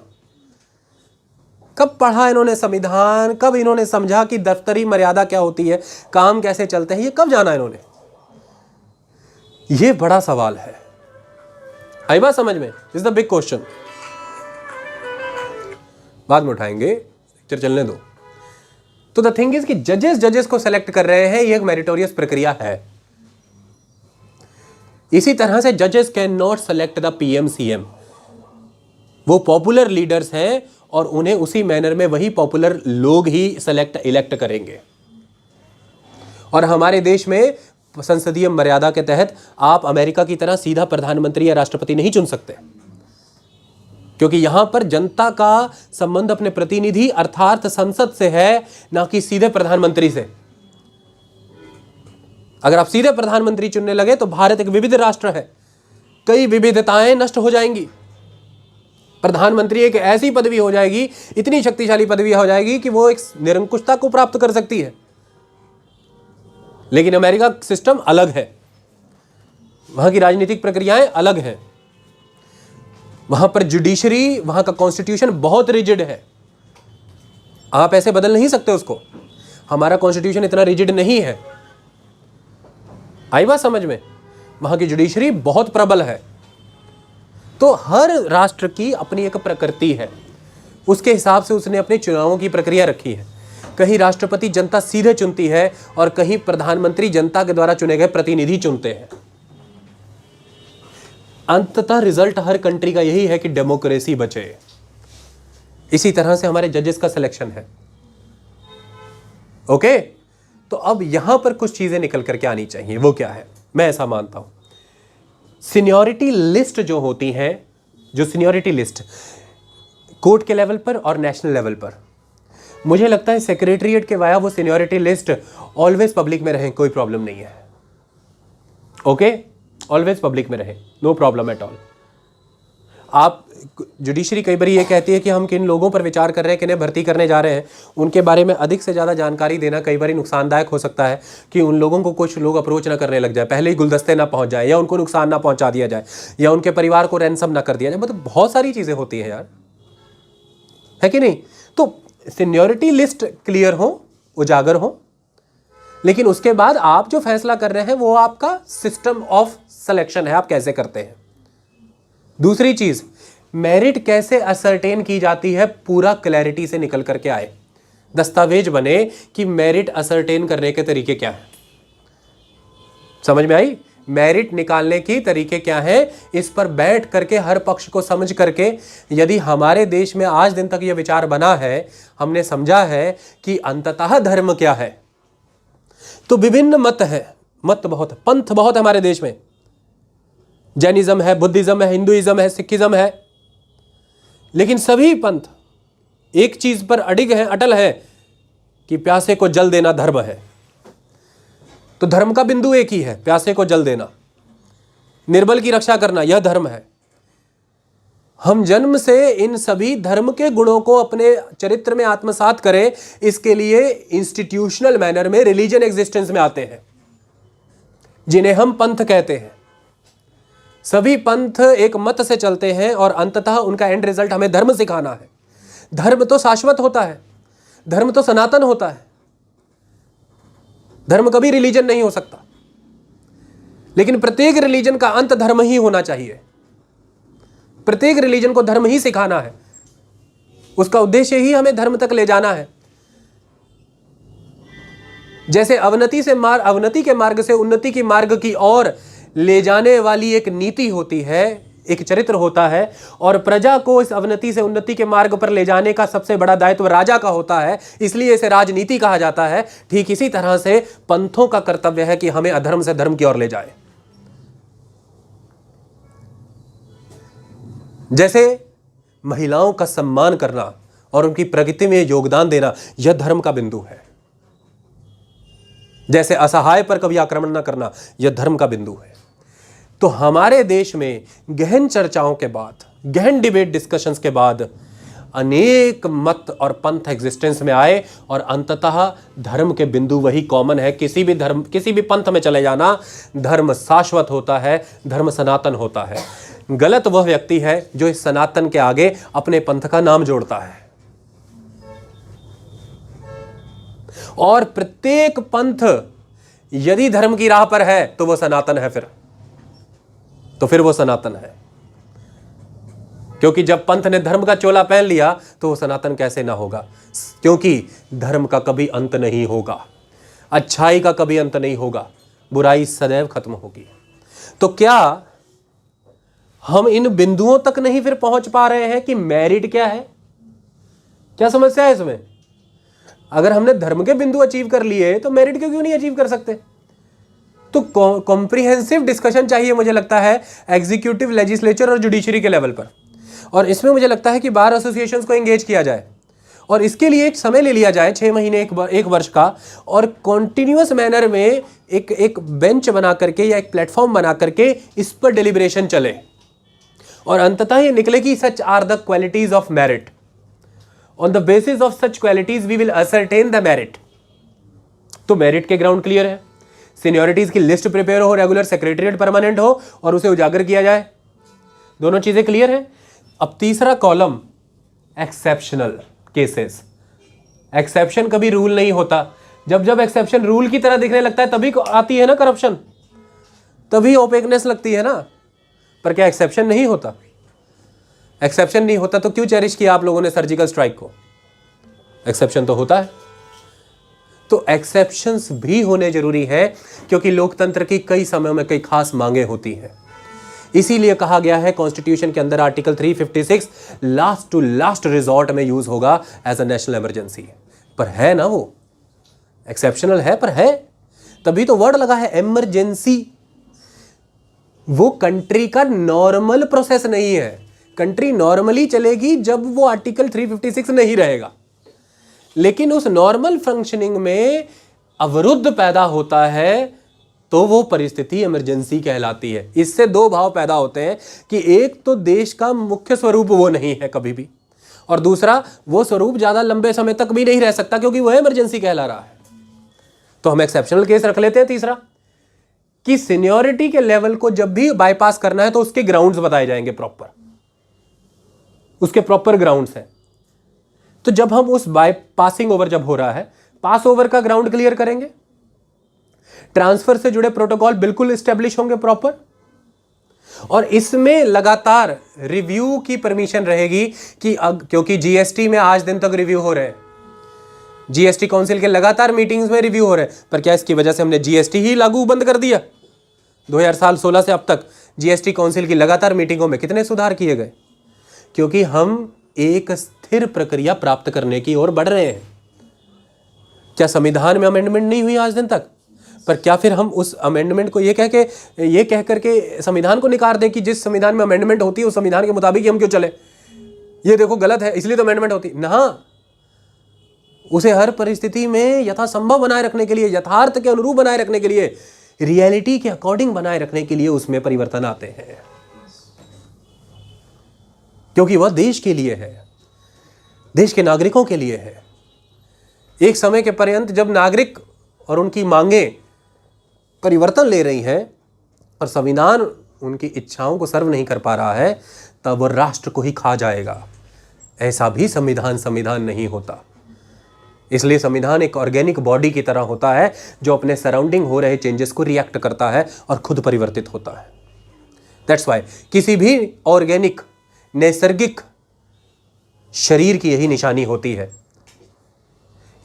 कब पढ़ा इन्होंने संविधान, कब इन्होंने समझा कि दफ्तरी मर्यादा क्या होती है, काम कैसे चलते हैं, ये कब जाना इन्होंने? ये बड़ा सवाल है। आई बात समझ में? Is the big question. बाद में उठाएंगे, लेक्चर चलने दो। तो द थिंग इज कि जजेस को सेलेक्ट कर रहे हैं, ये एक मेरिटोरियस प्रक्रिया है। इसी तरह से जजेस can not select the PM CM. वो पॉपुलर लीडर्स हैं और उन्हें उसी मैनर में वही पॉपुलर लोग ही इलेक्ट करेंगे। और हमारे देश में संसदीय मर्यादा के तहत आप अमेरिका की तरह सीधा प्रधानमंत्री या राष्ट्रपति नहीं चुन सकते, क्योंकि यहां पर जनता का संबंध अपने प्रतिनिधि अर्थात संसद से है, ना कि सीधे प्रधानमंत्री से। अगर आप सीधे प्रधानमंत्री चुनने लगे तो भारत एक विविध राष्ट्र है, कई विविधताएं नष्ट हो जाएंगी। प्रधानमंत्री एक ऐसी पदवी हो जाएगी, इतनी शक्तिशाली पदवी हो जाएगी कि वो एक निरंकुशता को प्राप्त कर सकती है। लेकिन अमेरिका सिस्टम अलग है, वहां की राजनीतिक प्रक्रियाएं अलग हैं। वहां पर जुडिशरी, वहां का कॉन्स्टिट्यूशन बहुत रिजिड है, आप ऐसे बदल नहीं सकते उसको। हमारा कॉन्स्टिट्यूशन इतना रिजिड नहीं है। आई बात समझ में? वहां की जुडिशरी बहुत प्रबल है। तो हर राष्ट्र की अपनी एक प्रकृति है, उसके हिसाब से उसने अपने चुनावों की प्रक्रिया रखी है। कहीं राष्ट्रपति जनता सीधे चुनती है और कहीं प्रधानमंत्री जनता के द्वारा चुने गए प्रतिनिधि चुनते हैं। अंततः रिजल्ट हर कंट्री का यही है कि डेमोक्रेसी बचे। इसी तरह से हमारे जजेस का सिलेक्शन है। ओके, तो अब यहां पर कुछ चीजें निकल करके आनी चाहिए। वो क्या है? मैं ऐसा मानता हूं, सीनियरिटी लिस्ट जो होती हैं, जो सीनियरिटी लिस्ट कोर्ट के लेवल पर और नेशनल लेवल पर, मुझे लगता है सेक्रेटरीट के वाया वो सीनियरिटी लिस्ट ऑलवेज पब्लिक में रहे, कोई प्रॉब्लम नहीं है। ओके, ऑलवेज पब्लिक में रहे, नो प्रॉब्लम एट ऑल। आप जुडिशरी कई बार ये कहती है कि हम किन लोगों पर विचार कर रहे हैं, किन्हें भर्ती करने जा रहे हैं, उनके बारे में अधिक से ज़्यादा जानकारी देना कई बार नुकसानदायक हो सकता है कि उन लोगों को कुछ लोग अप्रोच ना करने लग जाए, पहले ही गुलदस्ते ना पहुंच जाए, या उनको नुकसान ना पहुंचा दिया जाए, या उनके परिवार को रैंसम ना कर दिया जाए। मतलब बहुत सारी चीज़ें होती हैं यार, है कि नहीं? तो सीनियरिटी लिस्ट क्लियर हो, उजागर हो, लेकिन उसके बाद आप जो फैसला कर रहे हैं वो आपका सिस्टम ऑफ सिलेक्शन है, आप कैसे करते हैं। दूसरी चीज, मेरिट कैसे असरटेन की जाती है, पूरा क्लैरिटी से निकल करके आए, दस्तावेज बने कि मेरिट असरटेन करने के तरीके क्या हैं। समझ में आई? मेरिट निकालने की तरीके क्या है, इस पर बैठ करके हर पक्ष को समझ करके, यदि हमारे देश में आज दिन तक यह विचार बना है, हमने समझा है कि अंततः धर्म क्या है, तो विभिन्न मत है, मत बहुत, पंथ बहुत है हमारे देश में। जैनिज्म है, बुद्धिज्म है, हिंदुइज्म है, सिखिज्म है, लेकिन सभी पंथ एक चीज पर अडिग है, अटल है कि प्यासे को जल देना धर्म है। तो धर्म का बिंदु एक ही है, प्यासे को जल देना, निर्बल की रक्षा करना, यह धर्म है। हम जन्म से इन सभी धर्म के गुणों को अपने चरित्र में आत्मसात करें, इसके लिए इंस्टीट्यूशनल मैनर में रिलीजन एग्जिस्टेंस में आते हैं, जिन्हें हम पंथ कहते हैं। सभी पंथ एक मत से चलते हैं और अंततः उनका एंड रिजल्ट हमें धर्म सिखाना है। धर्म तो शाश्वत होता है, धर्म तो सनातन होता है, धर्म कभी रिलीजन नहीं हो सकता, लेकिन प्रत्येक रिलीजन का अंत धर्म ही होना चाहिए। प्रत्येक रिलीजन को धर्म ही सिखाना है, उसका उद्देश्य ही हमें धर्म तक ले जाना है। जैसे अवनति के मार्ग से उन्नति की मार्ग की ओर ले जाने वाली एक नीति होती है, एक चरित्र होता है, और प्रजा को इस अवनति से उन्नति के मार्ग पर ले जाने का सबसे बड़ा दायित्व राजा का होता है, इसलिए इसे राजनीति कहा जाता है। ठीक इसी तरह से पंथों का कर्तव्य है कि हमें अधर्म से धर्म की ओर ले जाए। जैसे महिलाओं का सम्मान करना और उनकी प्रगति में योगदान देना, यह धर्म का बिंदु है। जैसे असहाय पर कभी आक्रमण न करना, यह धर्म का बिंदु है। तो हमारे देश में गहन चर्चाओं के बाद, गहन डिबेट डिस्कशंस के बाद अनेक मत और पंथ एग्जिस्टेंस में आए, और अंततः धर्म के बिंदु वही कॉमन है। किसी भी धर्म, किसी भी पंथ में चले जाना, धर्म शाश्वत होता है, धर्म सनातन होता है। गलत वह व्यक्ति है जो इस सनातन के आगे अपने पंथ का नाम जोड़ता है। और प्रत्येक पंथ यदि धर्म की राह पर है तो वह सनातन है। फिर तो फिर वो सनातन है। क्योंकि जब पंथ ने धर्म का चोला पहन लिया तो वो सनातन कैसे ना होगा, क्योंकि धर्म का कभी अंत नहीं होगा, अच्छाई का कभी अंत नहीं होगा, बुराई सदैव खत्म होगी। तो क्या हम इन बिंदुओं तक नहीं फिर पहुंच पा रहे हैं कि मेरिट क्या है? क्या समस्या है इसमें? अगर हमने धर्म के बिंदु अचीव कर लिए तो मेरिट क्यों नहीं अचीव कर सकते? तो कॉम्प्रिहेंसिव डिस्कशन चाहिए मुझे लगता है एग्जीक्यूटिव, लेजिस्लेचर और जुडिशरी के लेवल पर। और इसमें मुझे लगता है कि बार एसोसिएशंस को एंगेज किया जाए और इसके लिए एक समय ले लिया जाए, 6 महीने, एक वर्ष का, और कॉन्टिन्यूअस मैनर में एक बेंच बना करके या एक प्लेटफॉर्म बना करके इस पर डिलिब्रेशन चले और अंततः ये निकले कि such are the qualities of merit. On the basis of such qualities we will ascertain the merit. तो मेरिट के ग्राउंड क्लियर है, सीनियोरिटीज की लिस्ट प्रिपेयर हो, रेगुलर सेक्रेटरीट परमानेंट हो और उसे उजागर किया जाए, दोनों चीजें क्लियर है। अब तीसरा कॉलम, एक्सेप्शनल केसेस। एक्सेप्शन कभी रूल नहीं होता। जब जब एक्सेप्शन रूल की तरह दिखने लगता है तभी आती है ना करप्शन, तभी ओपेकनेस लगती है ना। पर क्या एक्सेप्शन नहीं होता? एक्सेप्शन नहीं होता तो क्यों चेरिश किया आप लोगों ने सर्जिकल स्ट्राइक को? एक्सेप्शन तो होता है। तो एक्सेप्शंस भी होने जरूरी है क्योंकि लोकतंत्र की कई समयों में कई खास मांगे होती हैं। इसीलिए कहा गया है कॉन्स्टिट्यूशन के अंदर article 356 last to last resort में यूज होगा एज अ नेशनल इमरजेंसी। पर है ना, वो एक्सेप्शनल है पर है, तभी तो वर्ड लगा है इमरजेंसी। वो कंट्री का नॉर्मल प्रोसेस नहीं है। कंट्री नॉर्मली चलेगी जब वो आर्टिकल 356 नहीं रहेगा, लेकिन उस नॉर्मल फंक्शनिंग में अवरुद्ध पैदा होता है तो वो परिस्थिति इमरजेंसी कहलाती है। इससे दो भाव पैदा होते हैं कि एक तो देश का मुख्य स्वरूप वो नहीं है कभी भी, और दूसरा वो स्वरूप ज्यादा लंबे समय तक भी नहीं रह सकता क्योंकि वो इमरजेंसी कहला रहा है। तो हम एक्सेप्शनल केस रख लेते हैं तीसरा, कि सीनियोरिटी के लेवल को जब भी बाईपास करना है तो उसके ग्राउंड्स बताए जाएंगे, प्रॉपर उसके प्रॉपर ग्राउंड्स हैं। तो जब हम उस पासिंग ओवर जब हो रहा है, पास ओवर का ग्राउंड क्लियर करेंगे, ट्रांसफर से जुड़े प्रोटोकॉल बिल्कुल एस्टेब्लिश होंगे प्रॉपर, और इसमें लगातार रिव्यू की परमिशन रहेगी कि क्योंकि जीएसटी में आज दिन तक रिव्यू हो रहे हैं, जीएसटी काउंसिल के लगातार मीटिंग्स में रिव्यू हो रहे हैं। पर क्या इसकी वजह से हमने जीएसटी ही लागू बंद कर दिया? 2016 से अब तक जीएसटी काउंसिल की लगातार मीटिंगों में कितने सुधार किए गए? क्योंकि हम एक स्थिर प्रक्रिया प्राप्त करने की ओर बढ़ रहे हैं। क्या संविधान में अमेंडमेंट नहीं हुई आज दिन तक? पर क्या फिर हम उस अमेंडमेंट को ये कह करके संविधान को निकार दें कि जिस संविधान में अमेंडमेंट होती है उस संविधान के मुताबिक ही हम क्यों चले? ये देखो गलत है इसलिए तो अमेंडमेंट होती ना। उसे हर परिस्थिति में यथासंभव बनाए रखने के लिए, यथार्थ के अनुरूप बनाए रखने के लिए, रियलिटी के अकॉर्डिंग बनाए रखने के लिए उसमें परिवर्तन आते हैं, क्योंकि वह देश के लिए है, देश के नागरिकों के लिए है। एक समय के पर्यंत जब नागरिक और उनकी मांगे परिवर्तन ले रही हैं और संविधान उनकी इच्छाओं को सर्व नहीं कर पा रहा है, तब वह राष्ट्र को ही खा जाएगा। ऐसा भी संविधान नहीं होता। इसलिए संविधान एक ऑर्गेनिक बॉडी की तरह होता है जो अपने सराउंडिंग हो रहे चेंजेस को रिएक्ट करता है और खुद परिवर्तित होता है। दैट्स वाई किसी भी ऑर्गेनिक नैसर्गिक शरीर की यही निशानी होती है।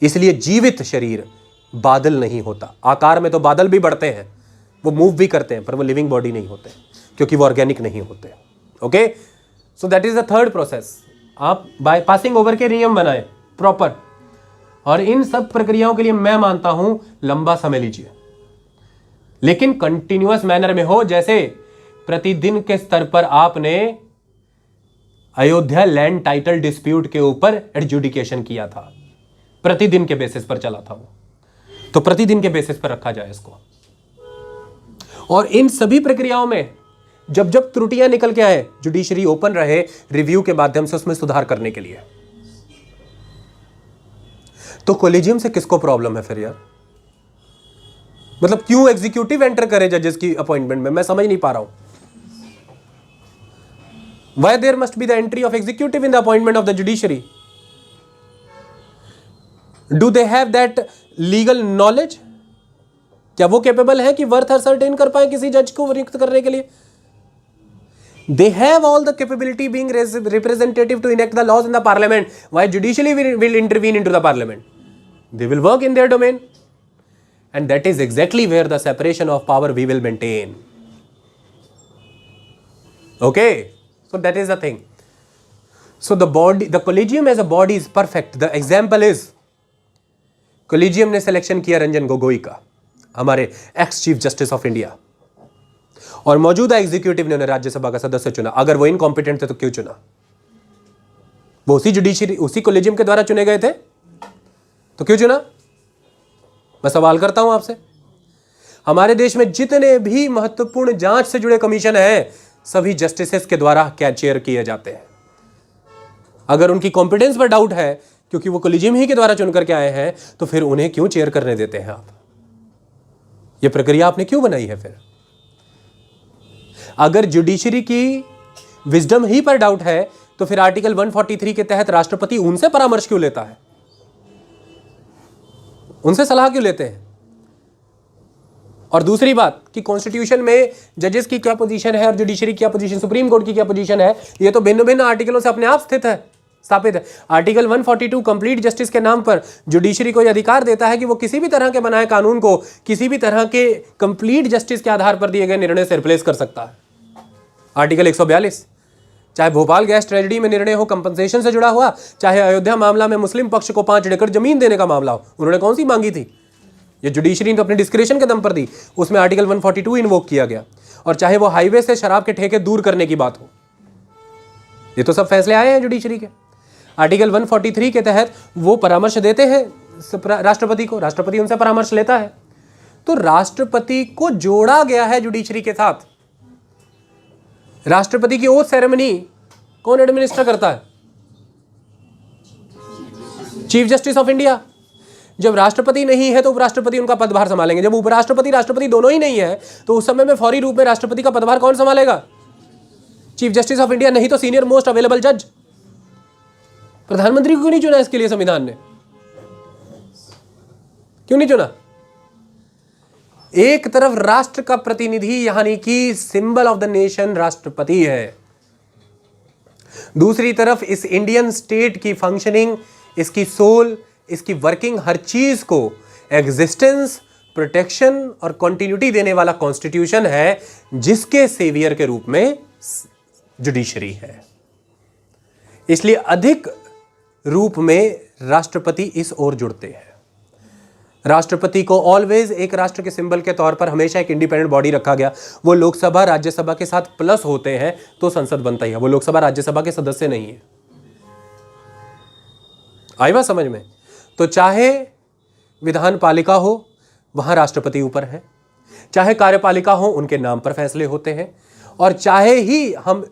इसलिए जीवित शरीर बादल नहीं होता। आकार में तो बादल भी बढ़ते हैं, वो मूव भी करते हैं, पर वो लिविंग बॉडी नहीं होते क्योंकि वो ऑर्गेनिक नहीं होते। Okay, so that is the third process. आप बाय पासिंग ओवर के नियम बनाएं प्रॉपर, और इन सब प्रक्रियाओं के लिए मैं मानता हूं लंबा समय लीजिए, लेकिन कंटिन्यूअस मैनर में हो। जैसे प्रतिदिन के स्तर पर आपने अयोध्या लैंड टाइटल डिस्प्यूट के ऊपर एडजुडिकेशन किया था, प्रतिदिन के बेसिस पर चला था वो, तो प्रतिदिन के बेसिस पर रखा जाए इसको। और इन सभी प्रक्रियाओं में जब जब त्रुटियां निकल के आए, जुडिशरी ओपन रहे रिव्यू के माध्यम से उसमें सुधार करने के लिए। तो कोलिजियम से किसको प्रॉब्लम है फिर यार? मतलब क्यों एग्जीक्यूटिव एंटर करे जजेस की अपॉइंटमेंट में? मैं समझ नहीं पा रहा हूं। Why there must be the entry of executive in the appointment of the judiciary? Do they have that legal knowledge? क्या वो कैपेबल है कि वर्थ असर्टेन कर पाए किसी जज को नियुक्त करने के लिए? They have all the capability being representative to enact the laws in the parliament. Why judicially will intervene into the parliament? They will work in their domain. And that is exactly where the separation of power we will maintain. Okay? So that is the thing. So the collegium as a body is perfect. The example is, collegium ने selection किया रंजन गोगोई का, हमारे x chief justice of India, और मौजूदा executive ने उन्हें राज्यसभा का सदस्य चुना. अगर वो इनकॉम्पिटेंट थे तो क्यों चुना? वो उसी जुडिशरी, उसी कॉलेजियम के द्वारा चुने गए थे, तो क्यों चुना? मैं सवाल करता हूं आपसे. हमारे देश में जितने भी महत्वपूर्ण जांच से जुड़े कमीशन हैं, सभी जस्टिसेस के द्वारा क्या चेयर किए जाते हैं. अगर उनकी कॉम्पिटेंस पर डाउट है, क्योंकि वो कॉलेजियम ही के द्वारा चुन करके आए हैं, तो फिर उन्हें क्यों चेयर करने देते हैं आप? ये प्रक्रिया आपने क्यों बनाई है? फिर अगर जुडिशरी की विजडम ही पर डाउट है, तो फिर आर्टिकल 143 के तहत राष्ट्रपति उनसे परामर्श क्यों लेता है? उनसे सलाह क्यों लेते हैं? और दूसरी बात कि कॉन्स्टिट्यूशन में जजेस की क्या पोजीशन है और जुडिशरी की क्या पोजीशन, सुप्रीम कोर्ट की क्या पोजीशन है, ये तो भिन्न भिन्न आर्टिकलों से अपने आप स्थित है, स्थापित है. आर्टिकल 142 कंप्लीट जस्टिस के नाम पर जुडिशरी को यह अधिकार देता है कि वो किसी भी तरह के बनाए कानून को किसी भी तरह के कंप्लीट जस्टिस के आधार पर दिए गए निर्णय से रिप्लेस कर सकता है. आर्टिकल 142, चाहे भोपाल गैस ट्रेजेडी में निर्णय हो कंपनसेशन से जुड़ा हुआ, चाहे अयोध्या मामला में मुस्लिम पक्ष को 5 एकड़ जमीन देने का मामला हो, उन्होंने कौन सी मांगी थी? ये जुडिशरी ने तो अपने डिस्क्रिप्शन के दम पर दी, उसमें आर्टिकल 142 इन्वोक किया गया. और चाहे वो हाईवे से शराब के ठेके दूर करने की बात हो, ये तो सब फैसले आए हैं जुडिशरी के. आर्टिकल 143 के तहत वो परामर्श देते हैं राष्ट्रपति को, राष्ट्रपति उनसे परामर्श लेता है. तो राष्ट्रपति को जोड़ा गया है जुडिशरी के साथ. राष्ट्रपति की ओथ सेरेमनी कौन एडमिनिस्टर करता है? Chief justice of India. जब राष्ट्रपति नहीं है तो उपराष्ट्रपति उनका पदभार संभालेंगे. जब उपराष्ट्रपति राष्ट्रपति दोनों ही नहीं है, तो उस समय में फौरी रूप में राष्ट्रपति का पदभार कौन संभालेगा? चीफ जस्टिस ऑफ इंडिया, नहीं तो सीनियर मोस्ट अवेलेबल जज. प्रधानमंत्री को क्यों नहीं चुना इसके लिए संविधान ने? क्यों नहीं चुना? एक तरफ राष्ट्र का प्रतिनिधि यानी कि सिंबल ऑफ द नेशन राष्ट्रपति है, दूसरी तरफ इस इंडियन स्टेट की फंक्शनिंग, इसकी सोल, इसकी वर्किंग, हर चीज को एग्जिस्टेंस, प्रोटेक्शन और कंटिन्यूटी देने वाला कॉन्स्टिट्यूशन है, जिसके सेवियर के रूप में जुडिशरी है. इसलिए अधिक रूप में राष्ट्रपति इस ओर जुड़ते हैं. राष्ट्रपति को ऑलवेज एक राष्ट्र के सिंबल के तौर पर हमेशा एक इंडिपेंडेंट बॉडी रखा गया. वो लोकसभा राज्यसभा के साथ प्लस होते हैं तो संसद बनता ही है. वो लोकसभा राज्यसभा के सदस्य नहीं है. आई बात समझ में? तो चाहे विधान पालिका हो, वहां राष्ट्रपति ऊपर है, चाहे कार्यपालिका हो, उनके नाम पर फैसले होते हैं, और चाहे ही हम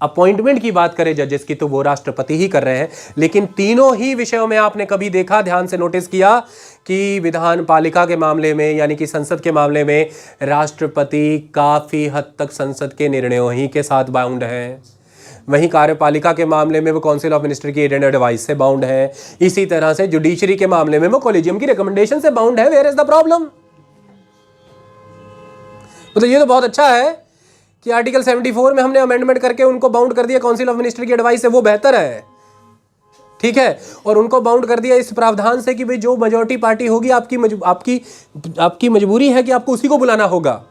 अपॉइंटमेंट की बात करें जजेस की, तो वो राष्ट्रपति ही कर रहे हैं. लेकिन तीनों ही विषयों में आपने कभी देखा, ध्यान से नोटिस किया कि विधान पालिका के मामले में यानी कि संसद के मामले में राष्ट्रपति काफी हद तक संसद के निर्णयों ही के साथ बाउंड है. वहीं कार्यपालिका के मामले में वो काउंसिल ऑफ मिनिस्टर की एडवाइस से बाउंड है. इसी तरह से जुडिशरी के मामले में वो कॉलेजियम की रिकमेंडेशन से बाउंड है. Where is the problem? मतलब ये तो बहुत अच्छा है कि आर्टिकल 74 में हमने अमेंडमेंट करके उनको बाउंड कर दिया काउंसिल ऑफ मिनिस्टर की एडवाइस से, वो बेहतर है, ठीक है. और उनको बाउंड कर दिया इस प्रावधान से कि भाई जो मेजॉरिटी पार्टी होगी, आपकी मजबूरी है कि आपको उसी को बुलाना होगा,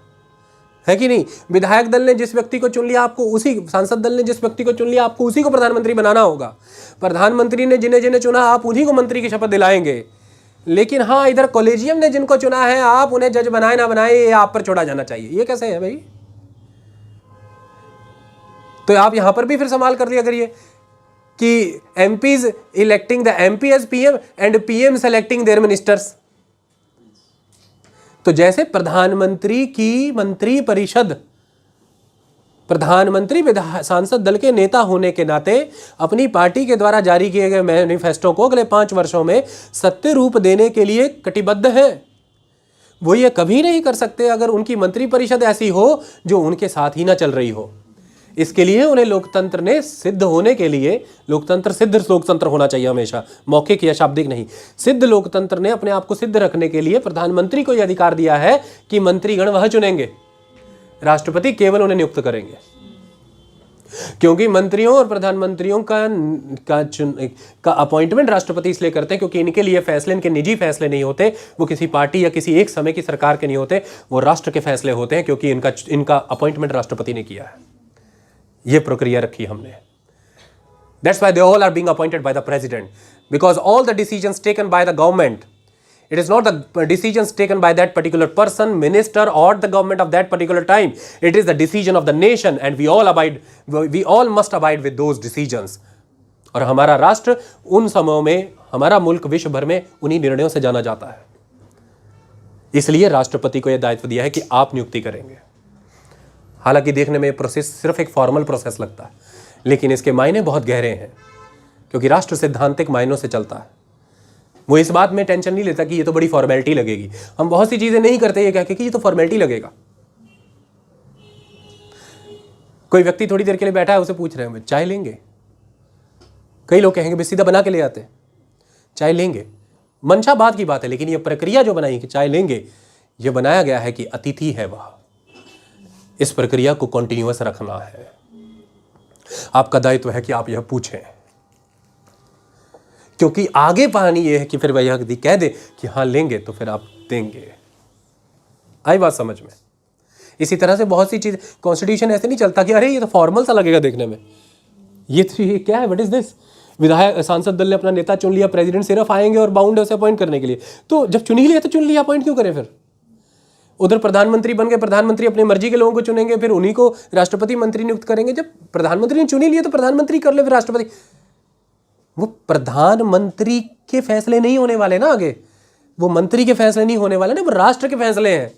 है कि नहीं. विधायक दल ने जिस व्यक्ति को चुन लिया, आपको उसी, सांसद दल ने जिस व्यक्ति को चुन लिया, आपको उसी को प्रधानमंत्री बनाना होगा. प्रधानमंत्री ने जिन्हें जिन्हें चुना, आप उन्हीं को मंत्री की शपथ दिलाएंगे. लेकिन हाँ, इधर कॉलेजियम ने जिनको चुना है, आप उन्हें जज बनाए ना बनाए, ये आप पर छोड़ा जाना चाहिए. ये कैसे है भाई? तो आप यहां पर भी फिर सवाल कर लिया करिए कि MPs electing the MP as PM and PM selecting their ministers. तो जैसे प्रधानमंत्री की मंत्री परिषद, प्रधानमंत्री सांसद दल के नेता होने के नाते अपनी पार्टी के द्वारा जारी किए गए मैनिफेस्टो को अगले 5 वर्षों में सत्य रूप देने के लिए कटिबद्ध है. वो ये कभी नहीं कर सकते अगर उनकी मंत्री परिषद ऐसी हो जो उनके साथ ही ना चल रही हो. इसके लिए उन्हें लोकतंत्र ने सिद्ध होने के लिए, लोकतंत्र सिद्ध लोकतंत्र होना चाहिए हमेशा, मौखिक या शाब्दिक नहीं, सिद्ध लोकतंत्र ने अपने आप को सिद्ध रखने के लिए प्रधानमंत्री को यह अधिकार दिया है कि मंत्रीगण वह चुनेंगे, राष्ट्रपति केवल उन्हें नियुक्त करेंगे. क्योंकि मंत्रियों और प्रधानमंत्रियों का अपॉइंटमेंट राष्ट्रपति इसलिए करते हैं क्योंकि इनके लिए फैसले, इनके निजी फैसले नहीं होते, वो किसी पार्टी या किसी एक समय की सरकार के नहीं होते, वो राष्ट्र के फैसले होते हैं, क्योंकि इनका अपॉइंटमेंट राष्ट्रपति ने किया है। ये प्रक्रिया रखी हमने। That's why they all are being appointed by the president, because all the decisions taken by the government, it is not the decisions taken by that particular person, minister or the government of that particular time. It is the decision of the nation and we all must abide with those decisions. और हमारा राष्ट्र उन समयों में, हमारा मुल्क विश्व भर में उन्हीं निर्णयों से जाना जाता है। इसलिए राष्ट्रपति को यह दायित्व दिया है कि आप नियुक्ति करेंगे। हालांकि देखने में प्रोसेस सिर्फ एक फॉर्मल प्रोसेस लगता है, लेकिन इसके मायने बहुत गहरे हैं, क्योंकि राष्ट्र सैद्धांतिक मायनों से चलता है। वो इस बात में टेंशन नहीं लेता कि ये तो बड़ी फॉर्मेलिटी लगेगी। हम बहुत सी चीजें नहीं करते ये कह के कि ये तो फॉर्मेलिटी लगेगा। कोई व्यक्ति थोड़ी देर के लिए बैठा है, उसे पूछ रहे हैं चाय लेंगे, कई लोग कहेंगे बस सीधा बना के ले आते, चाय लेंगे। मंशा बात की बात है, लेकिन ये प्रक्रिया जो बनाई कि चाय लेंगे, ये बनाया गया है कि अतिथि है वह, इस प्रक्रिया को कंटिन्यूअस रखना है। आपका दायित्व है कि आप यह पूछें, क्योंकि आगे पानी यह है कि फिर वह यदि कह दे कि हाँ लेंगे तो फिर आप देंगे। आई बात समझ में? इसी तरह से बहुत सी चीज, कॉन्स्टिट्यूशन ऐसे नहीं चलता कि अरे ये तो फॉर्मल सा लगेगा देखने में, ये क्या है, व्हाट इज दिस। विधायक सांसद दल ने अपना नेता चुन लिया, प्रेसिडेंट सिर्फ आएंगे और बाउंड है उसे अपॉइंट करने के लिए। तो जब चुन ही लिया तो चुन लिया, अपॉइंट क्यों करें फिर? उधर प्रधानमंत्री बन गए, प्रधानमंत्री अपनी मर्जी के लोगों को चुनेंगे, फिर उन्हीं को राष्ट्रपति मंत्री नियुक्त करेंगे। जब प्रधानमंत्री ने चुन ही लिया तो प्रधानमंत्री कर ले, फिर राष्ट्रपति। वो प्रधानमंत्री के फैसले नहीं होने वाले ना, आगे वो मंत्री के फैसले नहीं होने वाले ना, वो राष्ट्र के फैसले हैं।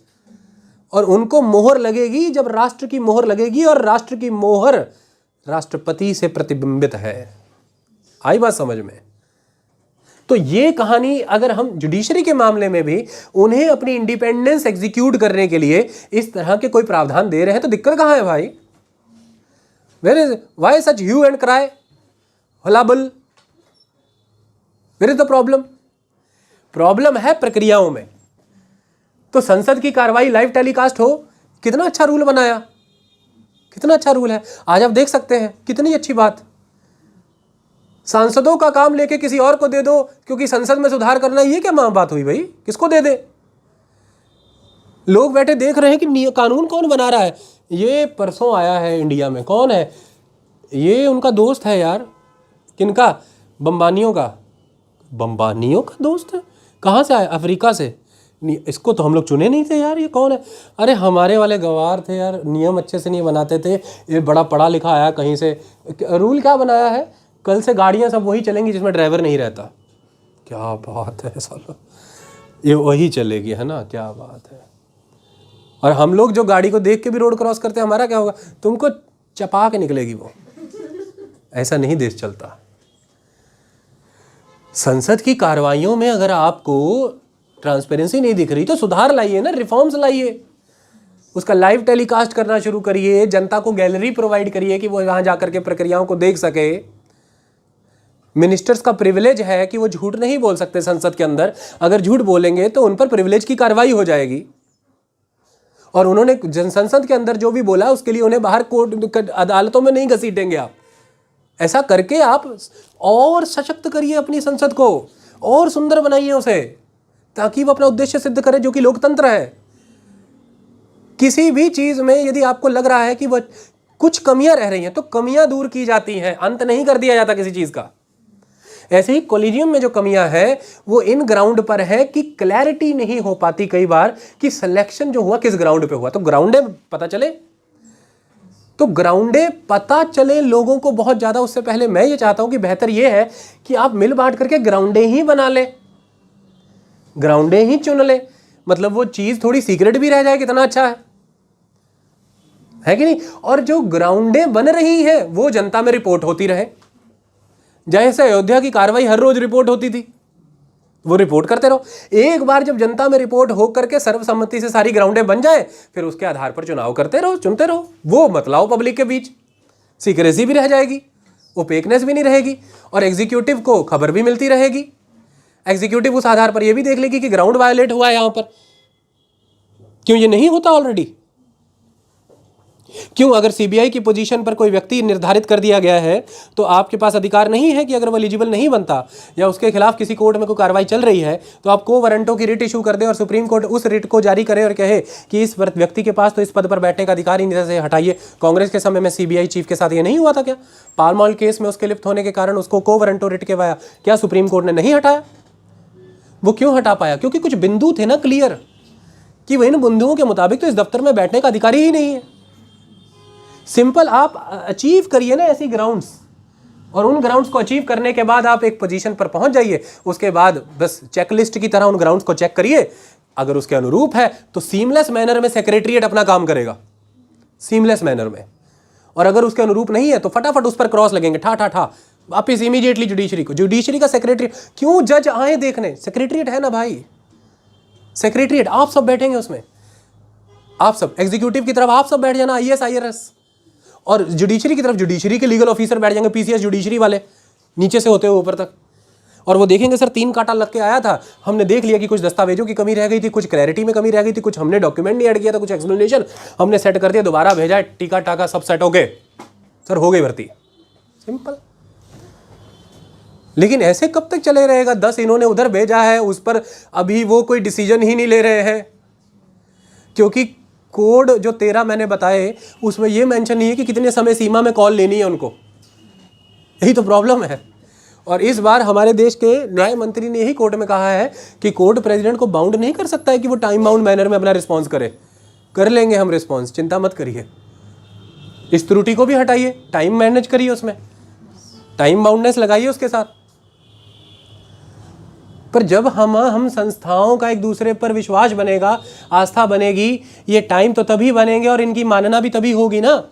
और उनको मोहर लगेगी जब राष्ट्र की मोहर लगेगी, और राष्ट्र की मोहर राष्ट्रपति से प्रतिबिंबित है। आई बात समझ में? तो ये कहानी, अगर हम जुडिशरी के मामले में भी उन्हें अपनी इंडिपेंडेंस एग्जीक्यूट करने के लिए इस तरह के कोई प्रावधान दे रहे हैं, तो दिक्कत कहां है भाई? Where is, why such hue and cry, hullabaloo? Where is the problem? Problem है प्रक्रियाओं में। तो संसद की कार्रवाई लाइव टेलीकास्ट हो, कितना अच्छा रूल बनाया, कितना अच्छा रूल है। आज आप देख सकते हैं, कितनी अच्छी बात। सांसदों का काम लेके किसी और को दे दो क्योंकि संसद में सुधार करना, ये क्या बात हुई भाई? किसको दे दे? लोग बैठे देख रहे हैं कि कानून कौन बना रहा है। ये परसों आया है इंडिया में, कौन है ये? उनका दोस्त है यार। किनका? बम्बानियों का। बम्बानियों का दोस्त है? कहाँ से आया? अफ्रीका से। इसको तो हम लोग चुने नहीं थे यार, ये कौन है? अरे हमारे वाले गवार थे यार, नियम अच्छे से नहीं बनाते थे। ये बड़ा पढ़ा लिखा आया कहीं से, रूल क्या बनाया है, कल से गाड़ियां सब वही चलेंगी जिसमें ड्राइवर नहीं रहता। क्या बात है साला, ये वही चलेगी, है ना? क्या बात है। और हम लोग जो गाड़ी को देख के भी रोड क्रॉस करते हैं, हमारा क्या होगा? तुमको चपा के निकलेगी वो। ऐसा नहीं देश चलता। संसद की कार्रवाइयों में अगर आपको ट्रांसपेरेंसी नहीं दिख रही तो सुधार लाइए ना, रिफॉर्म्स लाइए। उसका लाइव टेलीकास्ट करना शुरू करिए, जनता को गैलरी प्रोवाइड करिए कि वो वहां जाकर के प्रक्रियाओं को देख सके। मिनिस्टर्स का प्रिविलेज है कि वो झूठ नहीं बोल सकते संसद के अंदर। अगर झूठ बोलेंगे तो उन पर प्रिविलेज की कार्रवाई हो जाएगी। और उन्होंने संसद के अंदर जो भी बोला उसके लिए उन्हें बाहर कोर्ट अदालतों में नहीं घसीटेंगे आप। ऐसा करके आप और सशक्त करिए अपनी संसद को, और सुंदर बनाइए उसे, ताकि वो अपना उद्देश्य सिद्ध करे, जो कि लोकतंत्र है। किसी भी चीज में यदि आपको लग रहा है कि वह कुछ कमियां रह रही हैं तो कमियां दूर की जाती हैं, अंत नहीं कर दिया जाता किसी चीज का। ऐसे ही कॉलेजियम में जो कमियां हैं वो इन ग्राउंड पर है कि क्लैरिटी नहीं हो पाती कई बार कि सिलेक्शन जो हुआ किस ग्राउंड पे हुआ। तो ग्राउंडे पता चले, तो ग्राउंडे पता चले लोगों को बहुत ज्यादा। उससे पहले मैं ये चाहता हूं कि बेहतर ये है कि आप मिल बांट करके ग्राउंडे ही बना ले, ग्राउंडे ही चुन ले। मतलब वो चीज थोड़ी सीक्रेट भी रह जाए, कितना अच्छा है कि नहीं? और जो ग्राउंडे बन रही है वो जनता में रिपोर्ट होती रहे। जैसे अयोध्या की कार्रवाई हर रोज रिपोर्ट होती थी, वो रिपोर्ट करते रहो। एक बार जब जनता में रिपोर्ट हो करके सर्वसम्मति से सारी ग्राउंडे बन जाए, फिर उसके आधार पर चुनाव करते रहो, चुनते रहो। वो मत लाओ पब्लिक के बीच, सीक्रेसी भी रह जाएगी, ओपेकनेस भी नहीं रहेगी, और एग्जीक्यूटिव को खबर भी मिलती रहेगी। एग्जीक्यूटिव उस आधार पर यह भी देख लेगी कि ग्राउंड वायलेट हुआ है यहां पर, क्यों ये नहीं होता ऑलरेडी। क्यों? अगर सीबीआई की पोजीशन पर कोई व्यक्ति निर्धारित कर दिया गया है तो आपके पास अधिकार नहीं है कि अगर वो एलिजिबल नहीं बनता या उसके खिलाफ किसी कोर्ट में कोई कार्रवाई चल रही है तो आप को वारंटों की रिट इशू कर दे और सुप्रीम कोर्ट उस रिट को जारी करे और कहे कि इस व्यक्ति के पास तो इस पद पर बैठने का अधिकार ही नहीं, से हटाइए। कांग्रेस के समय में सीबीआई चीफ के साथ ये नहीं हुआ था क्या? पाल मॉल केस में उसके लिप्त होने के कारण उसको को वारंटो रिट के वाया, क्या सुप्रीम कोर्ट ने नहीं हटाया? वो क्यों हटा पाया? क्योंकि कुछ बिंदु थे ना क्लियर कि इन बिंदुओं के मुताबिक तो इस दफ्तर में बैठने का अधिकार ही नहीं है। सिंपल आप अचीव करिए ना ऐसी ग्राउंड्स, और उन ग्राउंड्स को अचीव करने के बाद आप एक पोजीशन पर पहुंच जाइए। उसके बाद बस चेकलिस्ट की तरह उन ग्राउंड्स को चेक करिए, अगर उसके अनुरूप है तो सीमलेस मैनर में सेक्रेटरीट अपना काम करेगा, सीमलेस मैनर में। और अगर उसके अनुरूप नहीं है तो फटाफट उस पर क्रॉस लगेंगे, ठा ठा ठा, वापिस इमीडिएटली जुडिशरी का सेक्रेटरी। क्यों जज आए देखने? सेक्रेटरीट है ना भाई, सेक्रेटरीट, आप सब बैठेंगे उसमें, आप सब एग्जीक्यूटिव की तरफ आप सब बैठ जाना, आईएएस आईआरएस, और जुडिशरी की तरफ जुडिशरी के लीगल ऑफिसर बैठ जाएंगे, पीसीएस जुडिशरी वाले, नीचे से होते हुए ऊपर तक। और वो देखेंगे सर 3 कांटा लग के आया था, हमने देख लिया कि कुछ दस्तावेजों की कमी रह गई थी, कुछ क्लैरिटी में कमी रह गई थी, कुछ हमने डॉक्यूमेंट नहीं ऐड किया था, कुछ एक्सप्लेनेशन हमने सेट कर दिया, दोबारा भेजा, टीका टाका सब सेट हो गए, सर हो गई भर्ती, सिंपल। लेकिन ऐसे कब तक चले रहेगा? 10 इन्होंने उधर भेजा है, उस पर अभी वो कोई डिसीजन ही नहीं ले रहे हैं, क्योंकि कोड जो 13 मैंने बताए उसमें ये मेंशन नहीं है कि कितने समय सीमा में कॉल लेनी है उनको। यही तो प्रॉब्लम है। और इस बार हमारे देश के न्याय मंत्री ने यही कोर्ट में कहा है कि कोर्ट प्रेसिडेंट को बाउंड नहीं कर सकता है कि वो टाइम बाउंड मैनर में अपना रिस्पॉन्स करे। कर लेंगे हम रिस्पॉन्स, चिंता मत करिए। इस त्रुटि को भी हटाइए, टाइम मैनेज करिए, उसमें टाइम बाउंडनेस लगाइए उसके साथ। पर जब हम संस्थाओं का एक दूसरे पर विश्वास बनेगा, आस्था बनेगी, ये टाइम तो तभी बनेंगे और इनकी मानना भी तभी होगी ना।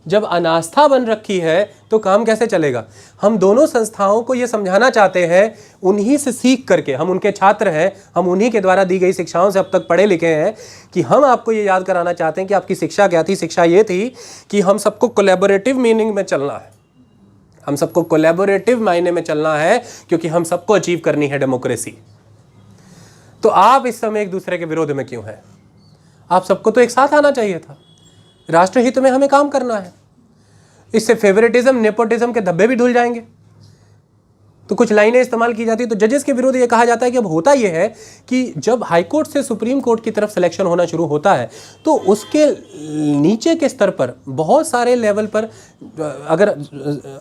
जब अनास्था बन रखी है तो काम कैसे चलेगा? हम दोनों संस्थाओं को ये समझाना चाहते हैं, उन्हीं से सीख करके, हम उनके छात्र हैं, हम उन्हीं के द्वारा दी गई शिक्षाओं से अब तक पढ़े लिखे हैं, कि हम आपको ये याद कराना चाहते हैं कि आपकी शिक्षा क्या थी। शिक्षा ये थी कि हम सबको कोलैबोरेटिव मीनिंग में चलना है, हम सबको कोलैबोरेटिव मायने में चलना है, क्योंकि हम सबको अचीव करनी है डेमोक्रेसी। तो आप इस समय एक दूसरे के विरोध में क्यों हैं? आप सबको तो एक साथ आना चाहिए था। राष्ट्रहित में हमें काम करना है। इससे फेवरेटिज्म, नेपोटिज्म के धब्बे भी धुल जाएंगे। तो कुछ लाइनें इस्तेमाल की जाती है, तो जजेस के विरोध ये कहा जाता है कि अब होता यह है कि जब हाई कोर्ट से सुप्रीम कोर्ट की तरफ सिलेक्शन होना शुरू होता है तो उसके नीचे के स्तर पर बहुत सारे लेवल पर, अगर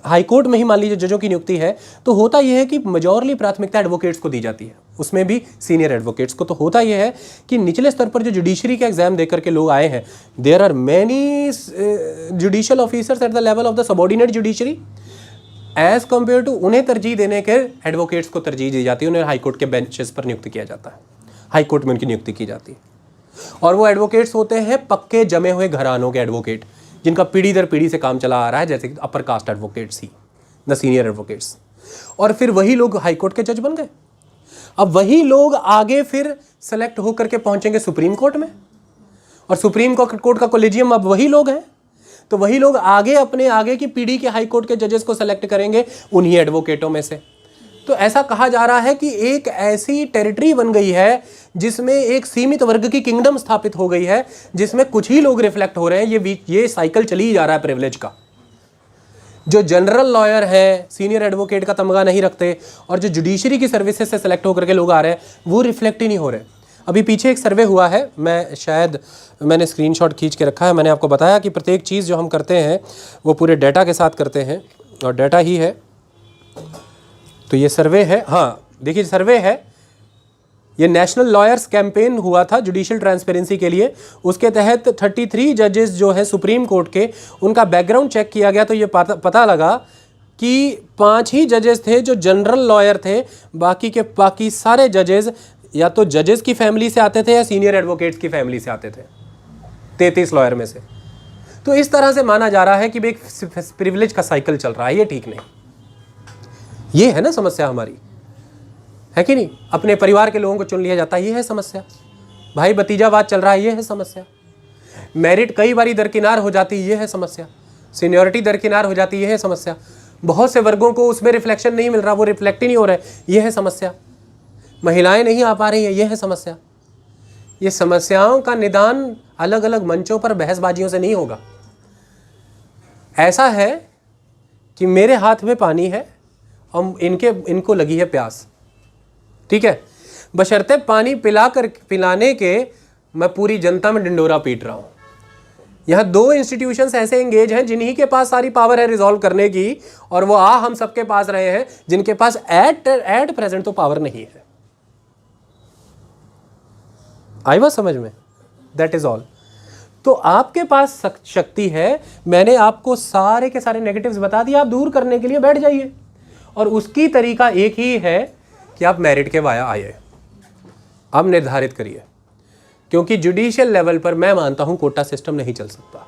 हाई कोर्ट में ही मान लीजिए जजों की नियुक्ति है, तो होता यह है कि मेजॉरली प्राथमिकता एडवोकेट्स को दी जाती है, उसमें भी सीनियर एडवोकेट्स को। तो होता यह है कि निचले स्तर पर जो जुडिशरी का एग्जाम देकर के लोग आए हैं, there are many judicial officers at the level of the subordinate judiciary, as compare to उन्हें तरजीह देने के एडवोकेट्स को तरजीह दी जाती है, उन्हें हाई कोर्ट के बेंचेस पर नियुक्त किया जाता है, हाई कोर्ट में उनकी नियुक्ति की जाती है। और वो एडवोकेट्स होते हैं पक्के जमे हुए घरानों के एडवोकेट, जिनका पीढ़ी दर पीढ़ी से काम चला आ रहा है, जैसे कि upper caste advocates he, the senior advocates. और फिर वही लोग हाई कोर्ट के जज बन गए। अब वही लोग आगे फिर सेलेक्ट होकर के पहुंचेंगे सुप्रीम कोर्ट में, और सुप्रीम कोर्ट का कोलेजियम अब वही लोग हैं। तो वही लोग आगे अपने आगे की पीढ़ी के हाई कोर्ट के जजेस को सेलेक्ट करेंगे उन्हीं एडवोकेटों में से। तो ऐसा कहा जा रहा है कि एक ऐसी टेरिटरी बन गई है जिसमें एक सीमित वर्ग की किंगडम स्थापित हो गई है, जिसमें कुछ ही लोग रिफ्लेक्ट हो रहे हैं। ये साइकिल चली ही जा रहा है प्रिविलेज का। जो जनरल लॉयर है, सीनियर एडवोकेट का तमगा नहीं रखते, और जो जुडिशरी की सर्विसेज से सेलेक्ट होकर के लोग आ रहे हैं, वो रिफ्लेक्ट ही नहीं हो रहे। अभी पीछे एक सर्वे हुआ है, मैंने स्क्रीनशॉट खींच के रखा है। मैंने आपको बताया कि प्रत्येक चीज़ जो हम करते हैं वो पूरे डेटा के साथ करते हैं, और डेटा ही है। तो ये सर्वे है, हाँ देखिए सर्वे है, ये नेशनल लॉयर्स कैंपेन हुआ था जुडिशियल ट्रांसपेरेंसी के लिए। उसके तहत 33 जजेस जो है सुप्रीम कोर्ट के, उनका बैकग्राउंड चेक किया गया, तो ये पता लगा कि 5 ही जजेस थे जो जनरल लॉयर थे, बाकी सारे जजेस या तो जजेस की फैमिली से आते थे या सीनियर एडवोकेट्स की फैमिली से आते थे, 33 लॉयर में से। तो इस तरह से माना जा रहा है कि एक प्रिविलेज का साइकिल चल रहा है, ये ठीक नहीं। ये है ना समस्या हमारी, है कि नहीं? अपने परिवार के लोगों को चुन लिया जाता है, ये है समस्या। भाई भतीजावाद चल रहा है, ये है समस्या। मेरिट कई बारी दरकिनार हो जाती है, ये है समस्या। सीनियरिटी दरकिनार हो जाती है, ये है समस्या। बहुत से वर्गों को उसमें रिफ्लेक्शन नहीं मिल रहा, वो रिफ्लेक्ट ही नहीं हो रहा है, ये है समस्या। महिलाएं नहीं आ पा रही हैं, ये है समस्या। ये समस्याओं का निदान अलग अलग मंचों पर बहसबाजियों से नहीं होगा, ऐसा है कि मेरे हाथ में पानी है और इनको लगी है प्यास, ठीक है, बशर्ते पानी पिलाने के मैं पूरी जनता में डिंडोरा पीट रहा हूं। यहां दो इंस्टीट्यूशंस ऐसे एंगेज हैं जिन्हीं के पास सारी पावर है रिजॉल्व करने की, और वो हम सबके पास रहे हैं जिनके पास एट प्रेजेंट तो पावर नहीं है। आई बात समझ में? That is all. तो आपके पास शक्ति है, मैंने आपको सारे के सारे नेगेटिव्स बता दिए, आप दूर करने के लिए बैठ जाइए। और उसकी तरीका एक ही है कि आप मेरिट के वाया आइए, आप निर्धारित करिए, क्योंकि जुडिशियल लेवल पर मैं मानता हूं कोटा सिस्टम नहीं चल सकता।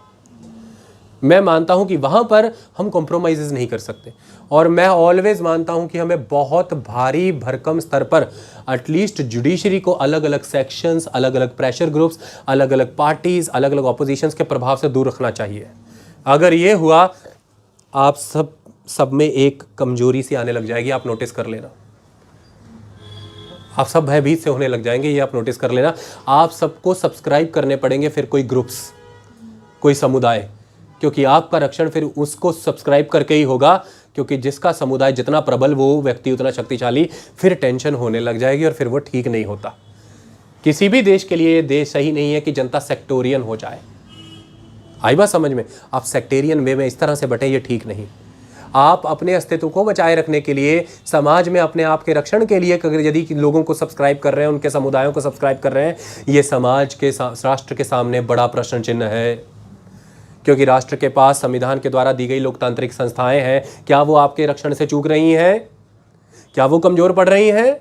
मैं मानता हूं कि वहां पर हम कॉम्प्रोमाइज़ नहीं कर सकते, और मैं ऑलवेज मानता हूं कि हमें बहुत भारी भरकम स्तर पर एटलीस्ट जुडिशरी को अलग अलग सेक्शंस, अलग अलग प्रेशर ग्रुप्स, अलग अलग पार्टीज, अलग अलग ऑपोजिशंस के प्रभाव से दूर रखना चाहिए। अगर ये हुआ, आप सब में एक कमजोरी सी आने लग जाएगी, आप नोटिस कर लेना। आप सब भयभीत से होने लग जाएंगे, ये आप नोटिस कर लेना। आप सबको सब्सक्राइब करने पड़ेंगे फिर कोई ग्रुप्स, कोई समुदाय, क्योंकि आपका रक्षण फिर उसको सब्सक्राइब करके ही होगा, क्योंकि जिसका समुदाय जितना प्रबल वो व्यक्ति उतना शक्तिशाली। फिर टेंशन होने लग जाएगी और फिर वो ठीक नहीं होता। किसी भी देश के लिए ये देश सही नहीं है कि जनता सेक्टोरियन हो जाए। आई बात समझ में? आप सेक्टेरियन वे में इस तरह से बटे, ये ठीक नहीं। आप अपने अस्तित्व को बचाए रखने के लिए, समाज में अपने आप के रक्षण के लिए यदि लोगों को सब्सक्राइब कर रहे हैं, उनके समुदायों को सब्सक्राइब कर रहे हैं, ये समाज के राष्ट्र के सामने बड़ा प्रश्न चिन्ह है। क्योंकि राष्ट्र के पास संविधान के द्वारा दी गई लोकतांत्रिक संस्थाएं हैं, क्या वो आपके रक्षण से चूक रही हैं? क्या वो कमजोर पड़ रही हैं?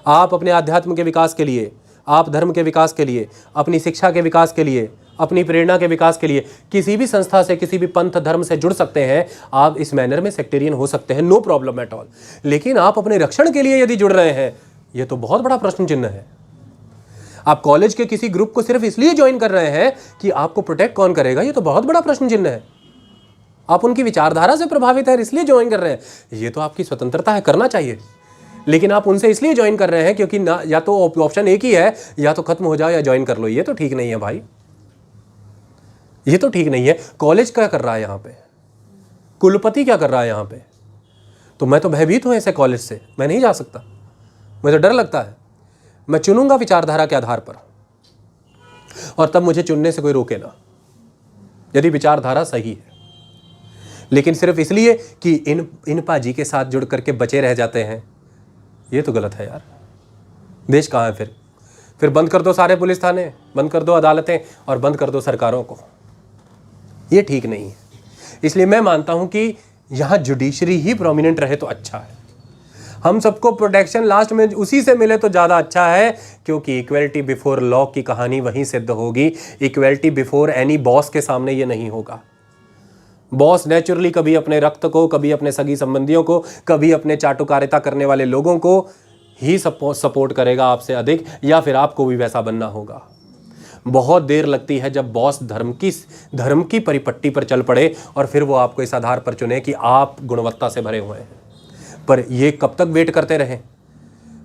आप अपने आध्यात्म के विकास के लिए, आप धर्म के विकास के लिए, अपनी शिक्षा के विकास के लिए, अपनी प्रेरणा के विकास के लिए किसी भी संस्था से, किसी भी पंथ धर्म से जुड़ सकते हैं। आप इस मैनर में सेक्टेरियन हो सकते हैं, नो प्रॉब्लम एट ऑल। लेकिन आप अपने रक्षण के लिए यदि जुड़ रहे हैं, यह तो बहुत बड़ा प्रश्न चिन्ह है। आप कॉलेज के किसी ग्रुप को सिर्फ इसलिए ज्वाइन कर रहे हैं कि आपको प्रोटेक्ट कौन करेगा, यह तो बहुत बड़ा प्रश्न चिन्ह है। आप उनकी विचारधारा से प्रभावित है इसलिए ज्वाइन कर रहे हैं, यह तो आपकी स्वतंत्रता है, करना चाहिए। लेकिन आप उनसे इसलिए ज्वाइन कर रहे हैं क्योंकि ना, या तो ऑप्शन एक ही है, या तो खत्म हो जाओ या ज्वाइन कर लो। ये तो ठीक नहीं है भाई, ये तो ठीक नहीं है। कॉलेज क्या कर रहा है यहाँ पे, कुलपति क्या कर रहा है यहाँ पे? तो मैं तो भयभीत हूँ ऐसे कॉलेज से, मैं नहीं जा सकता, मुझे डर लगता है। मैं चुनूंगा विचारधारा के आधार पर, और तब मुझे चुनने से कोई रोके ना, यदि विचारधारा सही है। लेकिन सिर्फ इसलिए कि इन पाजी के साथ जुड़ करके बचे रह जाते हैं, ये तो गलत है यार। देश कहाँ है फिर बंद कर दो सारे पुलिस थाने, बंद कर दो अदालतें, और बंद कर दो सरकारों को। ये ठीक नहीं है। इसलिए मैं मानता हूं कि यहां जुडिशरी ही प्रोमिनेंट रहे तो अच्छा है। हम सबको प्रोटेक्शन लास्ट में उसी से मिले तो ज़्यादा अच्छा है, क्योंकि इक्वलिटी बिफोर लॉ की कहानी वहीं सिद्ध होगी। इक्वलिटी बिफोर एनी बॉस के सामने ये नहीं होगा। बॉस नेचुरली कभी अपने रक्त को, कभी अपने सगी संबंधियों को, कभी अपने चाटुकारिता करने वाले लोगों को ही सपोर्ट करेगा आपसे अधिक, या फिर आपको भी वैसा बनना होगा। बहुत देर लगती है जब बॉस धर्म की परिपट्टी पर चल पड़े और फिर वो आपको इस आधार पर चुने कि आप गुणवत्ता से भरे हुए हैं। पर ये कब तक वेट करते रहें?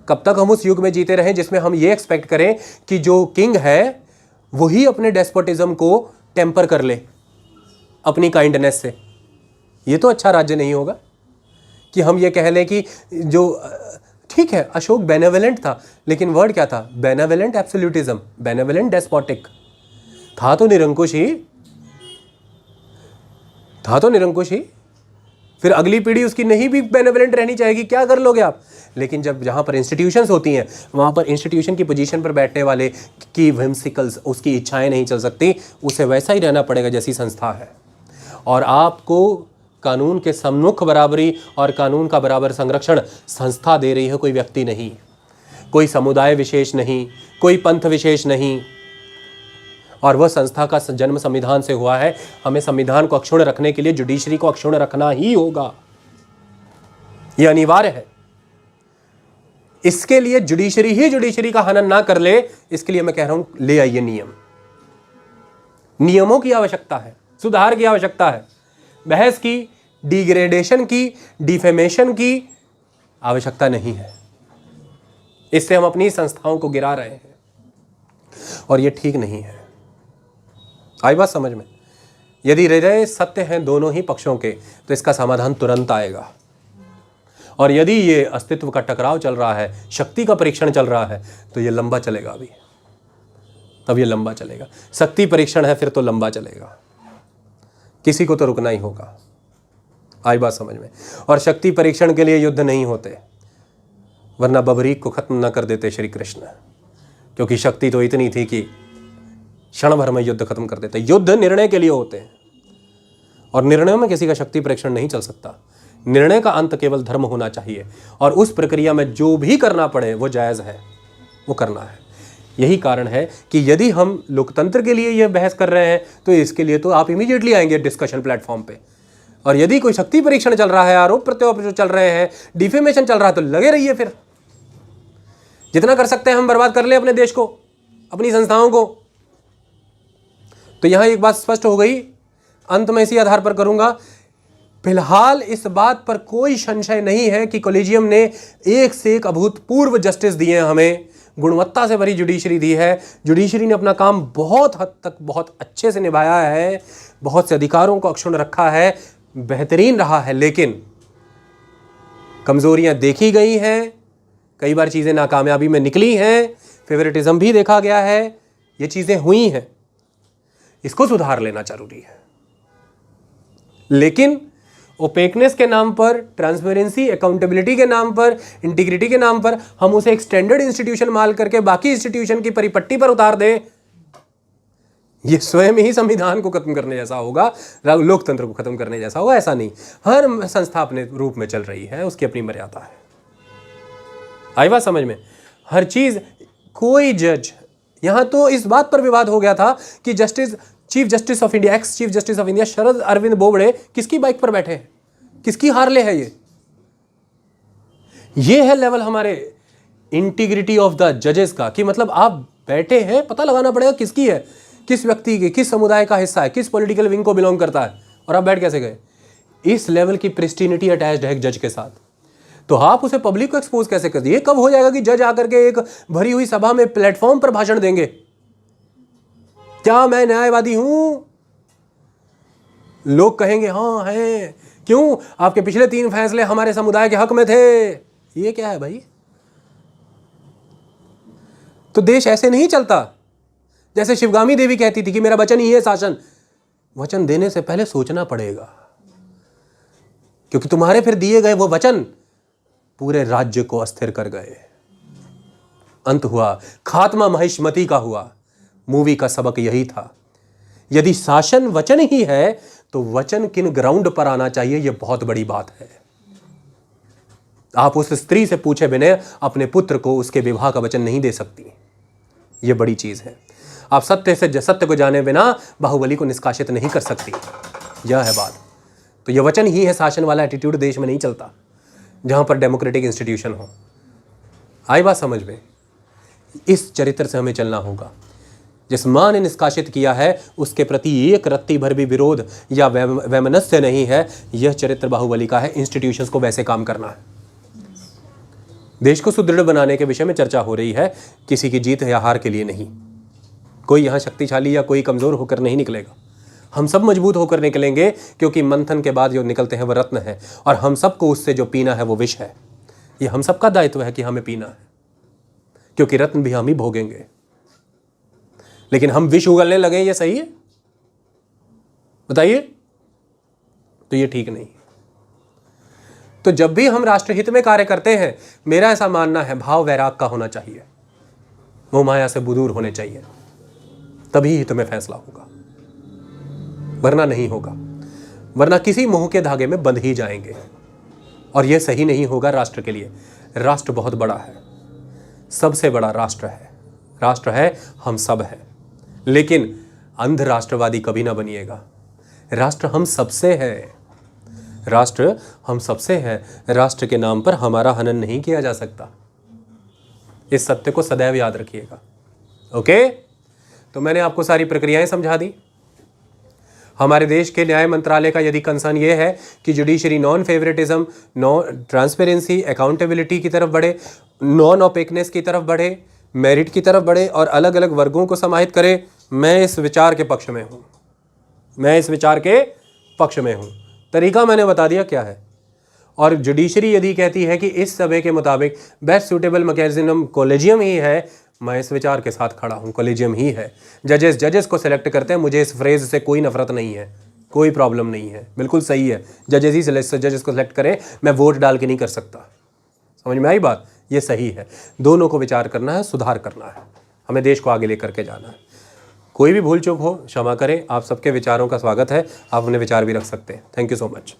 कब तक हम उस युग में जीते रहें जिसमें हम ये एक्सपेक्ट करें कि जो किंग है वही अपने डेस्पोटिज्म को टेम्पर कर ले अपनी काइंडनेस से? ये तो अच्छा राज्य नहीं होगा कि हम ये कह लें कि जो ठीक है, अशोक बेनेवलेंट था, लेकिन वर्ड क्या था? Benevolent absolutism, benevolent despotic. था तो निरंकुश ही। फिर अगली पीढ़ी उसकी नहीं भी बेनेवलेंट रहनी चाहेगी, क्या कर लोगे आप? लेकिन जब जहाँ पर इंस्टीट्यूशंस होती हैं, वहाँ पर इंस्टीट्यूशन की पोजीशन पर बैठने वाले की व्हिम्सिकल्स, उसकी इच्छाएं नहीं चल सकती, उसे वैसा ही रहना पड़ेगा जैसी संस्था है। और आपको कानून के सम्मुख बराबरी और कानून का बराबर संरक्षण संस्था दे रही है, कोई व्यक्ति नहीं, कोई समुदाय विशेष नहीं, कोई पंथ विशेष नहीं। और वह संस्था का जन्म संविधान से हुआ है। हमें संविधान को अक्षुण्ण रखने के लिए जुडिशरी को अक्षुण्ण रखना ही होगा, यह अनिवार्य है। इसके लिए जुडिशरी का हनन ना कर ले, इसके लिए मैं कह रहा हूं ले आइए नियमों की आवश्यकता है, सुधार की आवश्यकता है, बहस की, डिग्रेडेशन की, डिफेमेशन की आवश्यकता नहीं है। इससे हम अपनी संस्थाओं को गिरा रहे हैं और यह ठीक नहीं है। आई बात समझ में? यदि हृदय सत्य हैं दोनों ही पक्षों के तो इसका समाधान तुरंत आएगा। और यदि ये अस्तित्व का टकराव चल रहा है, शक्ति का परीक्षण चल रहा है, तो ये लंबा चलेगा। अभी तब ये लंबा चलेगा। शक्ति परीक्षण है फिर तो लंबा चलेगा, किसी को तो रुकना ही होगा। आई बात समझ में? और शक्ति परीक्षण के लिए युद्ध नहीं होते, वरना बबरीक को खत्म न कर देते श्री कृष्ण, क्योंकि शक्ति तो इतनी थी कि क्षण भर में युद्ध खत्म कर देते। युद्ध निर्णय के लिए होते हैं, और निर्णयों में किसी का शक्ति परीक्षण नहीं चल सकता। निर्णय का अंत केवल धर्म होना चाहिए, और उस प्रक्रिया में जो भी करना पड़े वो जायज़ है, वो करना है। यही कारण है कि यदि हम लोकतंत्र के लिए यह बहस कर रहे हैं तो इसके लिए तो आप इमीडिएटली आएंगे डिस्कशन प्लेटफॉर्म पे। और यदि कोई शक्ति परीक्षण चल रहा है, आरोप प्रत्यारोप चल रहे हैं, डिफेमेशन चल रहा है, तो लगे रहिए। फिर जितना कर सकते हैं हम बर्बाद कर ले अपने देश को, अपनी संस्थाओं को। तो यहां एक बात स्पष्ट हो गई, अंत में इसी आधार पर करूंगा। फिलहाल इस बात पर कोई संशय नहीं है कि कॉलेजियम ने एक से एक अभूतपूर्व जस्टिस दिए हैं, हमें गुणवत्ता से भरी जुडिशरी दी है। जुडिशरी ने अपना काम बहुत हद तक बहुत अच्छे से निभाया है, बहुत से अधिकारों को अक्षुण्ण रखा है, बेहतरीन रहा है। लेकिन कमजोरियां देखी गई हैं, कई बार चीजें नाकामयाबी में निकली हैं, फेवरेटिज्म भी देखा गया है, ये चीजें हुई हैं, इसको सुधार लेना जरूरी है। लेकिन ओपेकनेस के नाम पर, ट्रांसपेरेंसी, अकाउंटेबिलिटी के नाम पर, इंटीग्रिटी के नाम पर हम उसे एक स्टैंडर्ड इंस्टीट्यूशन मान करके बाकी इंस्टीट्यूशन की परिपट्टी पर उतार दें, यह स्वयं ही संविधान को खत्म करने जैसा होगा, लोकतंत्र को खत्म करने जैसा होगा। ऐसा नहीं, हर संस्था अपने रूप में चल रही है, उसकी अपनी मर्यादा है। आई बात समझ में? हर चीज, कोई जज, यहां तो इस बात पर विवाद हो गया था कि chief justice of India, ex chief justice of India Sharad Arvind Bobde किसकी बाइक पर बैठे हैं, किसकी हार्ले है ये है लेवल हमारे इंटीग्रिटी ऑफ द जजेस का, कि मतलब आप बैठे हैं, पता लगाना पड़ेगा किसकी है, किस व्यक्ति की, किस समुदाय का हिस्सा है, किस पॉलिटिकल विंग को बिलोंग करता है, और आप बैठ कैसे गए। इस लेवल की प्रेस्टिनिटी अटैच्ड है एक जज के साथ, तो आप उसे पब्लिक को एक्सपोज कैसे कर दिए। कब हो जाएगा कि जज आकर के एक भरी हुई सभा में प्लेटफॉर्म पर भाषण देंगे, क्या मैं न्यायवादी हूं, लोग कहेंगे हाँ है, क्यों, आपके पिछले 3 फैसले हमारे समुदाय के हक में थे। ये क्या है भाई? तो देश ऐसे नहीं चलता। जैसे शिवगामी देवी कहती थी कि मेरा वचन ही है शासन। वचन देने से पहले सोचना पड़ेगा, क्योंकि तुम्हारे फिर दिए गए वो वचन पूरे राज्य को अस्थिर कर गए। अंत हुआ, खात्मा महिष्मति का हुआ। मूवी का सबक यही था। यदि शासन वचन ही है तो वचन किन ग्राउंड पर आना चाहिए, यह बहुत बड़ी बात है। आप उस स्त्री से पूछे बिना अपने पुत्र को उसके विवाह का वचन नहीं दे सकती, यह बड़ी चीज है। आप सत्य को जाने बिना बाहुबली को निष्कासित नहीं कर सकती, यह है बात। तो यह वचन ही है, शासन वाला एटीट्यूड देश में नहीं चलता जहां पर डेमोक्रेटिक इंस्टीट्यूशन हो। आई बात समझ में? इस चरित्र से हमें चलना होगा। जिस मां ने निष्कासित किया है उसके प्रति एक रत्ती भर भी विरोध या वैमनस्य नहीं है। यह चरित्र बाहुबली का है। इंस्टीट्यूशंस को वैसे काम करना है। देश को सुदृढ़ बनाने के विषय में चर्चा हो रही है, किसी की जीत या हार के लिए नहीं। कोई यहां शक्तिशाली या कोई कमजोर होकर नहीं निकलेगा। हम सब मजबूत होकर निकलेंगे, क्योंकि मंथन के बाद जो निकलते हैं वह रत्न है, और हम सबको उससे जो पीना है वो विष है। ये हम सबका दायित्व है कि हमें पीना है, क्योंकि रत्न भी हम ही भोगेंगे। लेकिन हम विष उगलने लगे, ये सही है? बताइए। तो ये ठीक नहीं। तो जब भी हम राष्ट्रहित में कार्य करते हैं, मेरा ऐसा मानना है भाव वैराग का होना चाहिए, मोह माया से दूर होने चाहिए, तभी हित में फैसला होगा, वरना नहीं होगा। वरना किसी मोह के धागे में बंध ही जाएंगे, और यह सही नहीं होगा राष्ट्र के लिए। राष्ट्र बहुत बड़ा है, सबसे बड़ा राष्ट्र है। राष्ट्र है, हम सब है। लेकिन अंध राष्ट्रवादी कभी ना बनिएगा। राष्ट्र हम सबसे है, राष्ट्र हम सबसे है। राष्ट्र के नाम पर हमारा हनन नहीं किया जा सकता। इस सत्य को सदैव याद रखिएगा। ओके, तो मैंने आपको सारी प्रक्रियाएं समझा दी। हमारे देश के न्याय मंत्रालय का यदि कंसर्न ये है कि judiciary non favouritism, non transparency, accountability की तरफ बढ़े, नॉन ओपेकनेस की तरफ बढ़े, मेरिट की तरफ बढ़े और अलग अलग वर्गों को समाहित करे, मैं इस विचार के पक्ष में हूं। मैं इस विचार के पक्ष में हूँ। तरीका मैंने बता दिया क्या है। और जुडिशरी यदि कहती है कि इस सभ्य के मुताबिक बेस्ट सूटेबल मैकेनिज्म कॉलेजियम ही है, मैं इस विचार के साथ खड़ा हूँ, कॉलेजियम ही है। जजेस को सिलेक्ट करते हैं, मुझे इस फ्रेज से कोई नफरत नहीं है, कोई प्रॉब्लम नहीं है, बिल्कुल सही है। जजेस को सिलेक्ट करें, मैं वोट डाल के नहीं कर सकता। समझ में आई बात? ये सही है। दोनों को विचार करना है, सुधार करना है, हमें देश को आगे लेकर के जाना है। कोई भी भूल चूक हो क्षमा करें, आप सबके विचारों का स्वागत है, आप अपने विचार भी रख सकते हैं। Thank you so much.